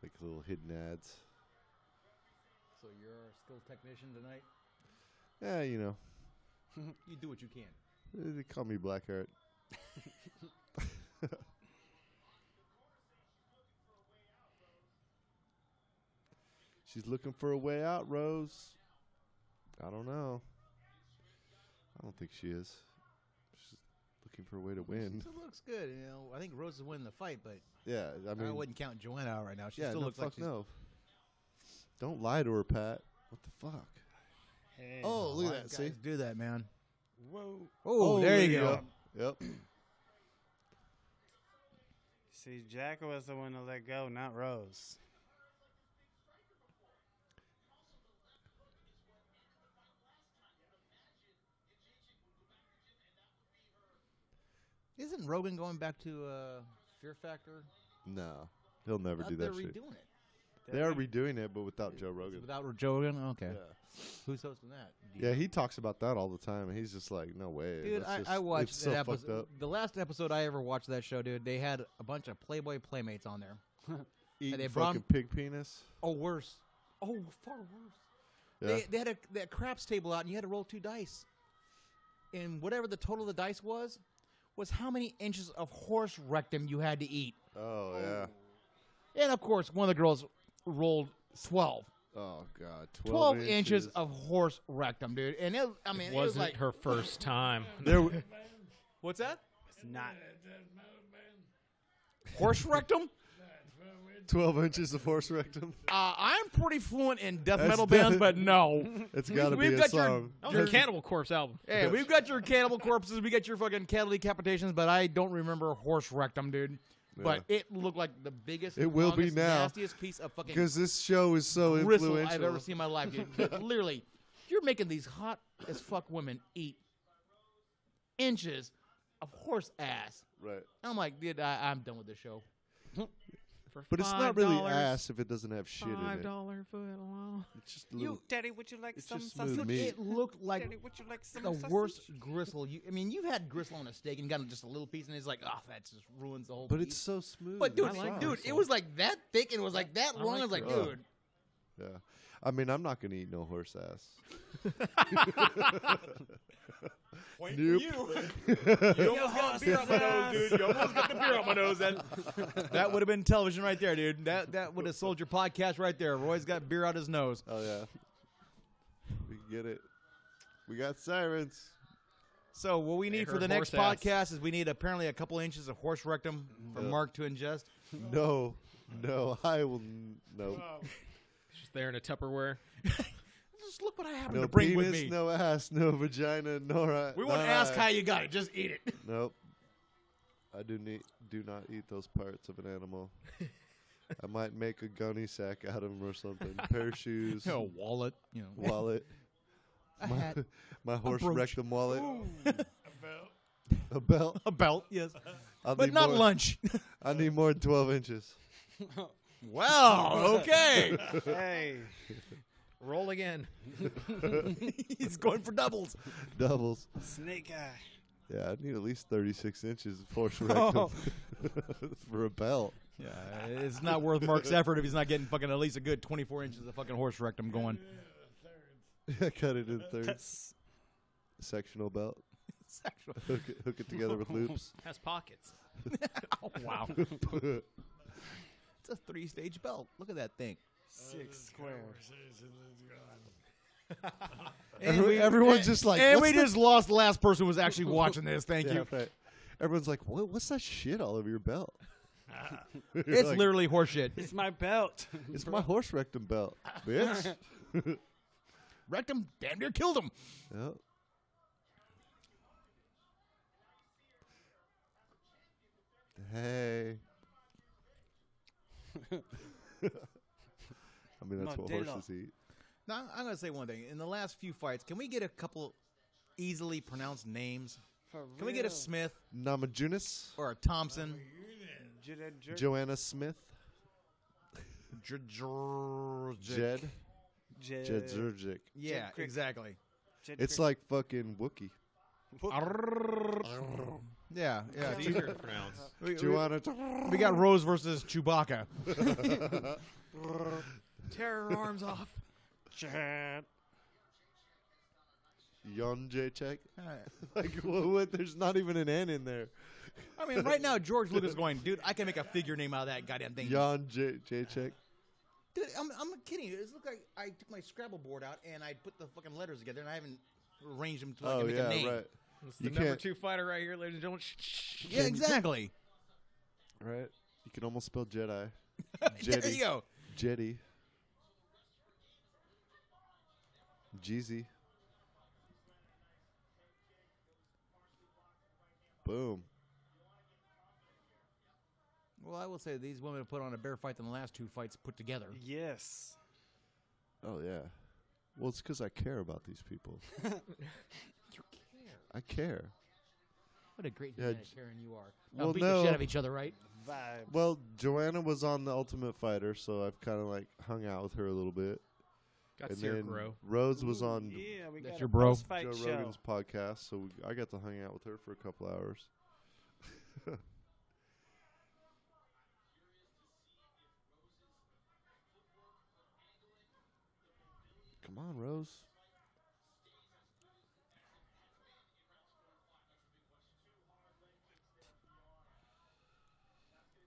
Like little hidden ads. So you're a skills technician tonight? Yeah, you know. You do what you can. They call me Blackheart. She's looking for a way out, Rose. I don't know. I don't think she is. She's looking for a way to win. She looks good. You know, I think Rose is winning the fight, but Yeah, I mean, I wouldn't count Joanna out right now. She yeah, still no, looks like fuck she's no. Don't lie to her, Pat. What the fuck? Hey. Oh, look Why at that. guys See? do that, man. Whoa. Oh, there you go. Yep. See, Jack was the one to let go, not Rose. Isn't Rogan going back to Fear Factor? No, he'll never I do thought they're that shit. redoing it. They are redoing it, but without Joe Rogan. Without Joe Rogan? Okay. Yeah. Who's hosting that? Do you Yeah, know? he talks about that all the time, and he's just like, no way. Dude, That's just, I watched it's so that fucked episode. up. The last episode I ever watched of that show, dude, they had a bunch of Playboy Playmates on there. Eating they brought fucking pig penis. Oh, worse. Oh, far worse. Yeah. They had that craps table out, and you had to roll 2 dice. And whatever the total of the dice was how many inches of horse rectum you had to eat. Oh, yeah. And, of course, one of the girls rolled 12. Oh, God. 12 inches of horse rectum, dude. And, it was Wasn't like... her first time. There, What's that? It's not. Horse rectum? 12 inches of horse rectum. I'm pretty fluent in death That's metal the- bands, but no. It's got to be We've a got your- song. That was a Cannibal Corpse album. Hey, we've got your cannibal corpses, we got your fucking cattle decapitations, but I don't remember horse rectum, dude. But it looked like the biggest, It will be longest, now. nastiest piece of fucking Because this show is so gristle influential. I've ever seen in my life, dude. But literally, you're making these hot as fuck women eat inches of horse ass. Right. I'm like, dude, I'm done with this show. For But it's not really $5, ass if it doesn't have shit in it. $5 foot long. It's just a little. Daddy, would you like It's some just smooth sausage? meat. It looked like Daddy, would you like some the sausage? worst gristle. You've had gristle on a steak and gotten just a little piece, and it's like, oh, that just ruins the whole But piece. it's so smooth. But dude, and like soft. it was like that thick and it was like that I long. like I was like, gristle. dude, Yeah. I mean, I'm not going to eat no horse ass. point Nope. You almost got the beer on my nose, dude. You almost got the beer on my nose. That would have been television right there, dude. That would have sold your podcast right there. Roy's got beer out his nose. Oh, yeah. We can get it. We got sirens. So what we need for heard the next horse ass. podcast is we need apparently a couple inches of horse rectum for Yeah. Mark to ingest. No. I will. No. Just there in a Tupperware. Just look what I happen No to bring penis, with me. no ass, no vagina, nor. We won't ask how you got it. Just eat it. Nope. I do not eat those parts of an animal. I might make a gunny sack out of him or something. Pair of shoes, A wallet, you know. wallet. A hat. My horse brooch. rectum wallet. A belt. A belt. A belt, yes. I'll But need not more, lunch. I need more than 12 inches. Wow, okay. Hey, Roll again. He's going for doubles. Doubles. snake eye. Yeah, I need at least 36 inches of horse rectum for a belt. Yeah, it's not worth Mark's effort if he's not getting fucking at least a good 24 inches of fucking horse rectum going. Cut it in thirds. Sectional belt. Sexual. Hook it together with loops. Has pockets. Oh, wow. It's a 3-stage belt. Look at that thing. 6 squares. Everyone's just like, and what's we the- just lost the last person who was actually watching this. Thank Yeah, you. right. Everyone's like, what's that shit all over your belt? You're It's like, literally horseshit. It's my belt. it's my horse rectum belt, bitch. Rectum damn near killed him. Yep. Hey. I mean, that's what Modelo. horses eat. Now, I'm going to say one thing. In the last few fights, can we get a couple easily pronounced names? Can we get a Smith Namajunas, or a Thompson? Joanna Smith, Jed Zurgic. Yeah, Crick. exactly. It's like fucking Wookiee. Yeah, yeah. It's easier to pronounce. Joanna. We got Rose versus Chewbacca. Tear her arms off. Chad. Yon Jacek. Like what? There's not even an N in there. I mean, right now, George Lucas is going, dude, I can make a figure name out of that goddamn thing. Yon Jacek. Dude, I'm kidding you. It looked like I took my Scrabble board out and I put the fucking letters together and I haven't arranged them to like Oh make yeah, a name. right. It's You the number can't- 2 fighter right here, ladies and gentlemen. Yeah, exactly. Right. You can almost spell Jedi. There you go. Jetty. Jeezy. Boom. Well, I will say these women have put on a better fight than the last 2 fights put together. Yes. Oh yeah. Well, it's because I care about these people. You care. I care. What a great Yeah, humanitarian you are. well, Now beat no. the shit out of each other, right? Vibe. Well, Joanna was on The Ultimate Fighter, so I've kind of like hung out with her a little bit. Got And Sear then Grow. Rose was on Yeah, we That's got your a bro. post-fight Joe show. Rogan's podcast, so I got to hang out with her for a couple hours. Come on, Rose.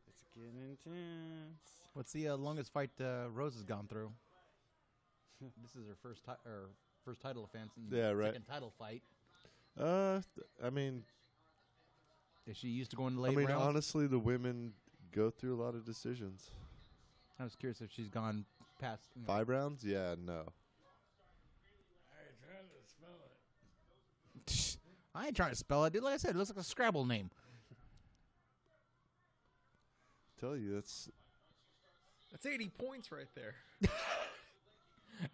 It's getting intense. What's the longest fight Rose has gone through? This is her first title offense and Yeah, right. second title fight. I mean, Is she used to going to I late mean, rounds? honestly, the women go through a lot of decisions. I was curious if she's gone past 5 rounds? Yeah, no. I ain't trying to spell it, dude. Like I said, it looks like a Scrabble name. Tell you, that's That's 80 points right there.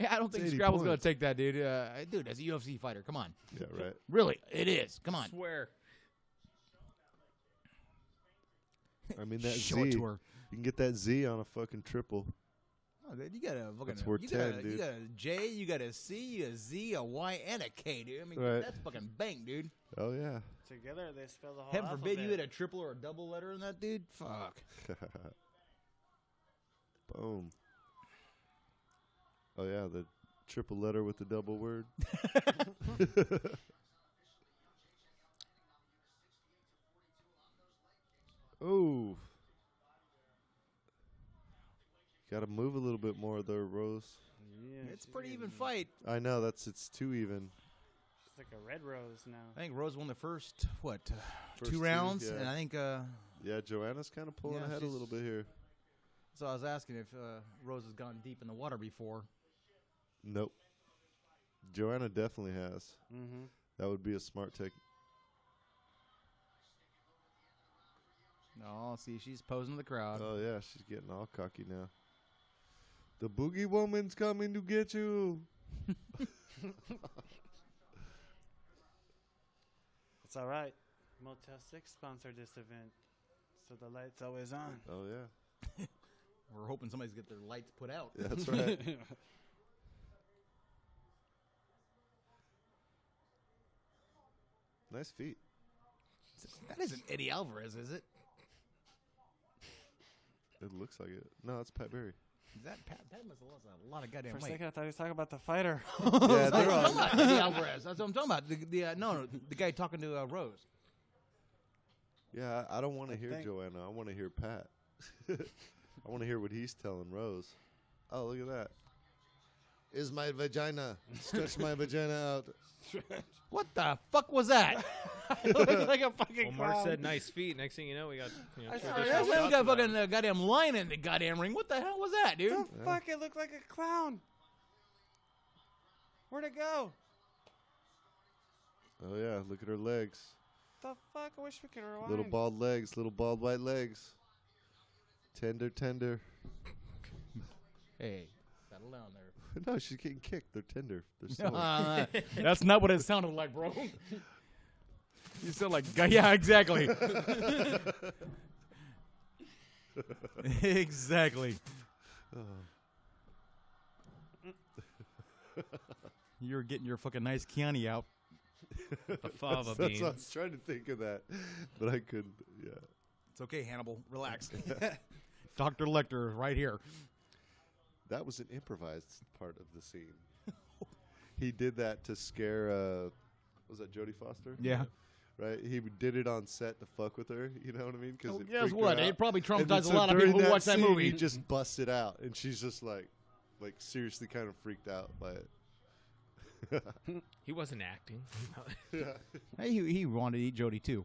Yeah, I don't think 80 Scrabble's going to points. take that, dude. Dude, as a UFC fighter, come on. yeah, right. Really, it is. Come on. Swear. I mean, that Show Z. it to her. You can get that Z on a fucking triple. Oh, dude, you got a fucking. That's worth you 10, got a, dude. You got a J, you got a C, a Z, a Y, and a K, dude. I mean, Right. that's fucking bank, dude. Oh yeah. Together, they spell the whole Heaven forbid you alphabet. hit a triple or a double letter in that, dude. Fuck. Boom. Oh yeah, the triple letter with the double word. Ooh. Got to move a little bit more though, Rose. Yeah, It's a she's pretty even getting- fight. I know it's too even. She's like a red rose now. I think Rose won the first, First 2 rounds? yeah. And I think, Yeah, Joanna's kind of pulling Yeah, ahead a she's- little bit here. so I was asking if Rose has gone deep in the water before. Nope. Joanna definitely has. Mm-hmm. That would be a smart tech. No, see, she's posing to the crowd. Oh, yeah, she's getting all cocky now. The boogie woman's coming to get you. It's all right. Motel 6 sponsored this event, so the light's always on. Oh, yeah. We're hoping somebody's get their lights put out. Yeah, that's right. Nice feet. That isn't Eddie Alvarez, is it? It looks like it. No, it's Pat Berry. Is that Pat? Pat must have lost a lot of goddamn For a weight. second, I thought he was talking about the fighter. Yeah, they're I'm all. talking about Eddie Alvarez. That's what I'm talking about. The guy talking to Rose. Yeah, I don't want to hear think- Joanna. I want to hear Pat. I want to hear what he's telling Rose. Oh, look at that. Is my vagina. Stretch my vagina out. What the fuck was that? Looks like a fucking Well, Mark clown. said nice feet. Next thing you know, we got I two saw additional that. That's shots got of that. fucking goddamn lion in the goddamn ring. What the hell was that, dude? The fuck? It looked like a clown. Where'd it go? Oh, yeah. Look at her legs. The fuck? I wish we could rewind. Little bald legs. Little bald white legs. Tender, tender. Hey, settle down there. No, she's getting kicked. They're tender. They're silly. That's not what it sounded like, bro. You sound like, yeah, exactly. Exactly. You're getting your fucking nice Chianti out. The fava That's I was beans. trying to think of that, but I couldn't. Yeah. It's okay, Hannibal. Relax. Dr. Lecter right here. That was an improvised part of the scene. He did that to scare, was that Jodie Foster? Yeah. Right? He did it on set to fuck with her, you know what I mean? Because Guess what? It probably And then traumatized a so lot of during people who watch that scene, movie. He just busted out, and she's just like seriously kind of freaked out by it. He wasn't acting. Yeah. Hey, he wanted to eat Jody too.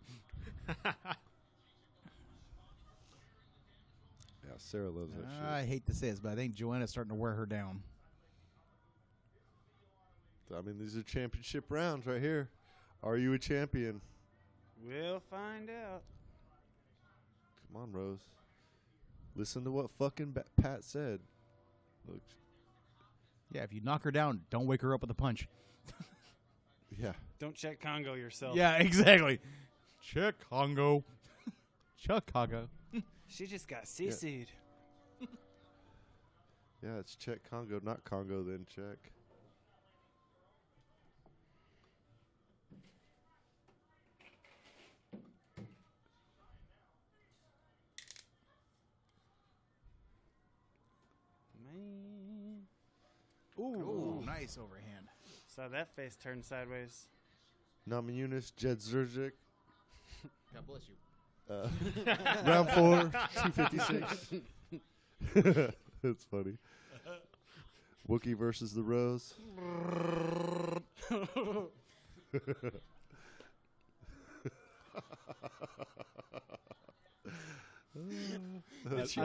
Yeah, Sarah loves that I shit. hate to say this, but I think Joanna's starting to wear her down. I mean, these are championship rounds right here. Are you a champion? We'll find out. Come on, Rose. Listen to what fucking Pat said. Look, Yeah, if you knock her down, don't wake her up with a punch. yeah. Don't check Congo yourself. Yeah, exactly. Chicago. Chicago. She just got CC'd. Yeah, it's check Congo, not Congo, then check. Man. Ooh, nice overhand. Saw that face turn sideways. Namajunas, Jed Zerjic. God bless you. Round 4, 256. That's funny. Wookiee versus the Rose.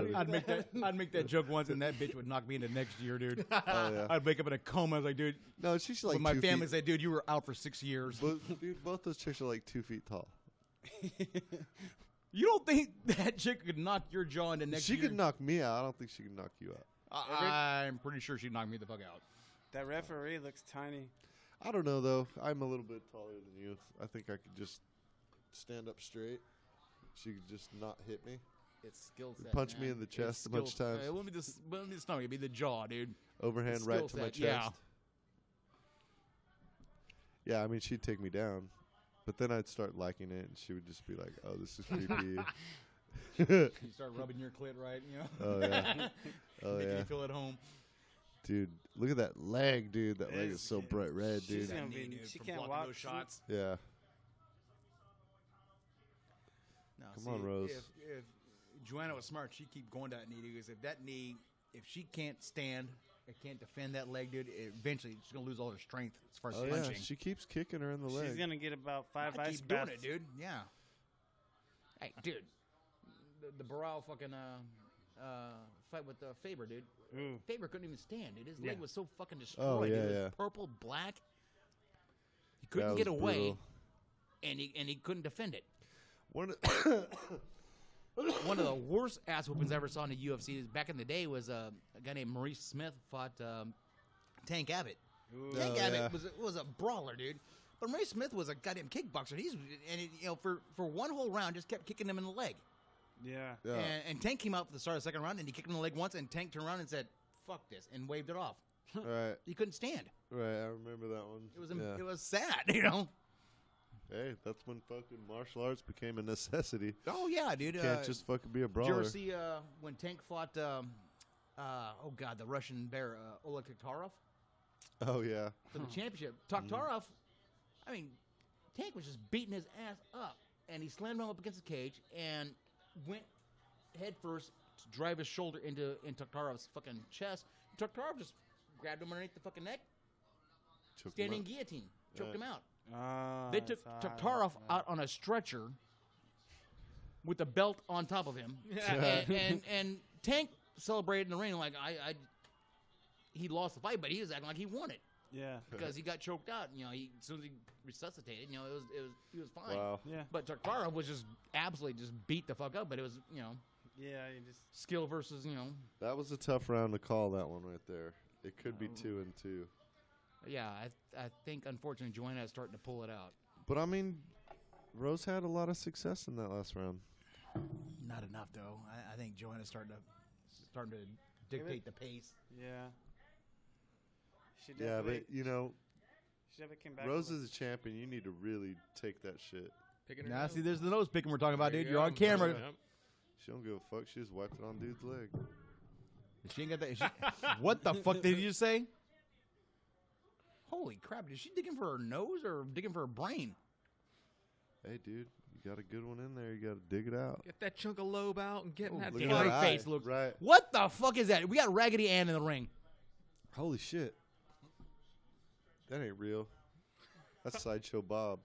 I'd make that joke once, and that bitch would knock me into next year, dude. Oh, yeah. I'd wake up in a coma. I was like, dude. No, she's like When my 2 family feet. said, dude, you were out for 6 years. Dude, both those chicks are like 2 feet tall. You don't think that chick could knock your jaw into next She year? could knock me out. I don't think she could knock you out. I'm pretty sure she'd knock me the fuck out. That referee looks tiny. I don't know, though. I'm a little bit taller than you. I think I could just stand up straight. She could just not hit me. It's skill set. Punch me man. in the It's chest a bunch of skill- times. It wouldn't be the stomach. It'd be the jaw, dude. Overhand It's right skill to my set, chest. yeah. Yeah, I mean, she'd take me down. But then I'd start liking it, and she would just be like, oh, this is creepy. You start rubbing your clit right, you know? Oh, yeah. Oh, Making yeah. you feel at home. Dude, look at that leg, dude. That leg is so bright red, She's dude. gonna be. She can't walk. those shots. Yeah. No, Come on, Rose. If Joanna was smart, she'd keep going to that knee, because if she can't stand or can't defend that leg, dude, eventually she's going to lose all her strength as far as Oh, yeah. punching. She keeps kicking her in the leg. She's gonna get about 5 I ice keep doing baths. it, dude. Yeah. Hey, dude. The Barral fucking fight with Faber, dude. Ooh. Faber couldn't even stand, dude. His leg Yeah. was so fucking destroyed. Oh, yeah, It was yeah. purple, black. He That couldn't get was away, brutal. and he couldn't defend it. One one of the worst ass whoopings I ever saw in the UFC back in the day was a guy named Maurice Smith fought Tank Abbott. Tank Abbott was a brawler, dude. But Maurice Smith was a goddamn kickboxer. For one whole round, just kept kicking him in the leg. Yeah. And Tank came out for the start of the second round, and he kicked him in the leg once, and Tank turned around and said, "Fuck this," and waved it off. Right. He couldn't stand. Right. I remember that one. It was sad, you know. Hey, that's when fucking martial arts became a necessity. Oh yeah, dude. You can't just fucking be a Did you brawler. ever see when Tank fought? The Russian bear, Oleg Taktarov, Oh yeah. for the championship? Taktarov, I mean, Tank was just beating his ass up, and he slammed him up against the cage and went head first to drive his shoulder in Taktarov's fucking chest. Taktarov just grabbed him underneath the fucking neck, Took him standing out. guillotine, choked him out. Oh, They took Taktarov out on a stretcher with the belt on top of him, and Tank celebrated in the ring like he lost the fight, but he was acting like he won it Yeah. because he got choked out. You know, as soon as he resuscitated, you know, he was fine. Wow. Yeah. But Taktarov was just absolutely just beat the fuck up. But it was, you know, Yeah. You just. skill versus, you know, That was a tough round to call. That one right there. It could be 2-2. yeah. I think unfortunately Joanna is starting to pull it out. But I mean, Rose had a lot of success in that last round. Not enough though. I think Joanna's starting to dictate the pace. Yeah. She Yeah, definitely. but you know, She definitely came back. Rose with- is a champion. You need to really take that shit. Picking her Now, nose. see, there's the nose picking we're talking about, There dude. you You're go. on camera. Yep. She don't give a fuck. She just wiped it on dude's leg. She ain't got that. What the fuck did you just say? Holy crap! Is she digging for her nose or digging for her brain? Hey, dude, you got a good one in there. You got to dig it out. Get that chunk of lobe out and get in Oh, that Look at at her that face eye. looks- Right. What the fuck is that? We got Raggedy Ann in the ring. Holy shit. That ain't real. That's Sideshow Bob.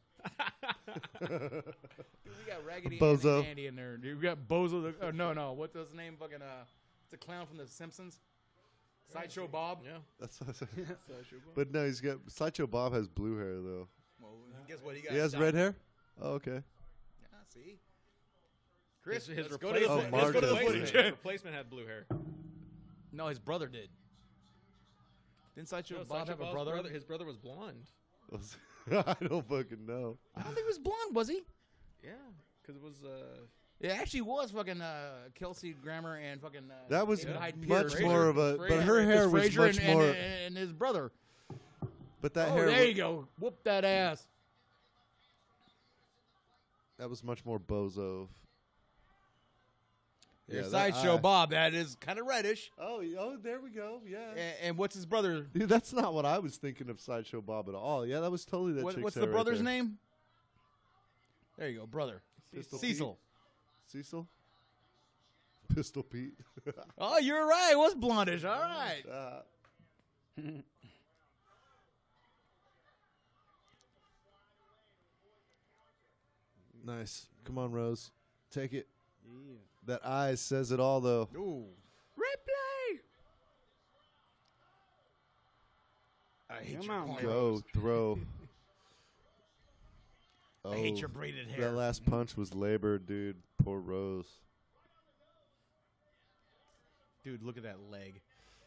Dude, we got Raggedy Bozo. Ann and Andy in there. Dude, we got Bozo. No. What's his name? Fucking it's a clown from The Simpsons. Sideshow Bob. Yeah. That's what I said. But no, he's got Sideshow Bob has blue hair though. Well, guess what? He got. He has red hair. Oh, okay. Yeah, see. Chris, His let's go to the, replacement- let's go to the Marcus. footage. His replacement had blue hair. No, his brother did. Didn't Sideshow No, Bob Sideshow have a Bob's brother? His brother was blonde. I don't fucking know. I don't think he was blonde, was he? Yeah, because it was. It actually was fucking Kelsey Grammer and fucking. That was David Hyde much Pierce. more of a. Frazier. But her hair was Frazier much more. and his brother. But that Oh, hair. there you go. Whoop that ass. That was much more bozo. Your that Sideshow eye. Bob. That is kind of reddish. Oh, there we go. Yeah. And what's his brother? Dude, that's not what I was thinking of Sideshow Bob at all. Yeah, that was totally that chick's What's hair the right brother's there. name? There you go, brother. Pistol Cecil. Pete? Cecil? Pistol Pete. Oh, you're right. It was blondish. All right. Nice. Come on, Rose. Take it. Yeah. That eye says it all, though. Ooh. Replay. I hate Come your on, cornrows. Go, throw. I hate Oh, your braided hair. that last punch was labored, dude. Poor Rose. Dude, look at that leg.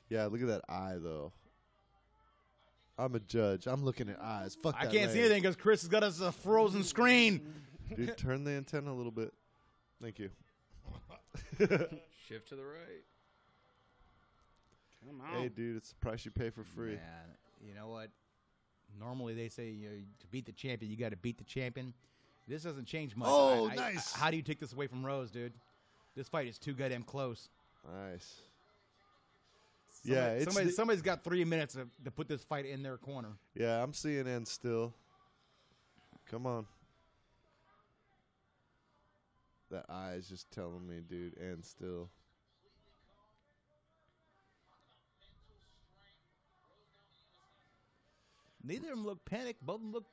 Yeah, look at that eye, though. I'm a judge. I'm looking at eyes. Fuck I that can't see leg. anything because Chris has got us a frozen screen. Dude, turn the antenna a little bit. Thank you. Shift to the right. Come on. Hey, dude, it's the price you pay for free. Man, you know what? Normally they say to beat the champion, you got to beat the champion. This doesn't change much. Oh, nice. How do you take this away from Rose, dude? This fight is too goddamn close. Nice. Yeah, it's somebody's got 3 minutes to put this fight in their corner. yeah, I'm seeing end still. Come on. That eye is just telling me, dude, end still. Neither of them look panicked. Both of them look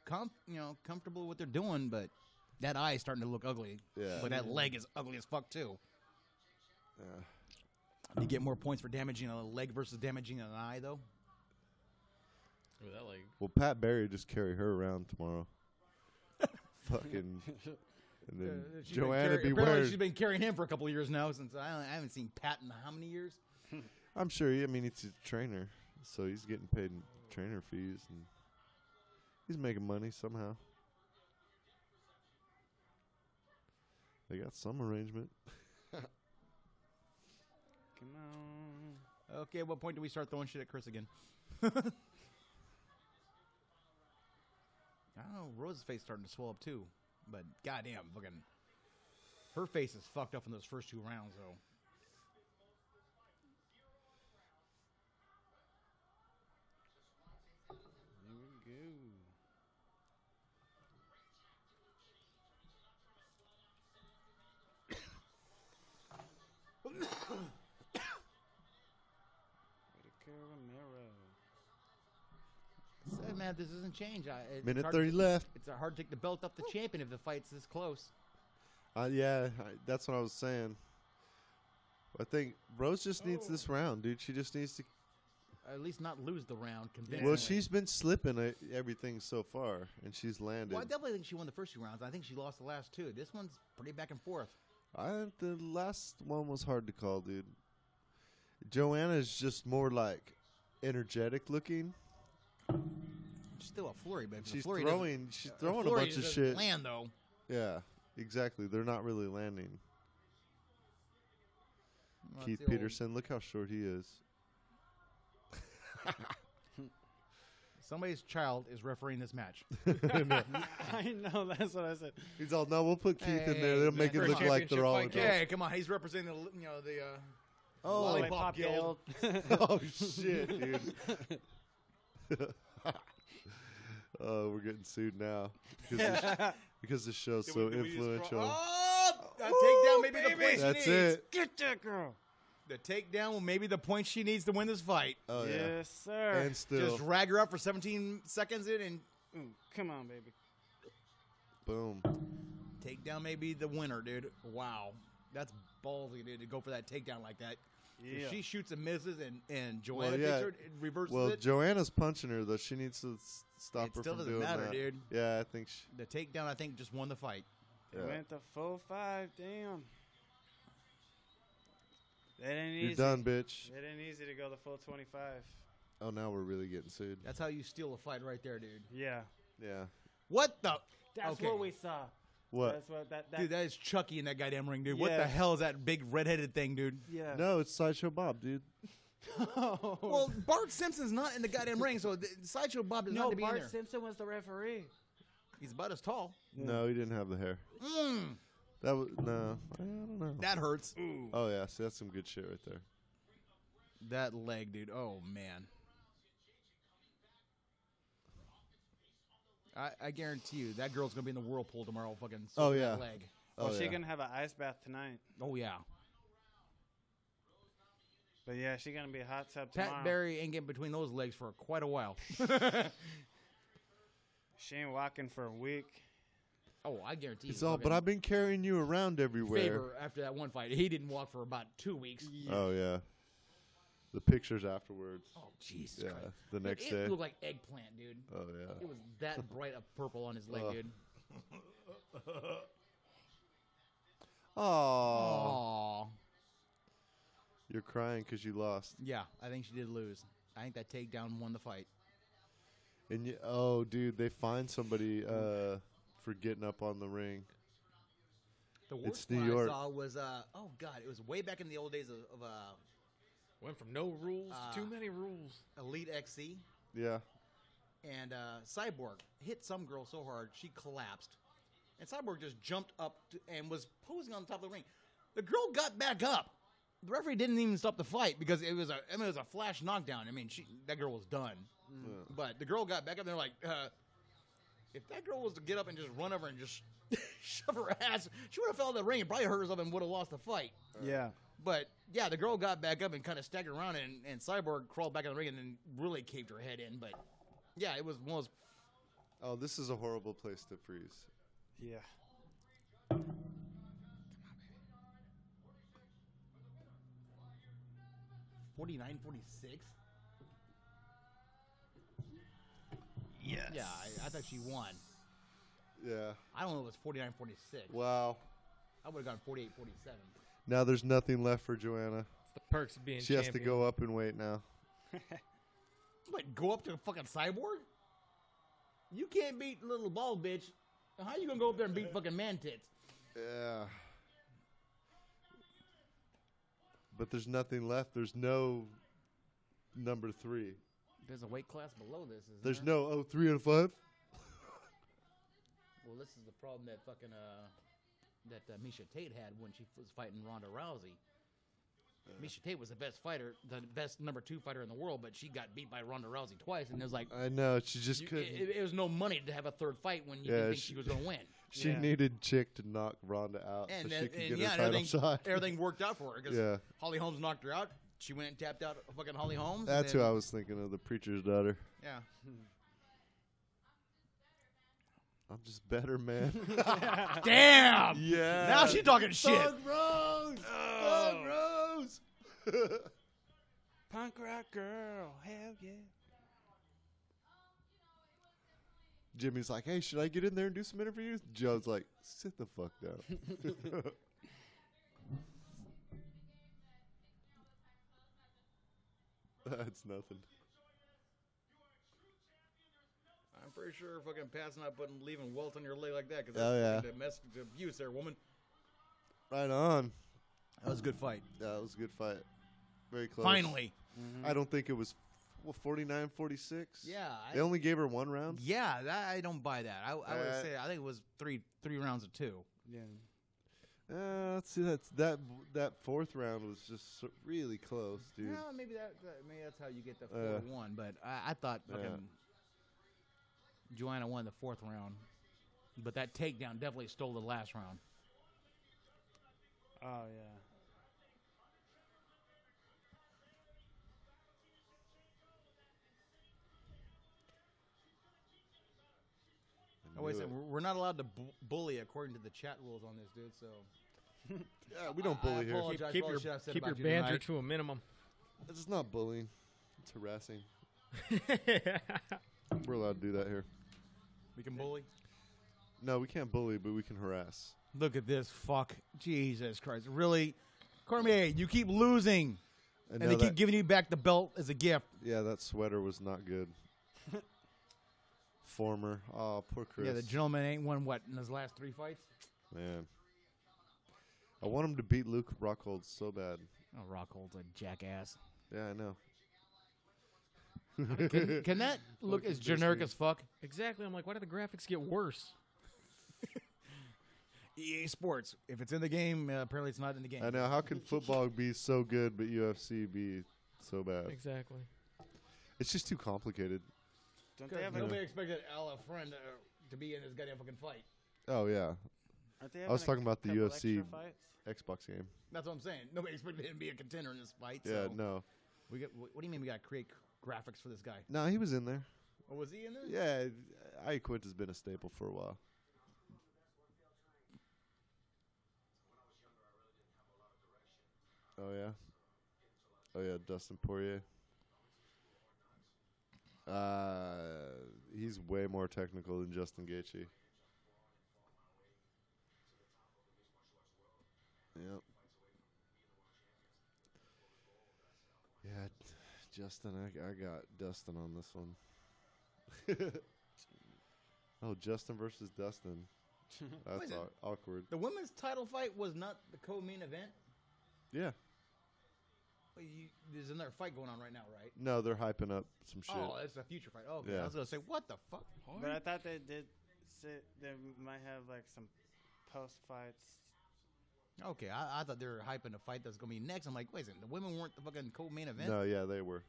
comfortable with what they're doing, but that eye is starting to look ugly. Yeah. But that leg is ugly as fuck too. Yeah. You get more points for damaging a leg versus damaging an eye, though. With that leg. Well, Pat Barry just carry her around tomorrow. Fucking And then She's Joanna apparently beware. she's been carrying him for a couple of years now since I haven't seen Pat in how many years? I'm sure. I mean, he's a trainer, so he's getting paid in trainer fees, and he's making money somehow. They got some arrangement. Come on. Okay, at what point do we start throwing shit at Chris again? I don't know. Rose's face starting to swell up too, but goddamn, fucking, her face is fucked up in those first 2 rounds though. Here we go. Said, man, this doesn't change. Minute 30 left. It's hard to take the belt off the champion if the fight's this close. That's what I was saying. I think Rose just needs this round, dude. She just needs to. At least not lose the round. Well, she's been slipping everything so far, and she's landed. Well, I definitely think she won the first 2 rounds. I think she lost the last 2. This one's pretty back and forth. The last one was hard to call, dude. Joanna's just more like energetic looking. She's still a flurry, but She's flurry throwing a flurry bunch of doesn't shit. land though. Yeah, exactly. They're not really landing. Well, Keith it's the old- Peterson, look how short he is. Somebody's child is refereeing this match. I know, that's what I said. He's all, no, we'll put Keith in Hey, there. They'll make it for a look like they're all championship adults. Yeah, come on. He's representing the Oh, Lollipop Guild. oh shit, dude. Oh, we're getting sued now because the show's so influential. Oh, a takedown, maybe the point she That's needs. it. Get that girl. The takedown will maybe the point she needs to win this fight. Oh yeah, Yes, sir. and still, Just drag her up for 17 seconds in and Ooh, come on, baby. boom. takedown may be the winner, dude. Wow. That's ballsy, dude, to go for that takedown like that. Yeah. If she shoots and misses and Joanna Well, yeah. takes her and reverses Well, it, Joanna's punching her though. She needs to stop it her still from doesn't doing matter, that. dude. Yeah, I think. The takedown, I think, just won the fight. They Yeah. went to full 5. Damn. That ain't You're easy. done, bitch. It ain't easy to go the full 25. Oh, now we're really getting sued. That's how you steal a fight right there, dude. Yeah. Yeah. What the? That's Okay. what we saw. What? That's what that. Dude, that is Chucky in that goddamn ring, dude. What the Yeah. hell is that big redheaded thing, dude? Yeah. No, it's Sideshow Bob, dude. Well, Bart Simpson's not in the goddamn ring, so Sideshow Bob does not No, have to be in Bart there. Simpson was the referee. He's about as tall. No, he didn't have the hair. That was no. I don't know. That hurts. Oh yeah, see, that's some good shit right there. That leg, dude. Oh, man. I guarantee you, that girl's going to be in the whirlpool tomorrow fucking Oh, soaking yeah. that leg. Well, Oh she yeah. gonna have an ice bath tonight. Oh, yeah. But yeah, she gonna be a hot tub Pat tomorrow. Barry ain't getting between those legs for quite a while. She ain't walking for a week. Oh, I guarantee you. It's all, but fucking I've been carrying you around everywhere. Favor after that one fight. He didn't walk for about 2 weeks. Oh yeah. The pictures afterwards. Oh, Jesus Yeah, Christ. the next it day. looked like eggplant, dude. Oh yeah. It was that bright of purple on his leg, Ugh. dude. Oh. Aww. You're crying because you lost. Yeah, I think she did lose. I think that takedown won the fight. And oh, dude, they fined somebody for getting up on the ring. The worst New one York. I saw was, oh, God, it was way back in the old days of Went from no rules to too Uh, many rules. Elite XC. Yeah. And Cyborg hit some girl so hard, she collapsed. And Cyborg just jumped up and was posing on the top of the ring. The girl got back up. The referee didn't even stop the fight because it was a flash knockdown. I mean, that girl was done. Yeah. But the girl got back up and they're like, if that girl was to get up and just run over and just shove her ass, she would have fell in the ring and probably hurt herself and would have lost the fight. Yeah. But, yeah, the girl got back up and kind of staggered around, and Cyborg crawled back in the ring and then really caved her head in. But, yeah, it was one of those. Oh, this is a horrible place to freeze. Yeah. 49-46? Yes. Yeah, I thought she won. Yeah. I don't know if it was 49, 46. Wow. I would have gone 48, 47. Now there's nothing left for Joanna. It's the perks of being She champion. has to go up in weight now. What, go up to a fucking cyborg? You can't beat little bald bitch. How you gonna go up there and beat fucking man tits? Yeah. But there's nothing left. There's no number 3. There's a weight class below this, isn't There's there? no 3 out of 5. Well, this is the problem that fucking Misha Tate had when she was fighting Ronda Rousey. Misha Tate was the best fighter, the best number 2 fighter in the world, but she got beat by Ronda Rousey twice, and it was like I know. She just couldn't. it was no money to have a third fight when you didn't think she was going to win. She Yeah. needed Chick to knock Ronda out And, so she could and get yeah, her and title shot. everything worked out for her because Yeah. Holly Holmes knocked her out. She went and tapped out fucking Holly Holmes. That's and who then, I was thinking of, the preacher's daughter. Yeah. I'm just better, man. Damn. Yeah. Now she talking shit. Thug Rose. Thug Rose. Punk rock girl, hell yeah. Jimmy's like, hey, should I get in there and do some interviews? Joe's like, sit the fuck down. That's nothing. I'm pretty sure fucking passing out, leaving welts on your leg like that because Oh, that's yeah. domestic abuse there, woman. Right on. That was a good fight. Yeah, it was a good fight. Very close. Finally. I don't think it was 49, 46. Yeah. They only gave her 1 round. Yeah, I don't buy that. I would say I think it was three rounds of 2. Yeah. Let's see. That 4th round was just really close, dude. Well, maybe that's how you get the 4-1. But I thought fucking Joanna won the 4th round. But that takedown definitely stole the last round. Oh yeah. Oh, wait a Knew second. it. We're not allowed to bully according to the chat rules on this, dude. So Yeah, we don't I bully here. apologize. Keep for all your the shit I've said keep your about you banter tonight. to a minimum. It's not bullying. It's harassing. We're allowed to do that here. We can bully. No, we can't bully, but we can harass. Look at this fuck. Jesus Christ. Really? Cormier, you keep losing. And And they keep giving you back the belt as a gift. Yeah, that sweater was not good. Former. Oh, poor Chris. Yeah, the gentleman ain't won what in his last 3 fights? Man. I want him to beat Luke Rockhold so bad. Oh, Rockhold's a jackass. Yeah, I know. Can that look Fucking as generic bitch, as fuck? Exactly. I'm like, why do the graphics get worse? EA Sports. If it's in the game, apparently it's not in the game. I know. How can football be so good, but UFC be so bad? Exactly. It's just too complicated. Don't they have like, Nobody expected Al Friend to be in this goddamn fucking fight. Oh, yeah. aren't they I was having talking about the couple UFC extra fights? Xbox game. That's what I'm saying. Nobody expected him to be a contender in this fight. Yeah, so no. we get, what do you mean we got to create graphics for this guy? No, he was in there. Oh, was he in there? Yeah, I Quint has been a staple for a while. Oh, yeah? Oh, yeah, Dustin Poirier. He's way more technical than Justin Gaethje. Yep. Yeah, Justin, I got Dustin on this one. Oh, Justin versus Dustin. That's Wait a- awkward. The women's title fight was not the co-main event. Yeah. Well, there's another fight going on right now, right? No, they're hyping up some shit. Oh, it's a future fight. Okay, Yeah. I was gonna say, what the fuck? But I thought they did say they might have like some post fights. Okay, I thought they were hyping the fight that's gonna be next. I'm like, wait a second, the women weren't the fucking co-main event. No, yeah, they were.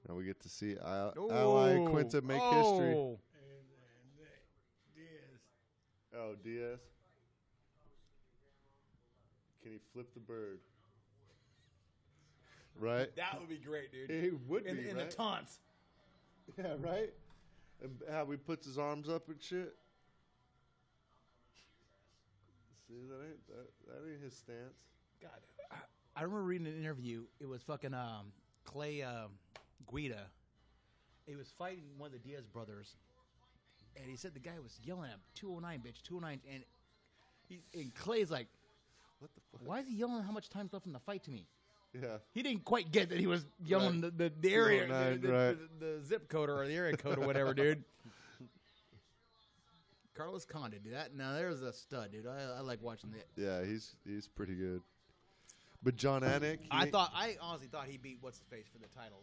Now we get to see Ally Quinta make history. Oh, Diaz. Can he flip the bird? Right? That would be great, dude. It would be, in right? the taunts. Yeah, right? And how he puts his arms up and shit. See, that ain't his stance. God, I remember reading an interview. It was fucking Clay Guida. He was fighting one of the Diaz brothers, and he said the guy was yelling at him, 209, bitch, 209, and Clay's like, What the fuck? why is he yelling how much time's left in the fight to me? Yeah. He didn't quite get that he was yelling the area, 209, the zip code or the area code or whatever, dude. Carlos Condit, dude. Now there's a stud, dude. I like watching that. Yeah, he's pretty good. But John Anik, I honestly thought he beat what's his face for the title.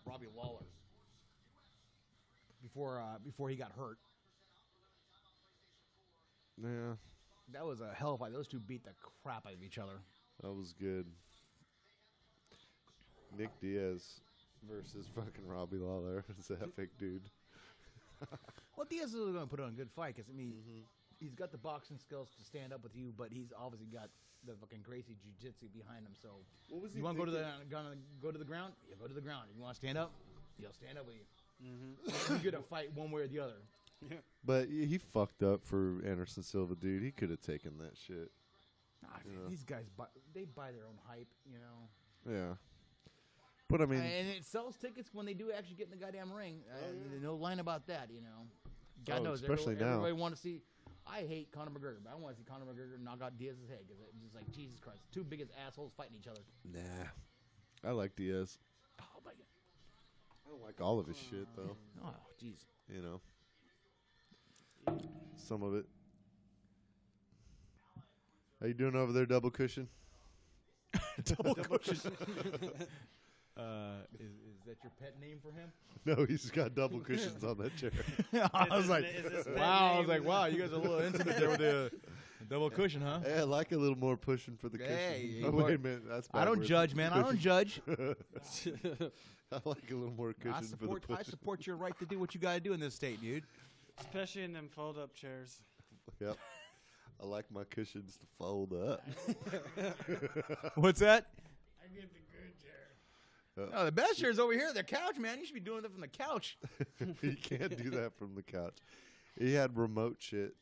Robbie Lawler. Before he got hurt. Yeah, That was a hell of a fight. Those two beat the crap out of each other. that was good. Nick Diaz versus fucking Robbie Lawler. It's an epic dude. Well, Diaz is going to put on a good fight because, I mean, he's got the boxing skills to stand up with you, but he's obviously got the fucking crazy jiu-jitsu behind him. So, What was you want to go to the ground? You go to the ground. You want to stand up? He'll stand up with you. You're going to fight one way or the other. But he fucked up for Anderson Silva, dude. He could have taken that shit. These guys, they buy their own hype, you know. Yeah. But I mean, And it sells tickets when they do actually get in the goddamn ring. No line about that, you know. God knows. especially now. Everybody want to see. I hate Conor McGregor, but I want to see Conor McGregor knock out Diaz's head because it's just like, Jesus Christ. Two biggest assholes fighting each other. nah. I like Diaz. Oh, my God. I don't like all of his shit, though. Oh, jeez. You know. Some of it. How you doing over there, Double Cushion? Double cushion. Is that your pet name for him? No, he's got double cushions on that chair. I was like, is this wow. I was name- like, wow, you guys are a little intimate there with the double cushion, huh? Hey, I like a little more pushing for the cushion. Hey, oh, wait a minute. That's I don't backwards. judge, man. I don't judge. I like a little more cushion for the push. I support your right to do what you got to do in this state, dude. Especially in them fold-up chairs. Yep. I like my cushions to fold up. What's that? I get the good chair. Oh, the best chair is over here, the couch, man. You should be doing that from the couch. You can't do that from the couch. He had remote shit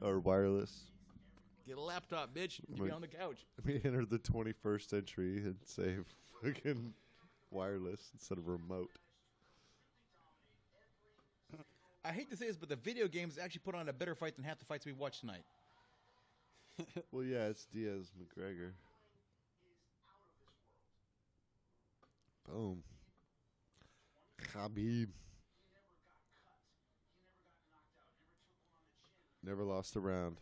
or wireless. Get a laptop, bitch. You be on the couch. We enter the 21st century and say fucking wireless instead of remote. I hate to say this, but the video games actually put on a better fight than half the fights we watched tonight. Well, yeah, it's Diaz McGregor. Boom. Khabib. Never lost a round.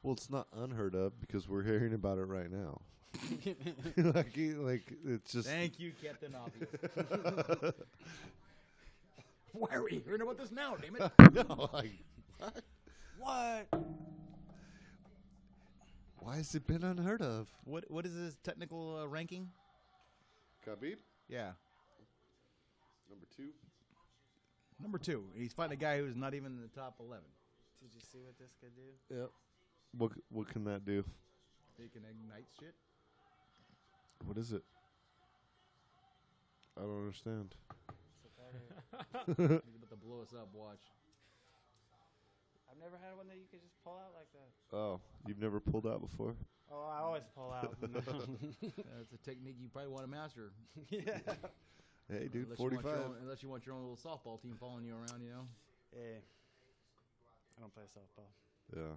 Well, it's not unheard of because we're hearing about it right now. like it's just. Thank you, Captain Obvious. Why are we hearing about this now, damn it? No, like, What? why has it been unheard of? What is his technical ranking? Khabib, Yeah. number 2. Number 2. He's fighting a guy who's not even in the top 11. Did you see what this could do? Yep. What can that do? He can ignite shit. What is it? I don't understand. He's about to blow us up, watch. I've never had one that you could just pull out like that. Oh, you've never pulled out before? Oh, I always pull out. That's a technique you probably want to master. Yeah. Hey, dude, Unless 45. unless you want your own little softball team following you around, you know. Hey. I don't play softball. Yeah.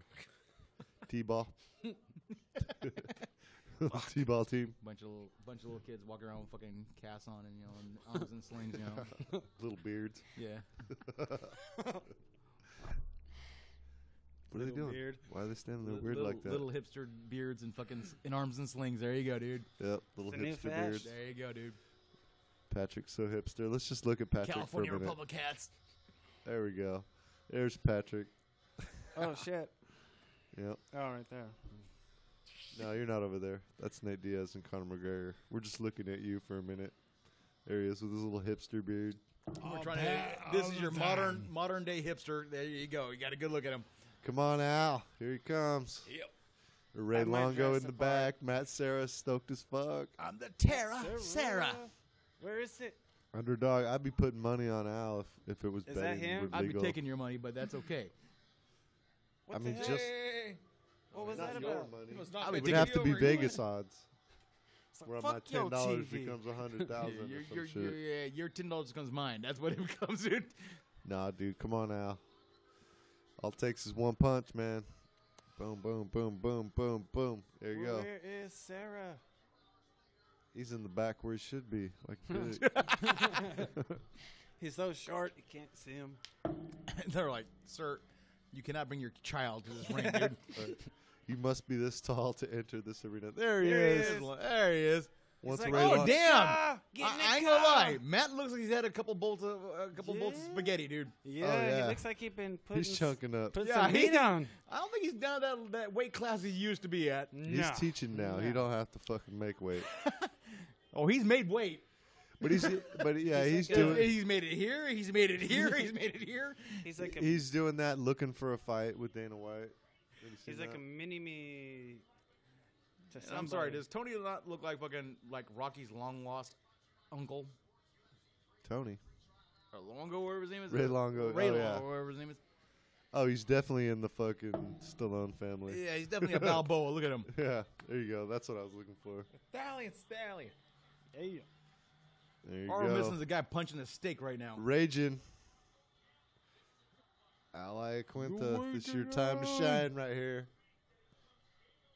T-ball. T-ball team. Bunch of little kids walking around with fucking casts on and and arms and slings, you know. Little beards. Yeah. What are they doing? Beard. Why are they standing there weird like that? Little hipster beards and fucking in arms and slings. There you go, dude. Yep, little It's a new hipster fashion. beards. There you go, dude. Patrick's so hipster. Let's just look at Patrick California for a minute. Republic hats. There we go. There's Patrick. Oh, shit. Yep. Oh, right there. No, you're not over there. That's Nate Diaz and Conor McGregor. We're just looking at you for a minute. There he is with his little hipster beard. We're trying to. This is your modern day hipster. There you go. You got a good look at him. Come on, Al. Here he comes. Yep. Ray I might Longo dress in the the part. back. Matt Sarah stoked as fuck. I'm the Sarah. Where is it? Underdog. I'd be putting money on Al if it was Is that betting him? were I'd be legal. taking your money, but that's okay. What I the mean, hell? just What was Not that your about? money. It was I not would It big would have deal to be over here. Vegas odds. It's like, Where my fuck your $10 TV. becomes 100,000 or some shit. Your $10 becomes mine. That's what it becomes, dude. Nah, dude, come on now. All it takes is one punch, man. Boom, boom, boom, boom, boom, boom. There you go. Where is Sarah? He's in the back where he should be. Like, big. He's so short you can't see him. They're like, sir, you cannot bring your child to this ring, dude. You must be this tall to enter this arena. There he There he is. is. There he is. Once like, Ray Oh, Lon- damn. Ah, get in the I ain't gonna car. lie. Matt looks like he's had a couple bolts of bolts of Yeah. spaghetti, dude. Yeah, yeah. he looks like he's been putting He's chunking up. put Yeah, some he- meat on. I don't think he's down that weight class he used to be at. He's No. teaching now. He No. don't have to fucking make weight. Oh, he's made weight. But he's He's doing He's made it here. He's made it here. He's made it here. He's like a he's doing that looking for a fight with Dana White. Have you seen he's like that? a mini me. To I'm sorry. somebody. Does Tony not look like fucking like Rocky's long lost uncle Tony. or Longo, whatever his name is? Ray Longo. Ray Oh, Longo, yeah. whatever his name is. Oh, he's definitely in the fucking Stallone family. Yeah, he's definitely a Balboa. Look at him. Yeah, there you go. That's what I was looking for. Stallion. Hey. There you All we're go. missing is a guy punching a steak right now. Raging. Ally Quinta, this is your time to shine right here.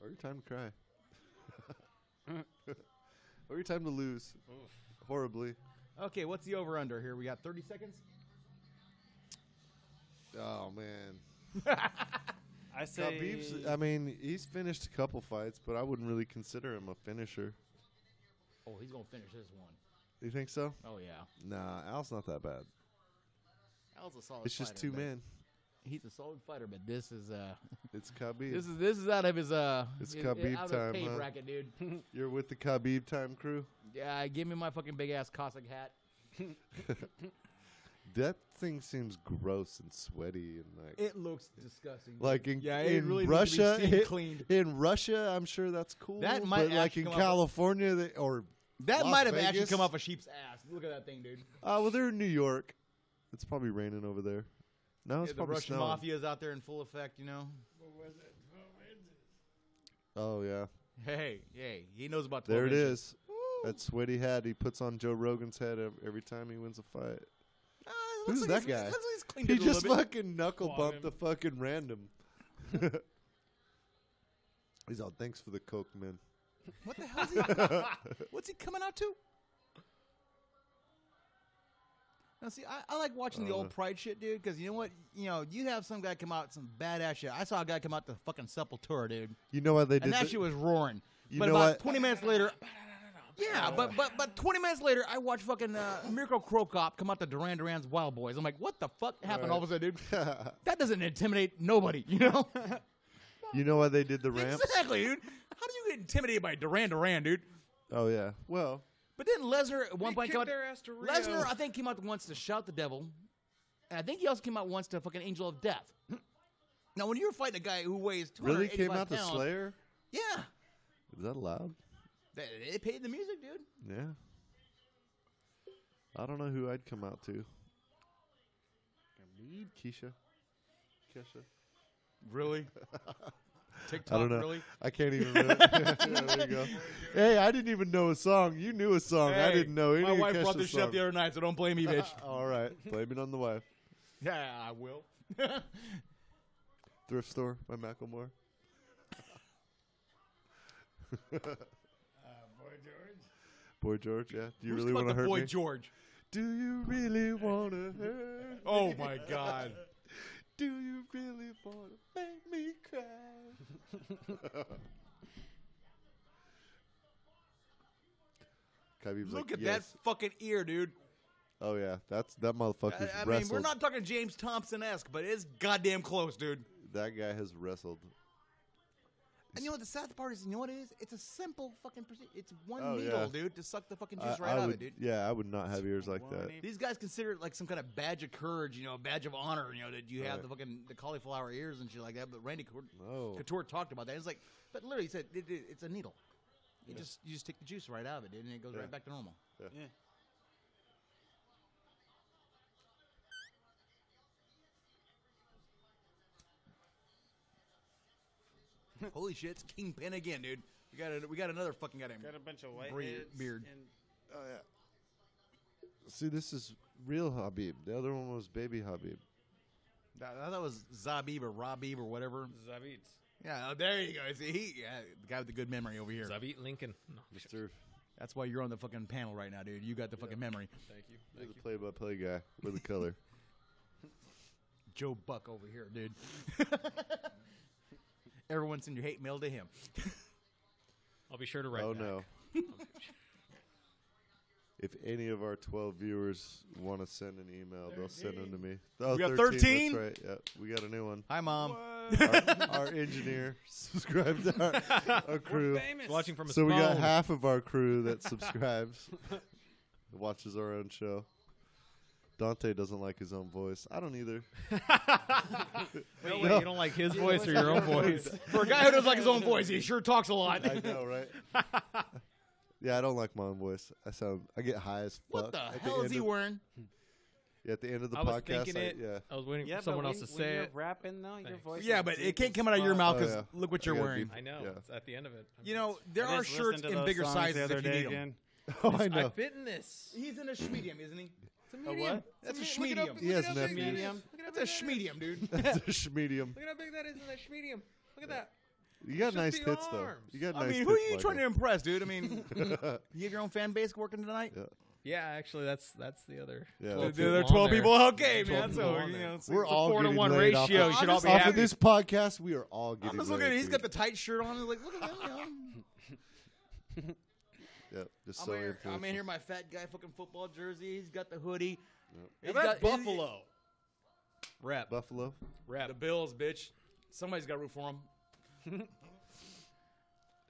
Or your time to cry. Or your time to lose. Horribly. Okay, what's the over under here? We got 30 seconds. Oh, man. I say Khabib's, I mean, he's finished a couple fights, but I wouldn't really consider him a finisher. Oh, he's gonna finish this one. You think so? Oh yeah. Nah, Al's not that bad. Al's a solid. It's just fighter, two but men. He's a solid fighter, but this is It's Khabib. this is out of his It's his- Khabib out of his time, pay huh? bracket, dude. You're with the Khabib time crew? Yeah, give me my fucking big ass Cossack hat. That thing seems gross and sweaty and It looks disgusting. like in, yeah, it in really Russia. needs to be steam cleaned. In Russia, I'm sure that's cool. That might but like actually in come off California, or That Las might have actually Vegas? come off a sheep's ass. Look at that thing, dude. well, they're in New York. It's probably raining over there. No, it's Yeah, the probably Russian snowing. mafia is out there in full effect, you know. Oh yeah, Hey, he knows about 12 there it inches. is. That sweaty hat he puts on Joe Rogan's head every time he wins a fight. Looks Who's like that guy? Looks like he's cleaned He it a just little bit. fucking knuckle bumped the fucking random. He's all, thanks for the coke, man. What the hell is he? What's he coming out to? Now, see, I like watching the old Pride shit, dude, because you know what? You know, you have some guy come out with some badass shit. I saw a guy come out to fucking Sepultura, dude, You know why they did and that that? shit was roaring. You But know about what? 20 minutes later, yeah, but 20 minutes later, I watched fucking Mirko Krokop come out to Duran Duran's Wild Boys. I'm like, what the fuck happened all of a sudden, dude? That doesn't intimidate nobody, you know? You know why they did the ramps? Exactly, dude. How do you get intimidated by Duran Duran, dude? Oh yeah. Well, But then Lesnar at one point came out. their ass to Rio. Lesnar, I think, came out once to shout the devil, and I think he also came out once to fucking Angel of Death. Now, when you're fighting a guy who weighs 285 really came out pounds, the Slayer? yeah, Is that allowed? they paid the music, dude. Yeah. I don't know who I'd come out to. Keisha. Kesha. Really? TikTok, I don't know. really? I can't even remember. Yeah, there you go. Hey, I didn't even know a song. You knew a song. I Hey, didn't know any my of wife brought Kesha's this shit up songs. the other night, so don't blame me, bitch. All right. Blame it on the wife. Yeah, I will. Thrift Store by Macklemore. Boy George, yeah. Do you Who's really about want to the hurt Boy me? George? Do you really want to hurt Oh me? my God. Do you really want to make me cry? Khabib's Look like, at yes. that fucking ear, dude. Oh yeah, that motherfucker's I mean, wrestled. we're not talking James Thompson-esque, but it's goddamn close, dude. That guy has wrestled. And you know what the sad part is? You know what it is? It's a simple fucking procedure. It's one Oh, needle, yeah. dude, to suck the fucking I juice right out of would, it, dude. yeah, I would not have ears like that. One These guys consider it like some kind of badge of courage, you know, a badge of honor, you know, that you have Right. the fucking the cauliflower ears and shit like that. But Randy No. Couture talked about that. It's like, but literally, he said it's a needle. You just take the juice right out of it, dude, and it goes Yeah. right back to normal. Yeah. Holy shit, it's Kingpin again, dude. We got another fucking goddamn Got a bunch of white beard. And Oh yeah. See, this is real Habib. The other one was baby Habib. I thought it was Zabib or Rabib or whatever. Zabit. Yeah, there you go. See, the guy with the good memory over here. Zabit Lincoln. No. Mr. That's why you're on the fucking panel right now, dude. You got the fucking memory. Thank you. You're the play-by-play guy with the color. Joe Buck over here, dude. Everyone send your hate mail to him. I'll be sure to write Oh back. no. If any of our 12 viewers want to send an email, they'll send them to me. Oh, We got 13? That's right. Yeah, we got a new one. Hi, Mom. Our engineer subscribed to our crew. famous. Watching from his So we got phone. half of our crew that subscribes, watches our own show. Dante doesn't like his own voice. I don't either. Wait, you don't like his voice or your own voice? For a guy who doesn't like his own voice, he sure talks a lot. I know, right? Yeah, I don't like my own voice. I get high as fuck. What the At hell is end he of- wearing? Yeah, at the end of the I was podcast, thinking it. yeah. I was waiting Yeah, for someone but else to when say you're it. rapping though, your Thanks. voice. Yeah, is but deep it can't as come out of your fuck. mouth Oh, because yeah. look what I you're gotta wearing. be- I know. Yeah. It's at the end of it. You know, there I are just shirts listened to in those bigger songs sizes the other if you day need 'em. again. Oh, I I know. fit in this. He's in a schmedium, isn't he? It's a A medium. what? That's a Look it up. schmedium. He has Look at how big nephews. that is. Medium? Look at how That's a big that is. schmedium, dude. That's a medium. Look at how big that is in that medium. Look at that. You got It's nice just the tits, though. arms. You got I nice mean, tits, who are you Michael. trying to impress, dude? I mean, you have your own fan base working tonight? Yeah. Yeah, actually, that's the other. Yeah, 12 that's The other people 12 on there. people? Okay, 12 man. people So, on you there. know, it's We're a all 4-to-1 getting laid off ratio. of- You should all be off happy. of this podcast. We are all I'm getting just laid. looking at He's got dude. the tight shirt on. Like, look at him. Yeah, just so I'm in influential. here, my fat guy fucking football jersey. He's got the hoodie. Yep. He's That's got- Buffalo. Rep. Buffalo. Rep. The Bills, bitch. Somebody's got to root for him.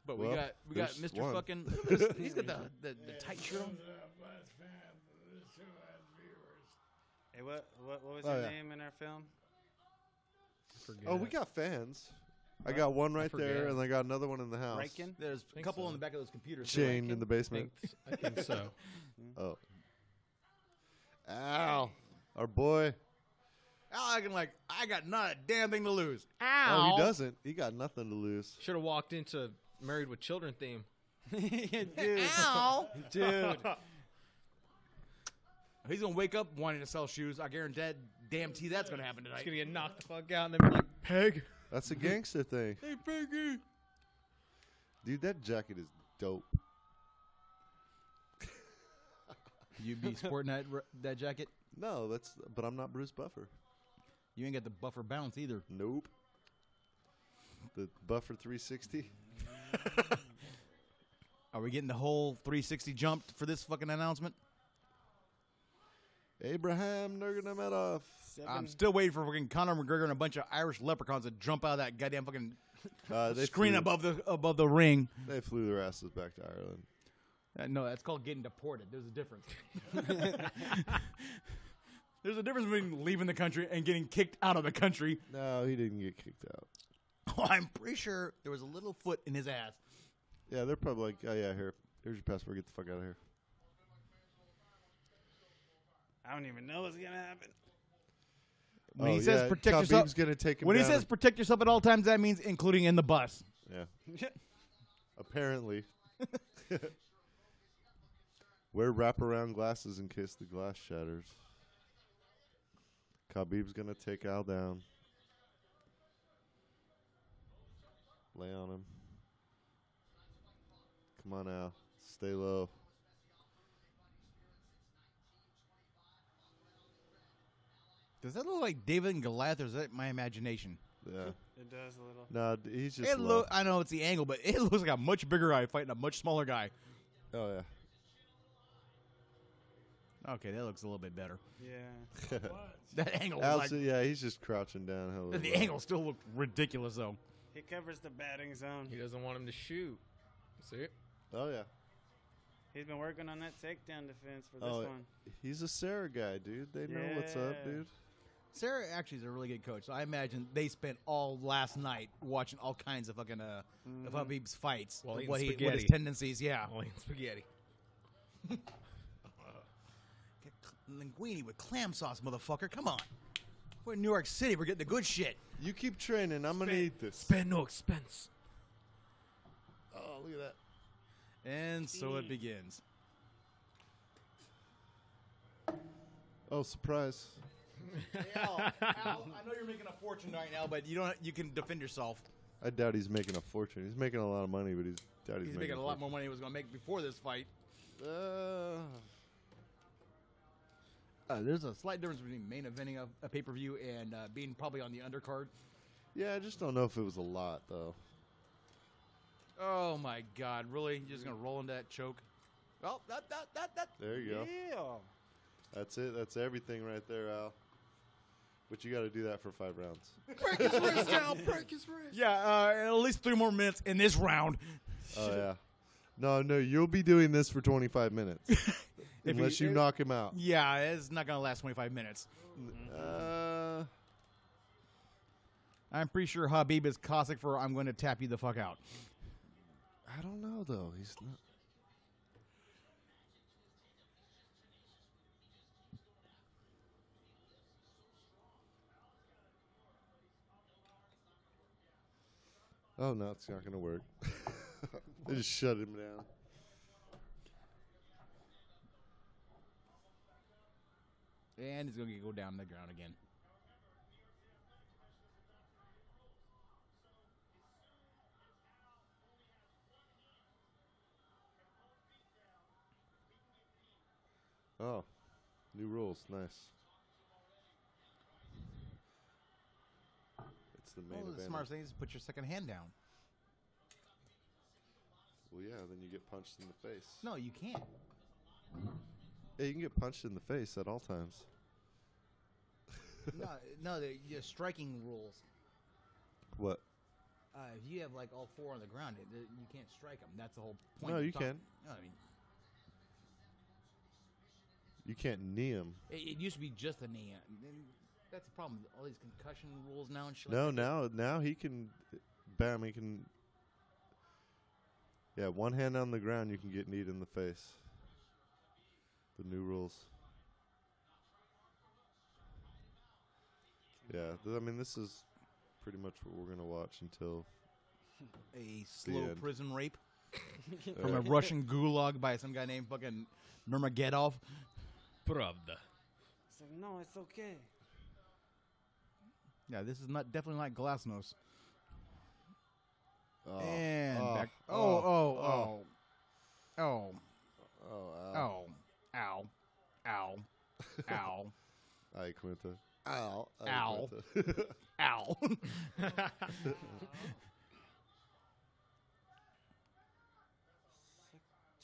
But Well, we got there's Mr. one. fucking. He's got the tight shirt on. Hey, what was Oh, your yeah. name in our film? Oh, we got fans. I got one right there, forget. and I got another one in the house. Riken? There's a Think couple so. on the back of those computers. Chained in the I basement. think so. Oh. Ow. Our boy. Al acting like I got not a damn thing to lose. Oh, he doesn't. He got nothing to lose. Should have walked into Married with Children theme. Dude. Ow! Dude. He's gonna wake up wanting to sell shoes. I guarantee that's gonna happen He's tonight. gonna get knocked the fuck out and then be like, Peg. That's a gangster thing. Hey, Peggy. Dude, that jacket is dope. You be sporting that jacket? No, but I'm not Bruce Buffer. You ain't got the buffer bounce either. Nope. The Buffer 360. Are we getting the whole 360 jumped for this fucking announcement? Abraham Nurmagomedov. I'm still waiting for fucking Conor McGregor and a bunch of Irish leprechauns to jump out of that goddamn fucking They screen flew, above the ring. They flew their asses back to Ireland. No, that's called getting deported. There's a difference. There's a difference between leaving the country and getting kicked out of the country. No, he didn't get kicked out. Oh, I'm pretty sure there was a little foot in his ass. Yeah, they're probably like, oh yeah, here's your passport. Get the fuck out of here. I don't even know what's gonna happen. When he says protect yourself, Khabib's gonna take him when he down says protect yourself at all times, that means including in the bus. yeah, apparently. Wear wraparound glasses in case the glass shatters. Khabib's gonna take Al down. Lay on him. Come on, Al. Stay low. Does that look like David and Goliath, or is that my imagination? Yeah. It does a little. No, he's just It low. I know it's the angle, but it looks like a much bigger guy fighting a much smaller guy. Oh yeah. Okay, that looks a little bit better. Yeah. That angle, Al, was like, yeah, he's just crouching down. Hella the low. angle still looked ridiculous though. He covers the batting zone. He doesn't want him to shoot. See? Oh yeah. He's been working on that takedown defense for this Oh, one. he's a Sarah guy, dude. They know what's up, Yeah. dude. Sarah actually is a really good coach, so I imagine they spent all last night watching all kinds of fucking of Habib's fights, While of eating what his spaghetti. tendencies. Yeah, I'll eat spaghetti. linguine with clam sauce, motherfucker. Come on, we're in New York City. We're getting the good shit. You keep training. I'm gonna eat this. Spare no expense. Oh, look at that. And so it begins. Oh, surprise. Hey, Al, I know you're making a fortune right now, but you can defend yourself. I doubt he's making a fortune. He's making a lot of money, but he's Making a lot more money than he was going to make before this fight. There's a slight difference between main eventing a pay-per-view and being probably on the undercard. Yeah, I just don't know if it was a lot, though. Oh, my God. Really? You're just going to roll into that choke? Well, that. There you go. Yeah. That's it. That's everything right there, Al. But you got to do that for 5 rounds. Break his wrist, Al. Break his wrist. Yeah, at least 3 more minutes in this round. Oh, yeah. No, you'll be doing this for 25 minutes. Unless you knock him out. Yeah, it's not going to last 25 minutes. I'm pretty sure Habib is Cossack for I'm going to tap you the fuck out. I don't know, though. He's not. Oh, no, it's not going to work. They just shut him down. And he's going to go down the ground again. Oh, new rules. Nice. It's the main The event. smart thing is put your second hand down. Well, yeah, then you get punched in the face. No, you can't. Yeah, you can get punched in the face at all times. no, they're striking rules. What? If you have like all 4 on the ground, you can't strike them. That's the whole point. No, you can. No, I mean, You can't knee him. it used to be just a knee. That's the problem. All these concussion rules now and shit. No, like that. now he can. Bam, he can. Yeah, one hand on the ground, you can get kneed in the face. The new rules. Yeah, I mean, this is pretty much what we're going to watch until A slow end. prison rape from a Russian gulag by some guy named fucking Nurmagomedov. Pravda. It's like, no, it's okay. Yeah, this is definitely not Glasnost. Oh, And oh, back. oh, Oh. oh, Ow. Ow. Ay, Quinta. Ow. Ay, Ow. Quinta. Ow.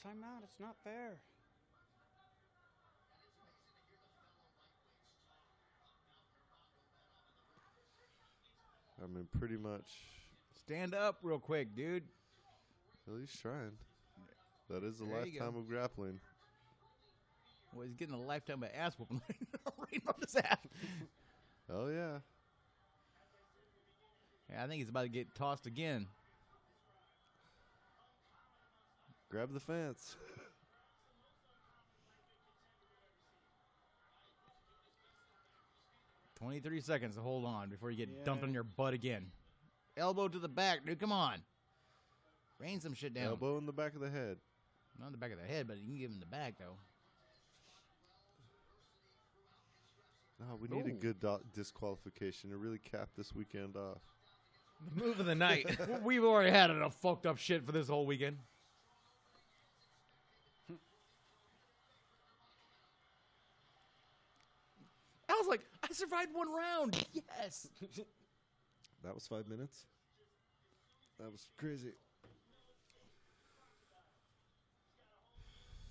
Time out. It's not fair. I mean, pretty much. Stand up real quick, dude. Well, he's trying. That is a There you go. lifetime of grappling. Well, he's getting a lifetime of ass whooping right from his ass. Oh, yeah. Yeah, I think he's about to get tossed again. Grab the fence. 23 seconds to hold on before you get Yeah. dumped on your butt again. Elbow to the back, dude. Come on. Rain some shit down. Elbow in the back of the head. Not in the back of the head, but you can give him the back, though. No, we need a Ooh. good disqualification to really cap this weekend off. The move of the night. We've already had enough fucked up shit for this whole weekend. I was like, I survived 1 round. Yes. That was 5 minutes. That was crazy.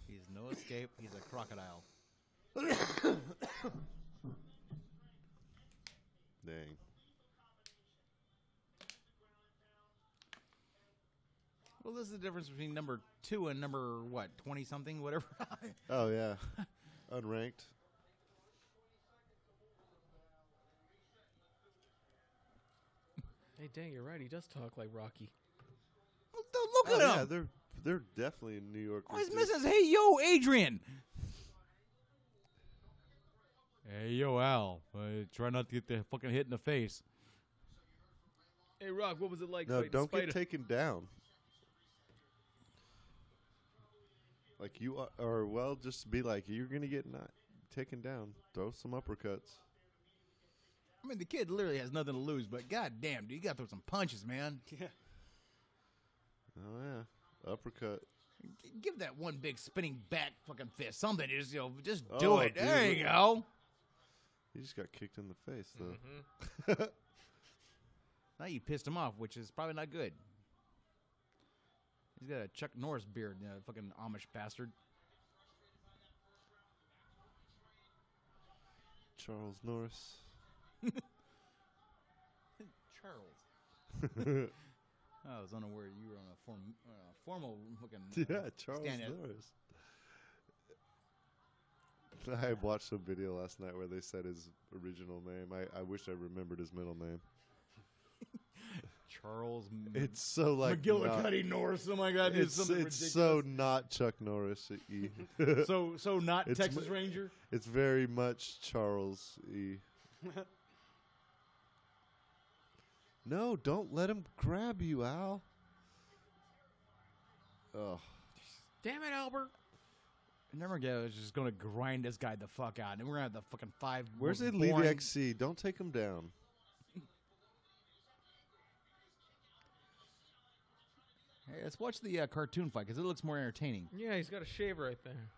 He's no escape. He's a crocodile. Dang. Well, this is the difference between number 2 and number, 20-something, whatever. Oh, yeah. Unranked. Hey, dang, you're right. He does talk like Rocky. Look Oh, at yeah, him. they're definitely in New York. All he's missing is, hey, yo, Adrian. Hey, yo, Al. Try not to get the fucking hit in the face. Hey, Rock, what was it like No, fighting don't Spider? get taken down. Like you are, or well, just be like, you're gonna get taken down. Throw some uppercuts. I mean, the kid literally has nothing to lose, but goddamn, dude, you gotta throw some punches, man. Yeah. Oh yeah, uppercut. Give that one big spinning back fucking fist. Something, just do Oh, it. dude, There you go. He just got kicked in the face though. Now you pissed him off, which is probably not good. He's got a Chuck Norris beard, fucking Amish bastard. Charles Norris. Charles. I was unaware you were on a formal fucking Yeah, Charles stand-up. Norris. I watched a video last night where they said his original name. I wish I remembered his middle name. Charles. It's so like McGillicuddy Norris. Oh my God, It's ridiculous. so not Chuck Norris E. so not It's Texas m- Ranger. It's very much Charles E. No, don't let him grab you, Al. Oh, Damn it, Albert. Never get. I was just gonna grind this guy the fuck out, and we're gonna have the fucking 5. where's most Elite boring- XC? Don't take him down. Hey, let's watch the cartoon fight because it looks more entertaining. Yeah, he's got a shave right there.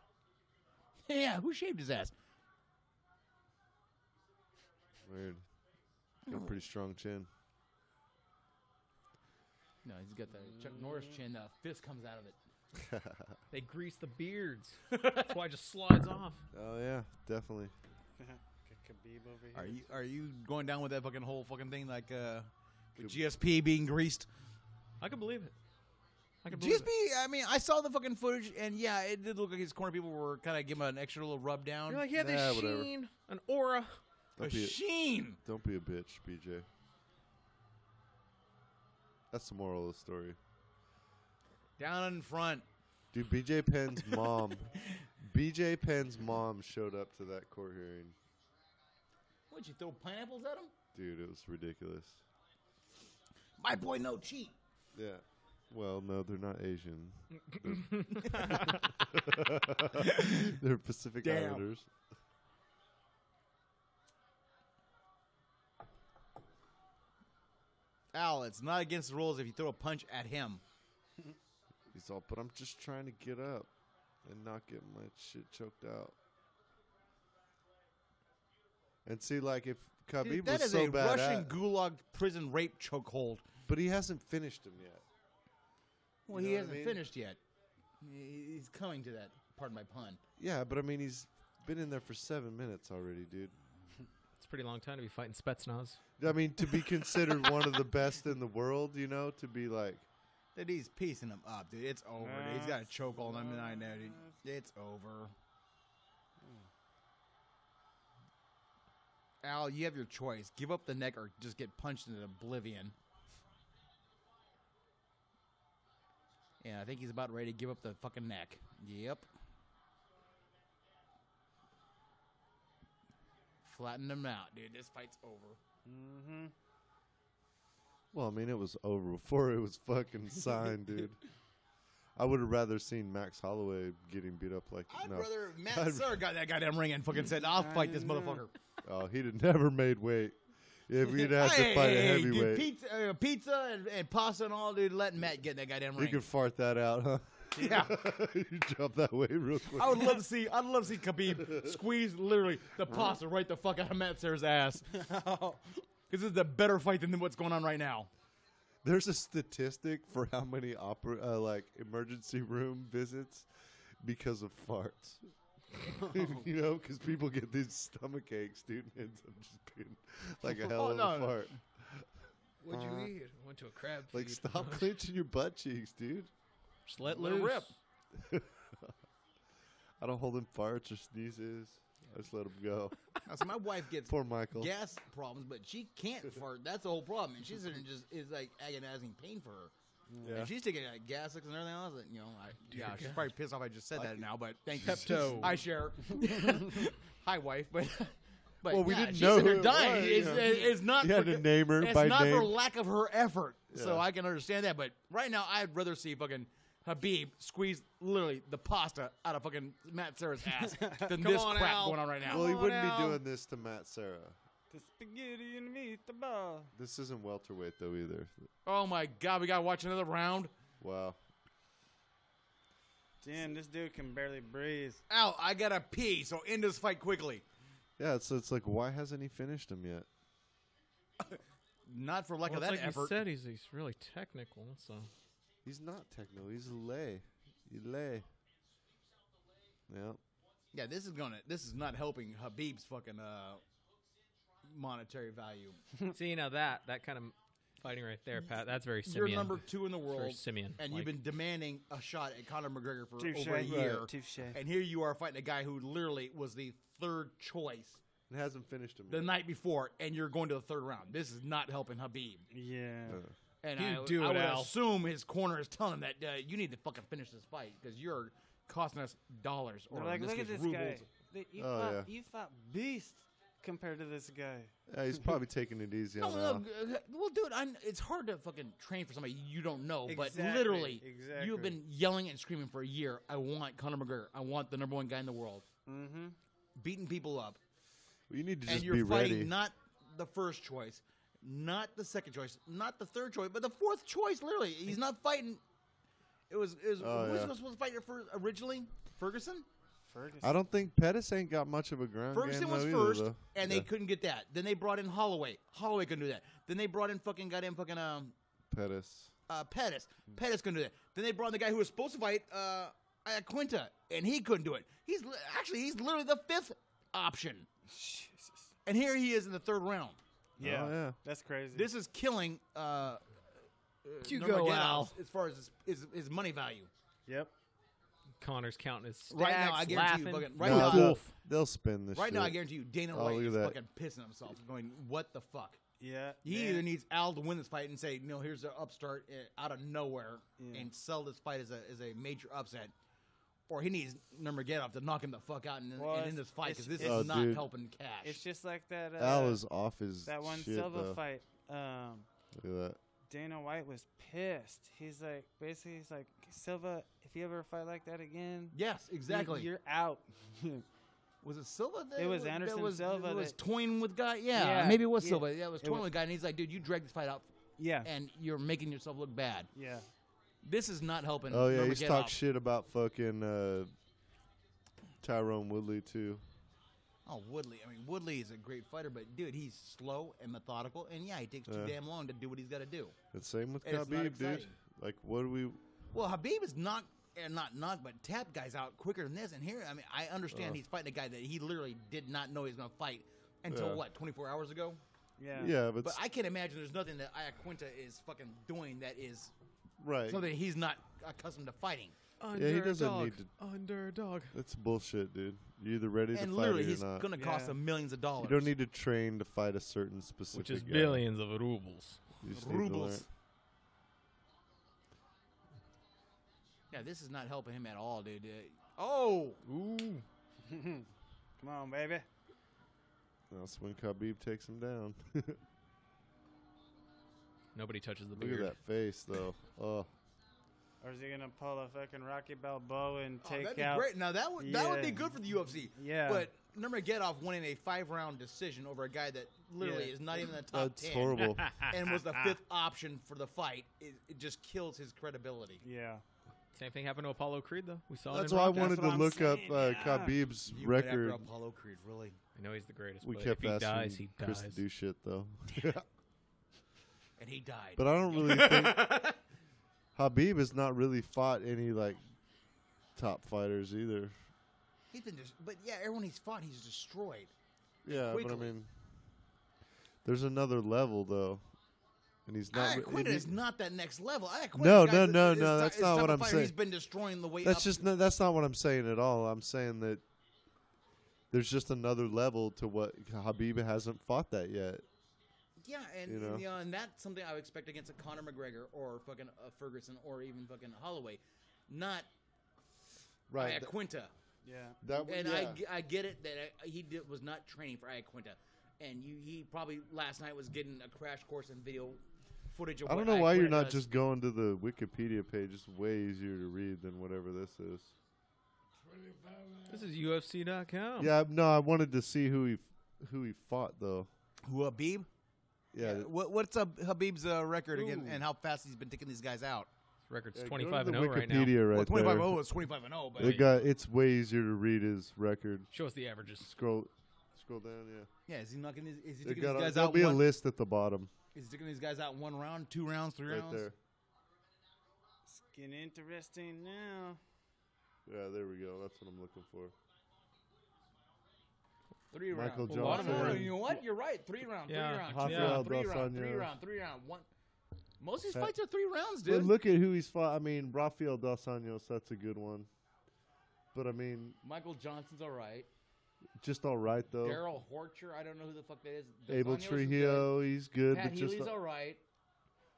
Yeah, who shaved his ass? Weird. Got a pretty strong chin. No, he's got the Chuck Norris chin. The fist comes out of it. They grease the beards. That's why it just slides off. Oh yeah, definitely. Khabib over here. Are you going down with that fucking whole fucking thing like with GSP being greased? I can believe it. I can believe GSP, I mean, I saw the fucking footage, and yeah, it did look like his corner people were kind of giving him an extra little rub it. down. You're like, yeah, Nah, this whatever. sheen, an aura. A sheen. Don't be a bitch, BJ. That's the moral of the story. Down in front. Dude, BJ Penn's mom showed up to that court hearing. What'd you throw pineapples at him? Dude, it was ridiculous. My boy, no cheat. Yeah. Well, no, they're not Asian. They're Pacific Damn. Islanders. Al, it's not against the rules if you throw a punch at him. He's all, but I'm just trying to get up and not get my shit choked out. And see, like, if Khabib Dude, that was is so a bad Russian gulag prison rape chokehold. but he hasn't finished him yet. Well, You he know what I hasn't mean? finished yet. He's coming to that. Pardon my pun. Yeah, but I mean, he's been in there for 7 minutes already, dude. It's a pretty long time to be fighting Spetsnaz. I mean, to be considered one of the best in the world, you know, to be like, Dude, he's piecing him up, dude. It's over. Dude. He's got a chokehold on him right now, dude. It's over. Al, you have your choice. Give up the neck or just get punched into oblivion. Yeah, I think he's about ready to give up the fucking neck. Yep. Flatten him out, dude. This fight's over. Mm-hmm. well, I mean, it was over before it was fucking signed, dude. I would have rather seen Max Holloway getting beat up like I'd no. rather Matt Serra got that goddamn ring and fucking said, I'll fight this motherfucker. Oh, he'd have never made weight if we'd have to fight a heavyweight. Dude, pizza and pasta and all, dude. Let Matt get that goddamn You ring. could fart that out, huh? Yeah. You jump that way real quick. I'd love to see Khabib squeeze literally the pasta right the fuck out of Matt Serra's ass. Because this is a better fight than what's going on right now. There's a statistic for how many emergency room visits because of farts. You know, because people get these stomach aches, dude. It ends up just being like a hell of a fart. What'd you eat? I went to a crab Like, feed. stop clenching your butt cheeks, dude. Just let Let it loose. rip. I don't hold in farts or sneezes. I just let them go. Now, so my wife gets Poor Michael. gas problems, but she can't fart. That's the whole problem. And she's in just is like agonizing pain for her. Yeah. And she's taking gas licks and everything else. And, you know, she's probably pissed off I just said that now, but thank you. Pepto. Hi, Cher. Hi, wife. But Well, we yeah, didn't she's know in there who it dying. was, It's, you know. it's not. You had for, to name her it's by not name. for lack of her effort. So Yeah. I can understand that. But right now, I'd rather see fucking Habib squeezed literally the pasta out of fucking Matt Serra's ass than this on, crap Al. going on right now. Well, he on, wouldn't be Al. doing this to Matt Serra. The spaghetti and meatball. This isn't welterweight though either. Oh my God, we gotta watch another round. Wow. Damn, this dude can barely breathe. Al, I gotta pee, so end this fight quickly. Yeah, it's like, why hasn't he finished him yet? Not for lack Well, of it's that like effort. you said, he's really technical. So He's not techno. He's lay. He lay. Yeah. Yeah, this is not helping Habib's fucking monetary value. see, now that kind of fighting right there, Pat. That's very simian. You're number 2 in the It's world, very simian. and Like, you've been demanding a shot at Conor McGregor for Touche. over a year. Touche. And here you are fighting a guy who literally was the 3rd choice It hasn't finished him the yet. night before, and you're going to the 3rd round. This is not helping Habib. Yeah. And You I do it, would Al. assume his corner is telling him that you need to fucking finish this fight because you're costing us dollars or They're like, in look case, at this rubles. guy. You, Oh, fought, yeah. you fought beast compared to this guy. Yeah, he's probably taking it easy No, on no, Al. well, dude, it's hard to fucking train for somebody you don't know, but Exactly, literally, exactly. you've been yelling and screaming for a year. I want Conor McGregor. I want the number 1 guy in the world, Mm-hmm. beating people up, Well, you need to and just you're be fighting ready. not the 1st choice, not the 2nd choice, not the 3rd choice, but the 4th choice. Literally, he's not fighting. It was Oh, who was yeah. supposed to fight originally? Ferguson. Ferguson. I don't think Pettis ain't got much of a ground Ferguson game was though either, first, though. and Yeah. they couldn't get that. Then they brought in Holloway. Holloway couldn't do that. Then they brought in fucking Pettis. Pettis. Pettis couldn't do that. Then they brought in the guy who was supposed to fight Quinta, and he couldn't do it. He's literally the 5th option, Jesus. and here he is in the 3rd round. Yeah. Oh, yeah. That's crazy. This is killing You Nurmagomedov go, Al. as far as his money value. Yep. Connor's counting his stacks, Right now, I guarantee you, laughing. fucking- right No, now- they'll spin this Right shit. now, I guarantee you, Dana Oh, White look at is that. fucking pissing himself, going, "What the fuck." Yeah. He yeah. either needs Al to win this fight and say, "No, here's an upstart out of nowhere," Yeah. and sell this fight as a major upset, or he needs Nurmagomedov to knock him the fuck out and Well, end this fight because this it's- is not dude. helping cash. It's just like that. Al is off his that one shit, Silva though. fight. Look at that. Dana White was pissed. He's like, Silva, if you ever fight like that again, yes, exactly. you're out. Was it Silva? It was Anderson Silva It was that- toying with guy. Yeah, Yeah, maybe it was yeah. Silva. Yeah, it was It toying wa- with guy, and he's like, "Dude, you dragged this fight out, Yeah. and you're making yourself look bad." Yeah. This is not helping. Oh yeah, he's Nurmagomedov. talked shit about fucking Tyrone Woodley too. Oh, Woodley. I mean, Woodley is a great fighter, but dude, he's slow and methodical, and yeah, he takes too Yeah. damn long to do what he's got to do. The same with And it's not Khabib, dude. exciting. Like, what do we? Well, Habib is not, but tap guys out quicker than this. And here, I mean, I understand he's fighting a guy that he literally did not know he was going to fight until Yeah. what, 24 hours ago? Yeah. Yeah, but, But I can't imagine there's nothing that Iaquinta is fucking doing that is right. something he's not accustomed to fighting. Yeah, he doesn't need to. Underdog. That's bullshit, dude. You're either ready to And fight or literally, you're he's not. going to cost Yeah. him millions of dollars. You don't need to train to fight a certain specific. Which is guy. billions of rubles. You just need to rubles. learn. Yeah, this is not helping him at all, dude. Oh! Ooh. Come on, baby. That's when Khabib takes him down. Nobody touches the Look beard. at that face, though. Oh, Or is he gonna pull a fucking Rocky Balboa and Oh, take that'd be out? great. Now, that would be Yeah. good for the UFC. Yeah. But Nurmagomedov winning a 5-round decision over a guy that literally Yeah. is not even in the top that's 10 horrible. and was the 5th option for the fight, it just kills his credibility. Yeah. Same thing happened to Apollo Creed, though. We saw That's it in why I Rocky. wanted what to I'm look up saying, yeah. Khabib's You went after record. Apollo Creed, really? I know he's the greatest. We but kept if he asking dies, he Chris dies. to do shit, though. And he died. But I don't really think Khabib has not really fought any like top fighters either. He's been but yeah, everyone he's fought, he's destroyed. Yeah, but I Quickly. mean, there's another level though, and he's not. Iaquinta is not that next level. Iaquinta's No, guys no, that- no, is no, the- that's is not the what type of I'm fighter saying. He's been destroying the way That's up. just that's not what I'm saying at all. I'm saying that there's just another level to what Khabib hasn't fought that yet. Yeah, and You know? and that's something I would expect against a Conor McGregor or fucking Ferguson or even fucking Holloway, not Right. Iaquinta. Yeah. That And yeah. I get it that was not training for Iaquinta, and he probably last night was getting a crash course in video footage of I what don't know why you're it not does. just going to the Wikipedia page. It's way easier to read than whatever this is. This is UFC.com. Yeah, no, I wanted to see who he fought though. Who, Habib? Yeah, What's Habib's record again, and how fast he's been taking these guys out? Record's yeah, 25 go and to 0 the right now. Wikipedia Well, right 25 there. 0 is 25 and 0, but It's way easier to read his record. Show us the averages. Scroll down. Yeah, yeah, is he knocking his? Is he They taking these got guys there'll out? be a one, list at the bottom is he taking these guys out 1 round, 2 rounds, 3 right rounds? there. It's getting interesting now. Yeah, there we go. That's what I'm looking for. 3 Michael rounds. Johnson. No, you know what? You're right. 3 rounds. Yeah. 3 rounds. Rafael 3 rounds. Dos 3 Anjos. rounds. 3 rounds. One. Most of these That- fights are 3 rounds, But dude. look at who he's fought. I mean, Rafael Dos Anjos, that's a good one. But I mean, Michael Johnson's all right. just all right though. Daryl Horcher, I don't know who the fuck that is. Abel Dos Anjos is good. Trujillo, he's good, Pat but just Healy's all right.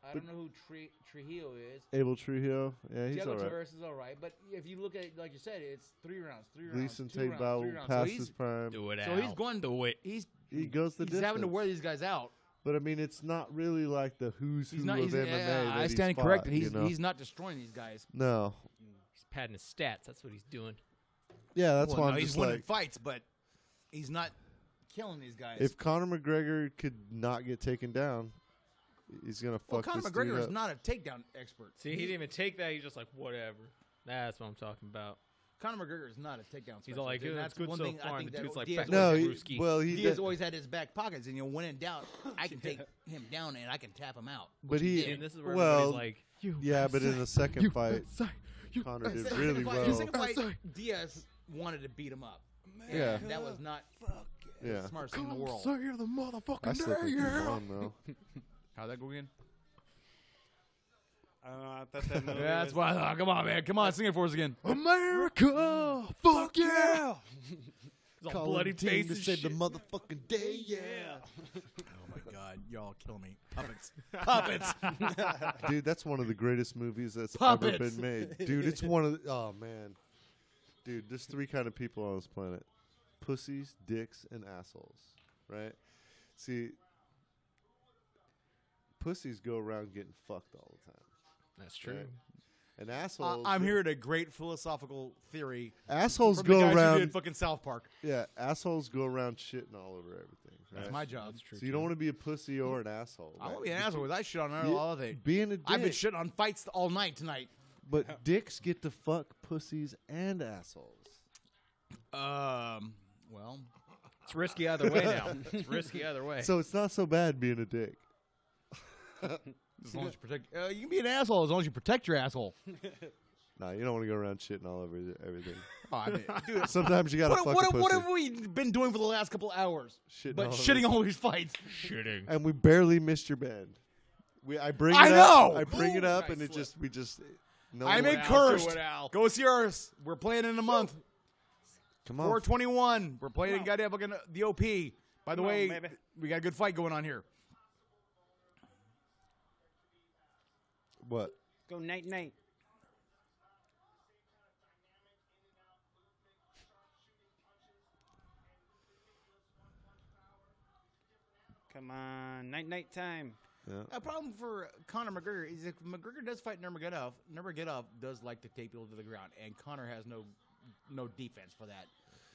I but- don't know who Trujillo is. Abel Trujillo, yeah, he's Diego all right. Tavares is all right. But if you look at it, like you said, it's 3 rounds. 3 rounds. Gleason 2 rounds, 3 Tate rounds. past his prime. Do it So out. he's going. Do it. He's He goes the he's distance. having to wear these guys out. But I mean, it's not really like the who's He's who not. of He's, MMA. yeah, that I he's stand fought, corrected. you know? He's not destroying these guys. No. He's padding his stats. That's what he's doing. Yeah, that's Well, why no, I'm he's just winning like, fights, but he's not killing these guys. if Conor McGregor could not get taken down, he's gonna well, fuck Conor this McGregor dude is up. not a takedown expert. See, he didn't even take that. He's just like, whatever. That's what I'm talking about. Conor McGregor is not a takedown specialist. He's all like, and "Yeah, that's it's good one so thing far," I and think the dude's that like, Diaz, "Back No, like he, Brewski." well, he Diaz did, always had his back pockets, and when in doubt, I can take him down and I can tap him out. but he, And this is where well, everybody's like, yeah, but in the second fight, Conor did really The second well. fight, Diaz wanted to beat him up. Yeah, That was not yeah. the smartest thing in the world. I still think he won though. How'd that go again? I don't know. I thought that movie Yeah, that's was- why I thought. Come on, man. Come on, sing it for us again. America, fuck yeah! He's all Calling bloody team face to and save shit. the motherfucking day. Yeah, Oh my God, y'all killing me. Puppets. Puppets. dude, that's one of the greatest movies that's Puppets. ever been made. Dude, it's one of the, oh man, dude, there's 3 kind of people on this planet: pussies, dicks, and assholes. Right? See, pussies go around getting fucked all the time. That's true. Right. And assholes, I'm here at a great philosophical theory. assholes From go the guys who around. did fucking South Park. Yeah, assholes go around shitting all over everything. That's right? my job. So you don't want to be a pussy or an asshole. I right? want to be an asshole because I shit on You- all of it. Being a dick, I've been shitting on fights all night tonight. but dicks get to fuck pussies and assholes. Well, It's risky either way now. It's risky either way. So it's not so bad being a dick. as long as you protect, you can be an asshole as long as you protect your asshole. Nah, you don't want to go around shitting all over everything. Oh, I mean, dude, Sometimes you gotta fuck a pussy. what have we been doing for the last couple hours? Shitting But all over shitting all these fights. Shitting. And we barely missed your band. I bring it I up. know! I bring it up, Nice and we just. No I'm one- encouraged. Do it, Al. Go see ours. We're playing in a month. Come on. 421. We're playing in goddamn fucking the OP. By the Come on, way, baby. we got a good fight going on here. What? Go night night. Come on, night night time. Yeah. A problem for Conor McGregor is if McGregor does fight Nurmagomedov does like to take people to the ground, and Conor has no defense for that.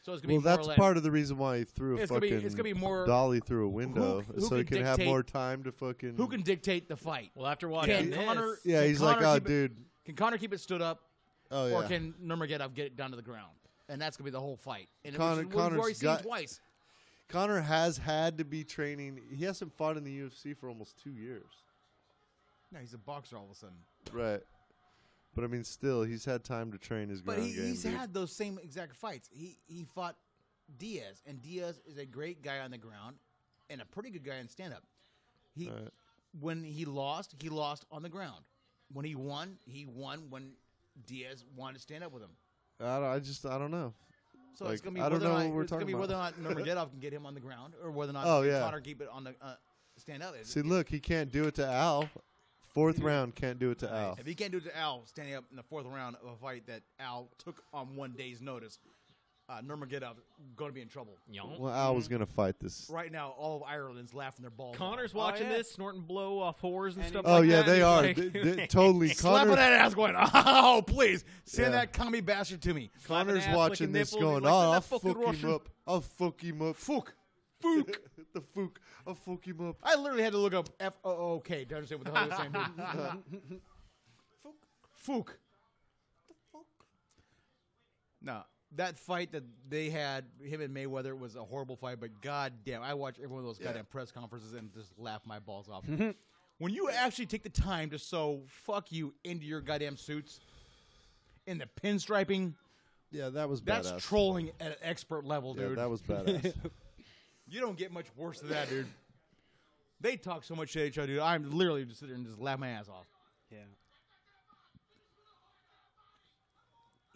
So it's gonna Well, be more that's or less, part of the reason why he threw a It's gonna be- fucking it's gonna be more- dolly through a window, who so he can can have dictate- more time to fucking. who can dictate the fight. Well, after watching Can this, Conor? Yeah, can he's like, Conor oh, keep it- dude. Can Conor keep it stood up, Oh yeah. or can Nurmagomedov get it down to the ground? And that's gonna be the whole fight. And Conor- we've already Conor's seen got- twice. Connor has had to be training. He hasn't fought in the UFC for almost 2 years. No, he's a boxer all of a sudden. Right. But I mean, still, he's had time to train his But ground game. he's dude. had those same exact fights. He fought Diaz, and Diaz is a great guy on the ground and a pretty good guy in stand up. Right. When he lost on the ground. When he won when Diaz wanted to stand up with him. I don't know. So Like, it's gonna be I don't whether or know not what we're it's gonna talking be whether or about. not Nurmagomedov can get him on the ground, or whether or not Oh, yeah. Conor keep it on the stand up. See, look, he can't do it to Al. Fourth round can't do it to Al. If he can't do it to Al standing up in the 4th round of a fight that Al took on 1 day's notice, Nurmagomedov going to be in trouble. Well, Al was gonna fight this. Right now, all of Ireland's laughing their balls Connor's off. watching yeah. this, snorting blow off whores and And stuff he- Oh like yeah, that. they He's are like- totally. Slapping Connor, that ass going, oh, please. Send Yeah. that commie bastard to me. Connor's ass, watching licking this, nipples, going, he's like, "Oh, "Send I'll that fucking fuck him Russian." up. I'll fuck him up. Fook. The fook. I'll fuck him up." I literally had to look up F-O-O-K to understand what the hell he was saying, dude. Fook. No, that fight that they had, him and Mayweather, was a horrible fight, but goddamn, I watch every one of those goddamn press conferences and just laugh my balls off. When you actually take the time to sew "fuck you" into your goddamn suits, in the pinstriping, Yeah, that was that's badass. trolling at an expert level, Yeah, dude. that was badass. You don't get much worse than that, dude. They talk so much shit at each other, dude. I'm literally just sitting there and just laugh my ass off. Yeah.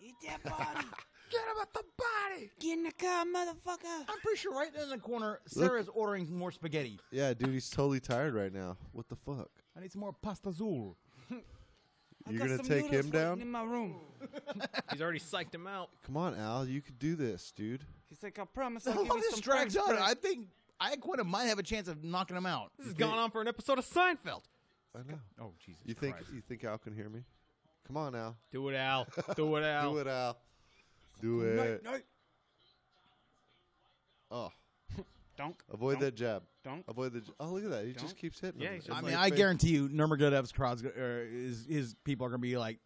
Eat that body. Get him at the body! Get in the car, motherfucker. I'm pretty sure right in the corner, Sarah's ordering more spaghetti. Yeah, dude, he's totally tired right now. What the fuck? I need some more pasta azul. You're gonna take him down? in my room. He's already psyched him out. Come on, Al. You could do this, dude. He's like, I promise The I'll hell give you this some drags French out. press. I think Iaquinta might have a chance of knocking him out. This has gone on for an episode of Seinfeld. I know. Oh, Jesus You think Al can hear me? Come on, Al. Do it, Al. Do it, Al. Do it, Al. Do it. No. Oh, Donk. avoid Donk. that jab. Donk. Avoid the. Oh, look at that. He Don't. just keeps hitting. Yeah, him. he's It's just I mean, like I fake. guarantee you, Nurmagomedov's crowds, his people are going to be like,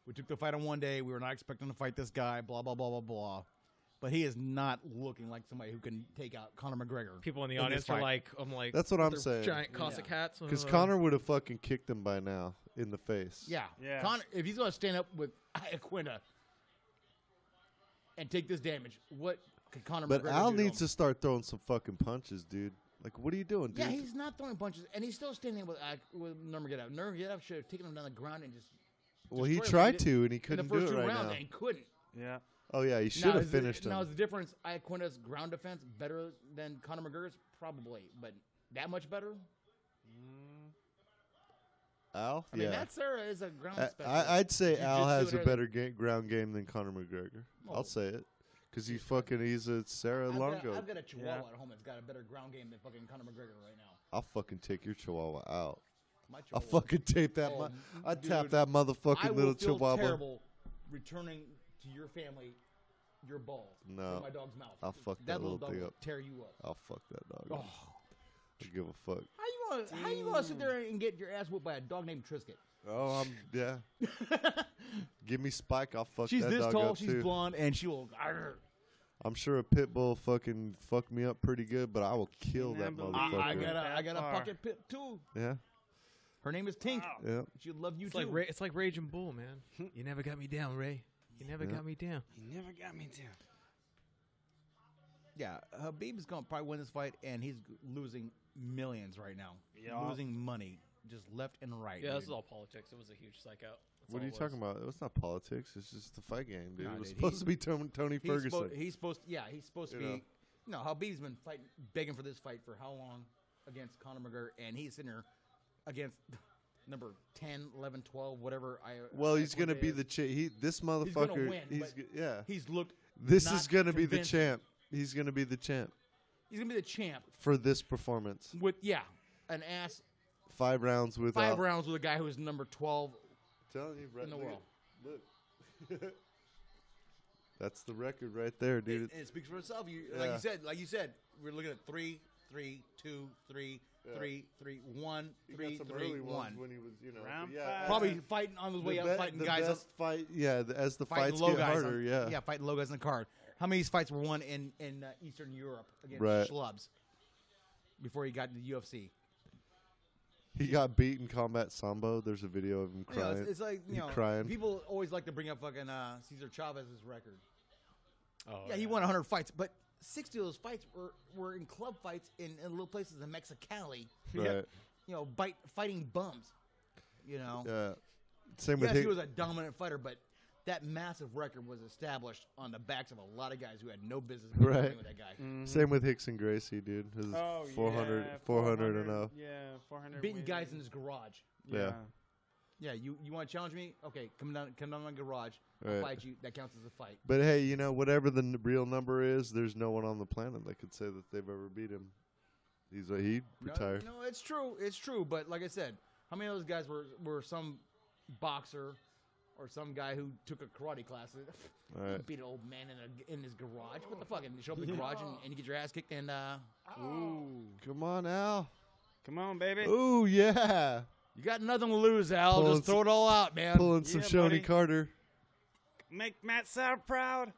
we took the fight on one day. We were not expecting to fight this guy, blah, blah, blah, blah, blah. But he is not looking like somebody who can take out Conor McGregor. People in the in this audience are fight. like, I'm like, That's what with I'm their saying. Giant Cossack hats. Because Connor would have fucking kicked him by now in the face. Yeah. Yeah. Conor, if he's going to stand up with Iaquinta and take this damage, what could Conor But McGregor Al do needs to to start throwing some fucking punches, dude. Like, what are you doing, dude? him? Yeah, he's not throwing punches, and he's still standing with Nurmagomedov. Nurmagomedov should have taken him down the ground and just well, he destroyed him. tried did- to, and he in the couldn't first do it two right rounds, now. and he couldn't. Yeah. Oh yeah, he should Now, have is finished Now, him. is the difference Iaquinta's ground defense better than Conor McGregor's? Probably, but that much better? Al? I mean, yeah. that Sarah is a ground specialist. I'd say Al Jiu-jitsu has a and better ground game than Conor McGregor. Oh. I'll say it. Because he's a Sarah Longo. I've got a Chihuahua Yeah. at home that's got a better ground game than fucking Conor McGregor right now. I'll fucking take your Chihuahua out. My I'll Chihuahua. fucking tape that. Oh, I'd dude, tap that I motherfucking will little feel Chihuahua. terrible returning to your family your balls No. from my dog's mouth. I'll fuck that that little little dog thing will up. tear you up. I'll fuck that dog. Oh. up. I give a fuck. How you gonna sit there and get your ass whooped by a dog named Trisket? Oh, yeah. Give me Spike. I'll fuck She's that this dog tall, up she's too. blonde, and she will. I'm sure a pit bull fucking fuck me up pretty good, but I will kill that Never motherfucker. I got a That far. pocket pit too. Yeah, Her name is Tink. yeah. She'd love you It's too. like it's like Raging Bull, man. You never got me down, Ray. You never Yeah. got me down. He never got me down. Yeah, Habib is going to probably win this fight, and he's losing millions right now. Yeah. Losing money just left and right. Yeah, dude. this is all politics. It was a huge psych out. That's What all are you it was. talking about? It's not politics. It's just the fight game, dude. Nah, it was dude, supposed to be Tony He's Ferguson. He's supposed to You know. be. No, Habib's been fighting, begging for this fight for how long against Conor McGregor, and he's sitting there against number 10, 11, 12, whatever. Well, he's gonna be the. the this gonna motherfucker. win, but yeah. He's looked. This not is gonna be the convincing. champ. He's gonna be the champ He's gonna be the champ for this performance. with an ass 5 rounds with 5 rounds with a guy who's number 12 Telling you, right, in the look world. at- Look. That's the record right there, dude. It speaks for itself. Yeah. Like you said, we're looking at 3, 3, 2, 3, Yeah. 3, 3, 1, He 3, got some 3, early 1. ones when he was, Round yeah. five. Probably fighting on his way out, fighting the guys. best fight, yeah. As the Fighting fights low get guys harder, on, yeah. fighting low guys in the card. How many of these fights were won in Eastern Europe against Right. schlubs before he got into the UFC? He got beat in combat sambo. There's a video of him You know, crying. it's like He crying. people always like to bring up fucking Cesar Chavez's record. Oh, Yeah, he won 100 fights, but 60 of those fights were in club fights in little places in Mexicali. Right. You know, fighting bums. You know. Yeah. Same with Yes, he Hick- was a dominant fighter, but that massive record was established on the backs of a lot of guys who had no business being Right. fighting with that guy. Same with Hicks and Gracie, dude. His Oh, 400, yeah, 400 and 0. Yeah, 400. Beating wins. guys in his garage. Yeah. Yeah, you want to challenge me? Okay, come down my garage. I'll Right. fight you. That counts as a fight. But hey, you know, whatever the real number is, there's no one on the planet that could say that they've ever beat him. He'd retire. No, it's true. It's true. But like I said, how many of those guys were some boxer or some guy who took a karate class? All right. Beat an old man in his garage. What the fuck? And you show up in the garage and you get your ass kicked and Ooh. Come on, Al. Come on, baby. Ooh, yeah. you got nothing to lose, Al. Pulling Just throw it all out, man. Pulling some Yeah, Shoney buddy. Carter. Make Matt Sauer proud.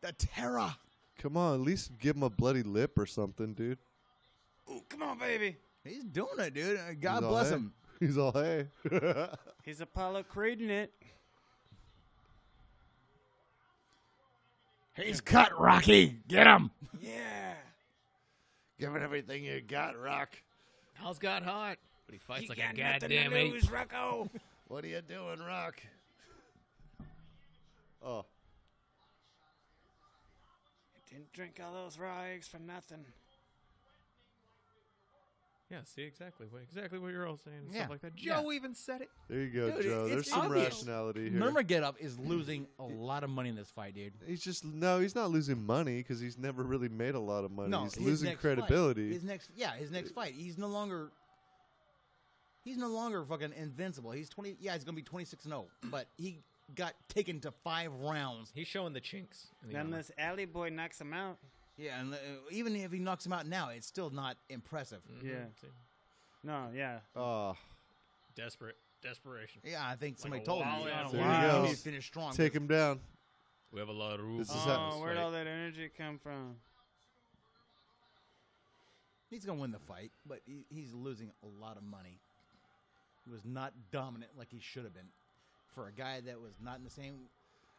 The terror. Come on, at least give him a bloody lip or something, dude. Ooh, come on, baby. He's doing it, dude. God He's all, bless hey. him. He's all, hey. He's Apollo Creeding it. He's cut, Rocky. Get him. Yeah. Give it everything you got, Rock. Al's got hot, but he fights You like got a nothing to goddamn ape. lose, Rocco. What are you doing, Rock? Oh. Didn't drink all those raw eggs for nothing. Yeah, see exactly what you're all saying. And Yeah. Stuff like that. Yeah. Joe even said it. There you go, Dude, Joe. it's There's some obvious. rationality here. Nurmagomedov is losing a lot of money in this fight, dude. He's not losing money because he's never really made a lot of money. No, he's his losing next credibility. Fight, his next fight. He's no longer fucking invincible. He's 20. Yeah, he's gonna be 26-0, but he got taken to 5 rounds. He's showing the chinks. In the Then armor. this alley boy knocks him out. Yeah, and even if he knocks him out now, it's still not impressive. Mhm. Yeah. See? No, yeah. Oh, Desperation. Yeah, I think somebody a told wall him. on a There wall. he He goes. finished strong. take him down. We have a lot of rules. This is Oh, where'd all that energy come from? He's gonna win the fight, but he's losing a lot of money. He was not dominant like he should have been for a guy that was not in the same.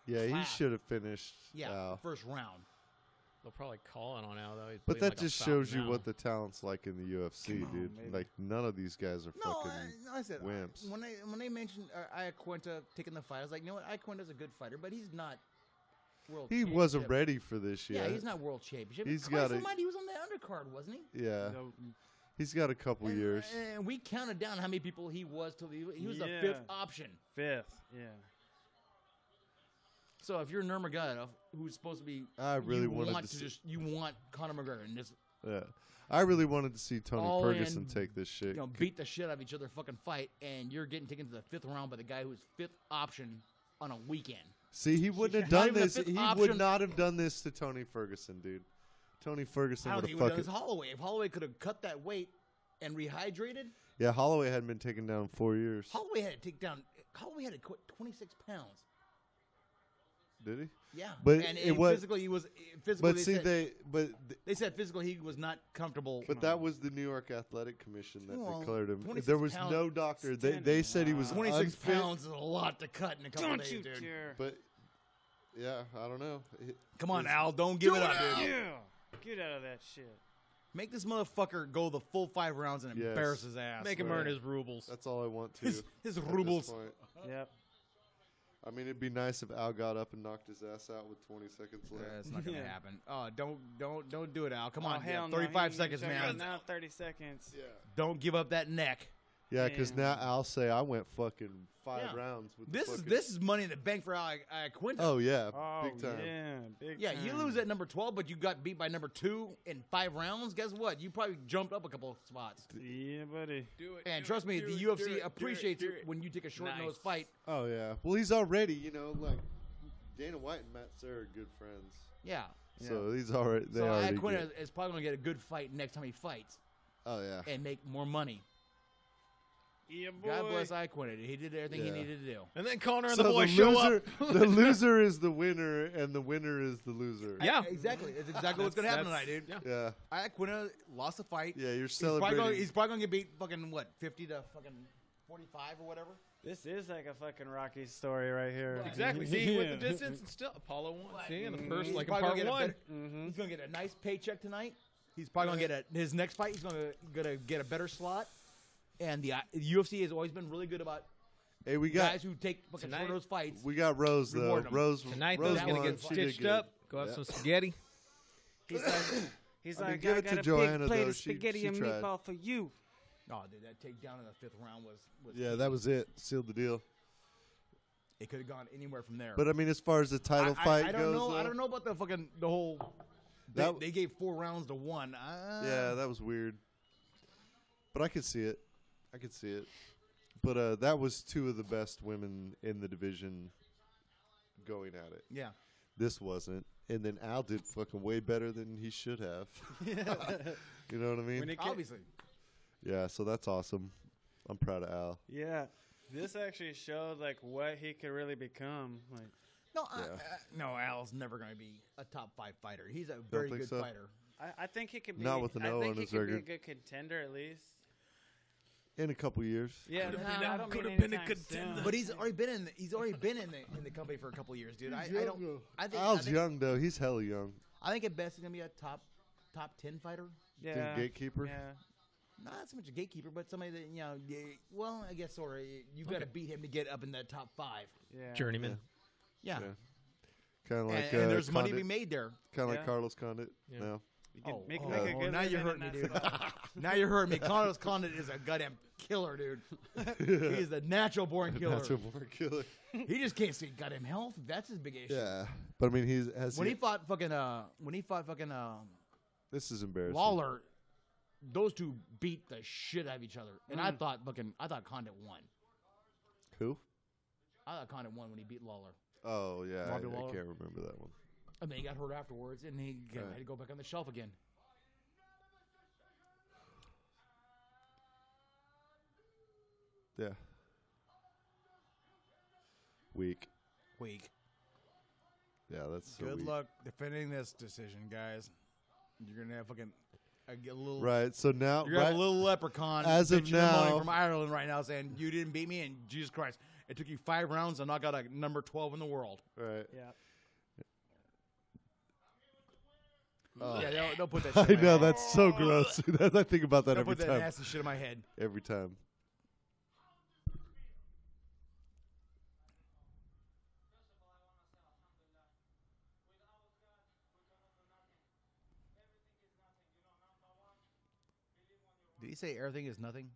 Yeah, he Class. should have finished. Yeah, Al. first round. They'll probably call it on Al though. He's But bleeding that like a just fountain shows you now. what the talent's like in the UFC, Come on, dude. baby. Like none of these guys are No, fucking. I said wimps. when they mentioned Iaquinta taking the fight, I was like, you know what, Iaquinta's a good fighter, but he's not world. He wasn't championship. ready for this Yeah, yet. he's not world championship. He's Christ gotta- almighty, he was on the undercard, wasn't he? Yeah, he's got a couple years. And we counted down how many people he was till he was the Yeah. 5th option. Fifth. Yeah. So if you're Nurmagomedov, who's supposed to be, I really you wanted want to to you want Conor McGregor and just Yeah, I really wanted to see Tony All Ferguson in, take this shit. beat the shit out of each other, fucking fight, and you're getting taken to the 5th round by the guy who's 5th option on a weekend. See, he wouldn't have Not done even the this. fifth He would option. not have done this to Tony Ferguson, dude. Tony Ferguson I don't would think have he would have done fucking. this Holloway. If Holloway could have cut that weight and rehydrated, Yeah, Holloway hadn't been taken down in 4 years. Holloway had to take down. Holloway had to quit 26 pounds. Did he? Yeah, But and it was- physically he was physically. But see, they said physically he was not comfortable. But that was the New York Athletic Commission that Well, declared him. 26 There was pounds no doctor. standing. They said he was 26 unfit. pounds is a lot to cut in a couple Don't days, you dude. dare. But yeah, I don't know. Come on, Al, don't give it up, dude. Yeah. Get out of that shit. Make this motherfucker go the full 5 rounds and Yes. embarrass his ass. Make him Right. earn his rubles. That's all I want to. his at this rubles. point. Yep. I mean, it'd be nice if Al got up and knocked his ass out with 20 seconds left. That's not gonna Yeah. happen. Oh, don't do it, Al. Come Oh, on, hell yeah, no. 35 He seconds, check man. out Now 30 seconds. Yeah. Don't give up that neck. Yeah, because now Damn. I'll say I went fucking 5 Yeah. rounds with This the is fucking, this is money in the bank for Iaquinta. Oh yeah, Oh, big time. yeah. Big Yeah, time. you lose at number 12, but you got beat by number 2 in 5 rounds. Guess what? You probably jumped up a couple of spots. Yeah, buddy. Do it. And trust me, the UFC appreciates it when you take a short-nosed fight. Oh yeah. Well, he's already, like Dana White and Matt Serra are good friends. Yeah. So he's already. They So already. Iaquinta Good. is probably going to get a good fight next time he fights Oh yeah. and make more money. Yeah, boy. God bless Iaquinta. He did everything he Yeah. needed to do. And then Connor and So the boys show loser, up. the loser is the winner, and the winner is the loser. Yeah. Exactly. It's exactly what's going to happen tonight, dude. Yeah. Yeah. Iaquinta lost the fight. Yeah. You're He's probably celebrating. going to get beat fucking, 50 to fucking 45 or whatever? This is like a fucking Rocky story right here. Exactly. See, with the Yeah. distance, and still Apollo won. See, in the He's first, like in probably part gonna get a one. better- Mm-hmm. He's going to get a nice paycheck tonight. He's probably going to get his next fight. He's going to get a better slot. And the UFC has always been really good about Hey, we got guys who take fucking Tonight- short nose fights. we got Rose though. Reward 'em. Rose Tonight, Rose those gonna won. get She did stitched good. up. Go have Yeah. some spaghetti. He's like, I mean, I give it got to a Joanna, big plate though. of She spaghetti and tried. meatball for you. Oh, dude, that takedown in the 5th round was Yeah, that was it. Sealed the deal. It could have gone anywhere from there. But I mean, as far as the title fight I don't goes, know. I though, don't know about the whole. They gave 4 rounds to 1. Yeah, that was weird. But I could see it. But that was 2 of the best women in the division going at it. Yeah. This wasn't. And then Al did fucking way better than he should have. You know what I mean? Obviously. Yeah, so that's awesome. I'm proud of Al. Yeah, this actually showed like what he could really become. Like, No, Al's never going to be a top 5 fighter. He's a very think good so? fighter. I think he could be. Not with an O on his Be a record. good contender at least. In a couple years. Yeah, I don't Could've mean been a anytime contender. soon. But he's already been in the company for a couple of years, dude. I think Al's young, though. He's hella young. I think at best he's going to be a top 10 fighter. Yeah, Gatekeeper? Yeah. Not so much a gatekeeper, but somebody that, well, I guess sort of. You've got to beat him to get up in that top 5. Yeah. Journeyman. Yeah. Kind of like and there's money to be Condit. made there. Kind of like Yeah. Carlos Condit. Yeah. now. You can make oh, a good now you're living hurting in me, that dude. spot. Now you're hurting me. Carlos Condit is a goddamn killer, dude. He's the natural born killer. Natural born killer. He just can't see goddamn health. That's his big issue. Yeah. But I mean, When he fought fucking this is embarrassing. Lawler, those two beat the shit out of each other. And I thought Condit won. Who? I thought Condit won when he beat Lawler. Oh, yeah. I Bobby Lawler. can't remember that one. And then he got hurt afterwards, and he had to go back on the shelf again. Yeah. Weak. Yeah, that's so Good weak. luck defending this decision, guys. You're gonna have fucking a little. Right. So now, You're gonna have a little leprechaun As of bitching and moaning now- from Ireland right now, saying you didn't beat me, and Jesus Christ, it took you 5 rounds to knock out a number 12 in the world. right. Yeah. Yeah, don't put that. I Shit in my know head. that's so gross. I think about that Don't every put that time. nasty shit in my head. Every time. Did he say everything is nothing?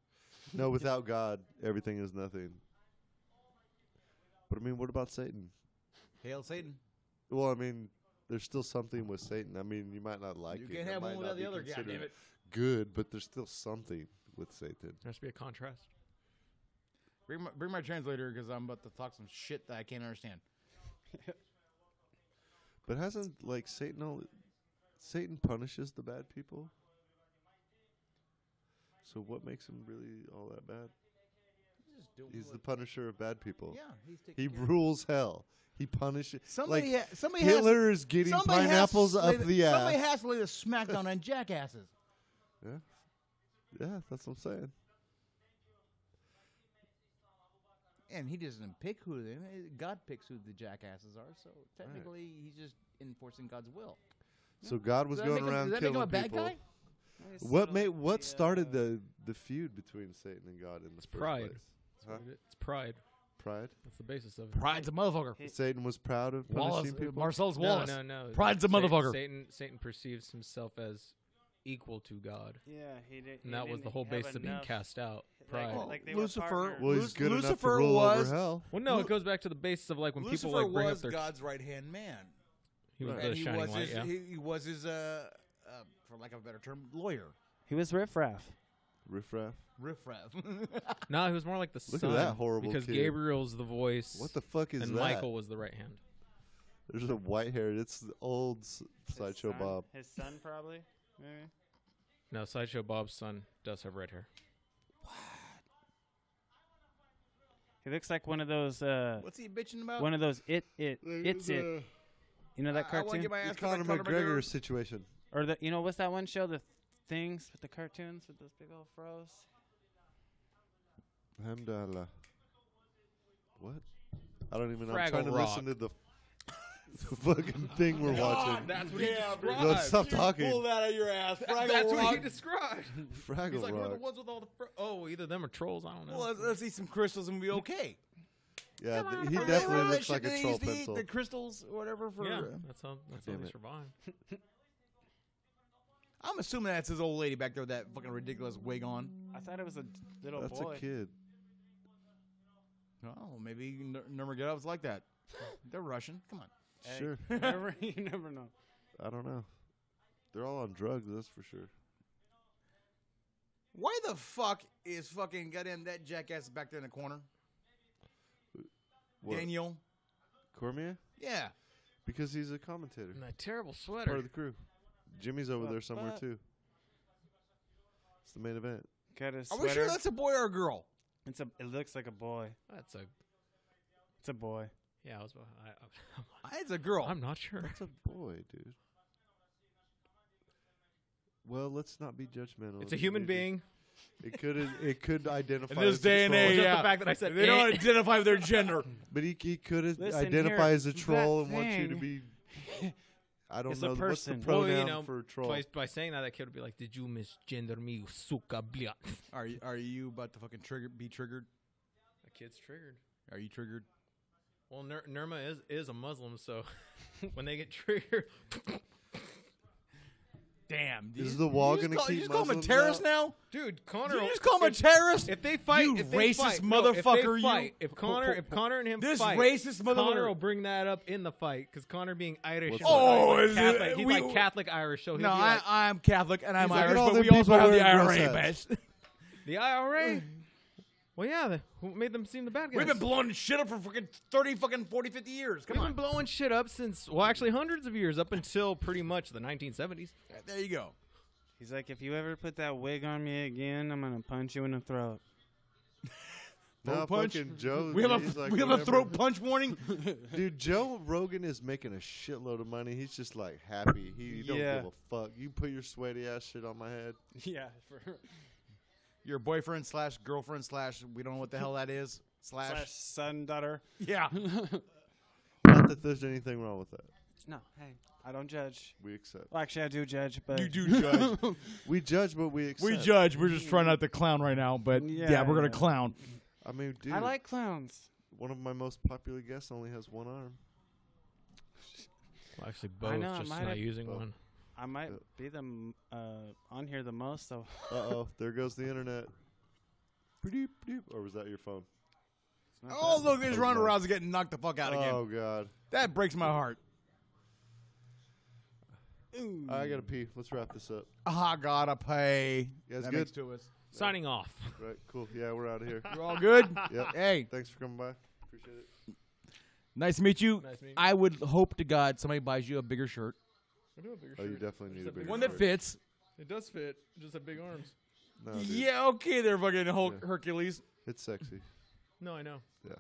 No, without God, everything is nothing. But I mean, what about Satan? Hail Satan. Well, I mean, there's still something with Satan. I mean, you might not like You it. can't It have might one not without the be other, considered goddammit. good, but there's still something with Satan. There has to be a contrast. Bring my translator because I'm about to talk some shit that I can't understand. But hasn't like Satan punishes the bad people? So what makes him really all that bad? Just doing He's what- the punisher of bad people. Yeah, he's taking He care of- rules hell. He punishes. Somebody, like somebody Hitler is getting somebody has pineapples to lay up the ass. Somebody has to lay the smackdown on jackasses. Yeah, that's what I'm saying. And he doesn't pick who they. God picks who the jackasses are. So technically, he's just enforcing God's will. So God was Does that going make him- around does that make him killing a bad people. guy? What started the feud between Satan and God in the first pride. place? Huh? It's pride. Pride. That's the basis of it. Pride's a motherfucker. Satan was proud of Wallace, punishing people. Marcellus No, Wallace. no. Pride's a motherfucker. Satan perceives himself as equal to God, Yeah, he did. and that was the whole basis of being cast out. Pride. Like they were Lucifer- partners. Well, he's good enough to Lucifer rule was- over hell. Well, no, it goes back to the basis of like when Lucifer people like bring up was their. God's right hand man. He was And the shining light. his, Yeah. he was his for lack of a better term, lawyer. He was riffraff. Riffraff. Riffraff. No, he was more like the Look at son. that horrible because kid. Gabriel's the voice. What the fuck is and that? Michael was the right hand. There's a white hair. It's the old Sideshow Bob. His son, probably. Maybe. No, Sideshow Bob's son does have red hair. He looks like one of those. What's he bitching about? One of those. It's it. You know that I want to cartoon? get my The ass Conor McGregor situation. Or the what's that one show? The things with the cartoons with those big old froze. Hamdallah. What? I don't even know. Fraggle I'm trying to Rock. listen to the fucking thing we're watching. That's what he described. No, stop talking. Pull that out of your ass. That's what he described. Fraggle He's like, we're the Rock. ones with all the. Oh, either them or trolls. I don't know. Well, let's eat some crystals and we'll be okay. Yeah, he Remember definitely that looks shit like that a they troll used to eat, pencil. the crystals or whatever for. Yeah, that's how Damn they it. survive. I'm assuming that's his old lady back there with that fucking ridiculous wig on. I thought it was a little That's boy. a kid. Oh, maybe Nurmagomedov's like that. They're Russian. Come on. Hey, Sure. you never know. I don't know. They're all on drugs, that's for sure. Why the fuck is fucking goddamn that jackass back there in the corner? What? Daniel? Cormier? Yeah. Because he's a commentator. And that terrible Part sweater. of the crew. Jimmy's over there somewhere, But- too. It's the main event. Got his Are sweater. we sure that's a boy or a girl? It looks like a boy. That's a. It's a boy. Yeah, I was. It's a girl. I'm not sure. That's a boy, dude. Well, let's not be judgmental. It's a human being. It could identify In this as day a and troll. age, Just yeah. the fact that I said They don't eh. identify with their gender. But he could Listen, identify here, as a troll that and want you to thing be. I don't is a know. What's the person. pronoun Well, you know, for troll? By saying that kid would be like, "Did you misgender me, you suka blia?" Are you about to fucking be triggered? The kid's triggered. Are you triggered? Well, Nirma is a Muslim, so when they get triggered, Damn. Is the wall you gonna just keep You just call him a Muslims terrorist out? now? dude, Connor. Did you just call him a terrorist? If they fight, You if they racist fight, motherfucker, if they fight, if Connor and him This fight, racist Connor motherfucker. will bring that up in the fight because Connor being Irish. What's and that? Oh, he's is like it- Catholic. He's we- like Catholic Irish, so he'll No, be like, I'm Catholic and I'm He's like, Irish, "Look at all but them we also people have the wearing IRA, dress bitch. the IRA. Well, yeah, who made them seem the bad guys? We've been blowing shit up for fucking 30, fucking 40, 50 years. Come We've on. been blowing shit up since, well, actually hundreds of years, up until pretty much the 1970s. There you go. He's like, if you ever put that wig on me again, I'm gonna punch you in the throat. No, Throat punch? fucking Joe. We have he's a like, we have a whatever. throat punch warning. Dude, Joe Rogan is making a shitload of money. He's just like happy. He don't Yeah. give a fuck. You put your sweaty ass shit on my head. Yeah. Your boyfriend / girlfriend / we don't know what the hell that is / Slash son, daughter. yeah. Not that there's anything wrong with that. No, hey, I don't judge. We accept. Well, actually, I do judge, but You do judge. We judge, but we accept. We judge. We're just trying not to clown right now, but yeah, we're gonna Yeah. clown. I mean, dude. I like clowns. one of my most popular guests only has one arm. Well, actually, I both, know, I just might not have- using both. one. I might be the on here the most, so Uh-oh. There goes the internet. Beep, beep. Or was that your phone? it's not Oh, bad. look, there's Oh, Ronda God. Rousey getting knocked the fuck out again. Oh, God. That breaks my heart. I got to pee. Let's wrap this up. I gotta pay. You guys That good? makes two of us. Signing off. Right, cool. Yeah, we're out of here. You're all good? Yep. Hey, Thanks for coming by. Appreciate it. nice to meet you. Nice meeting you. I would hope to God somebody buys you a bigger shirt. Oh, you definitely need a bigger One that shirt. fits. It does fit. Just have big arms. No, dude. Yeah, okay, there, fucking Hulk Yeah. Hercules. It's sexy. No, I know. Yeah.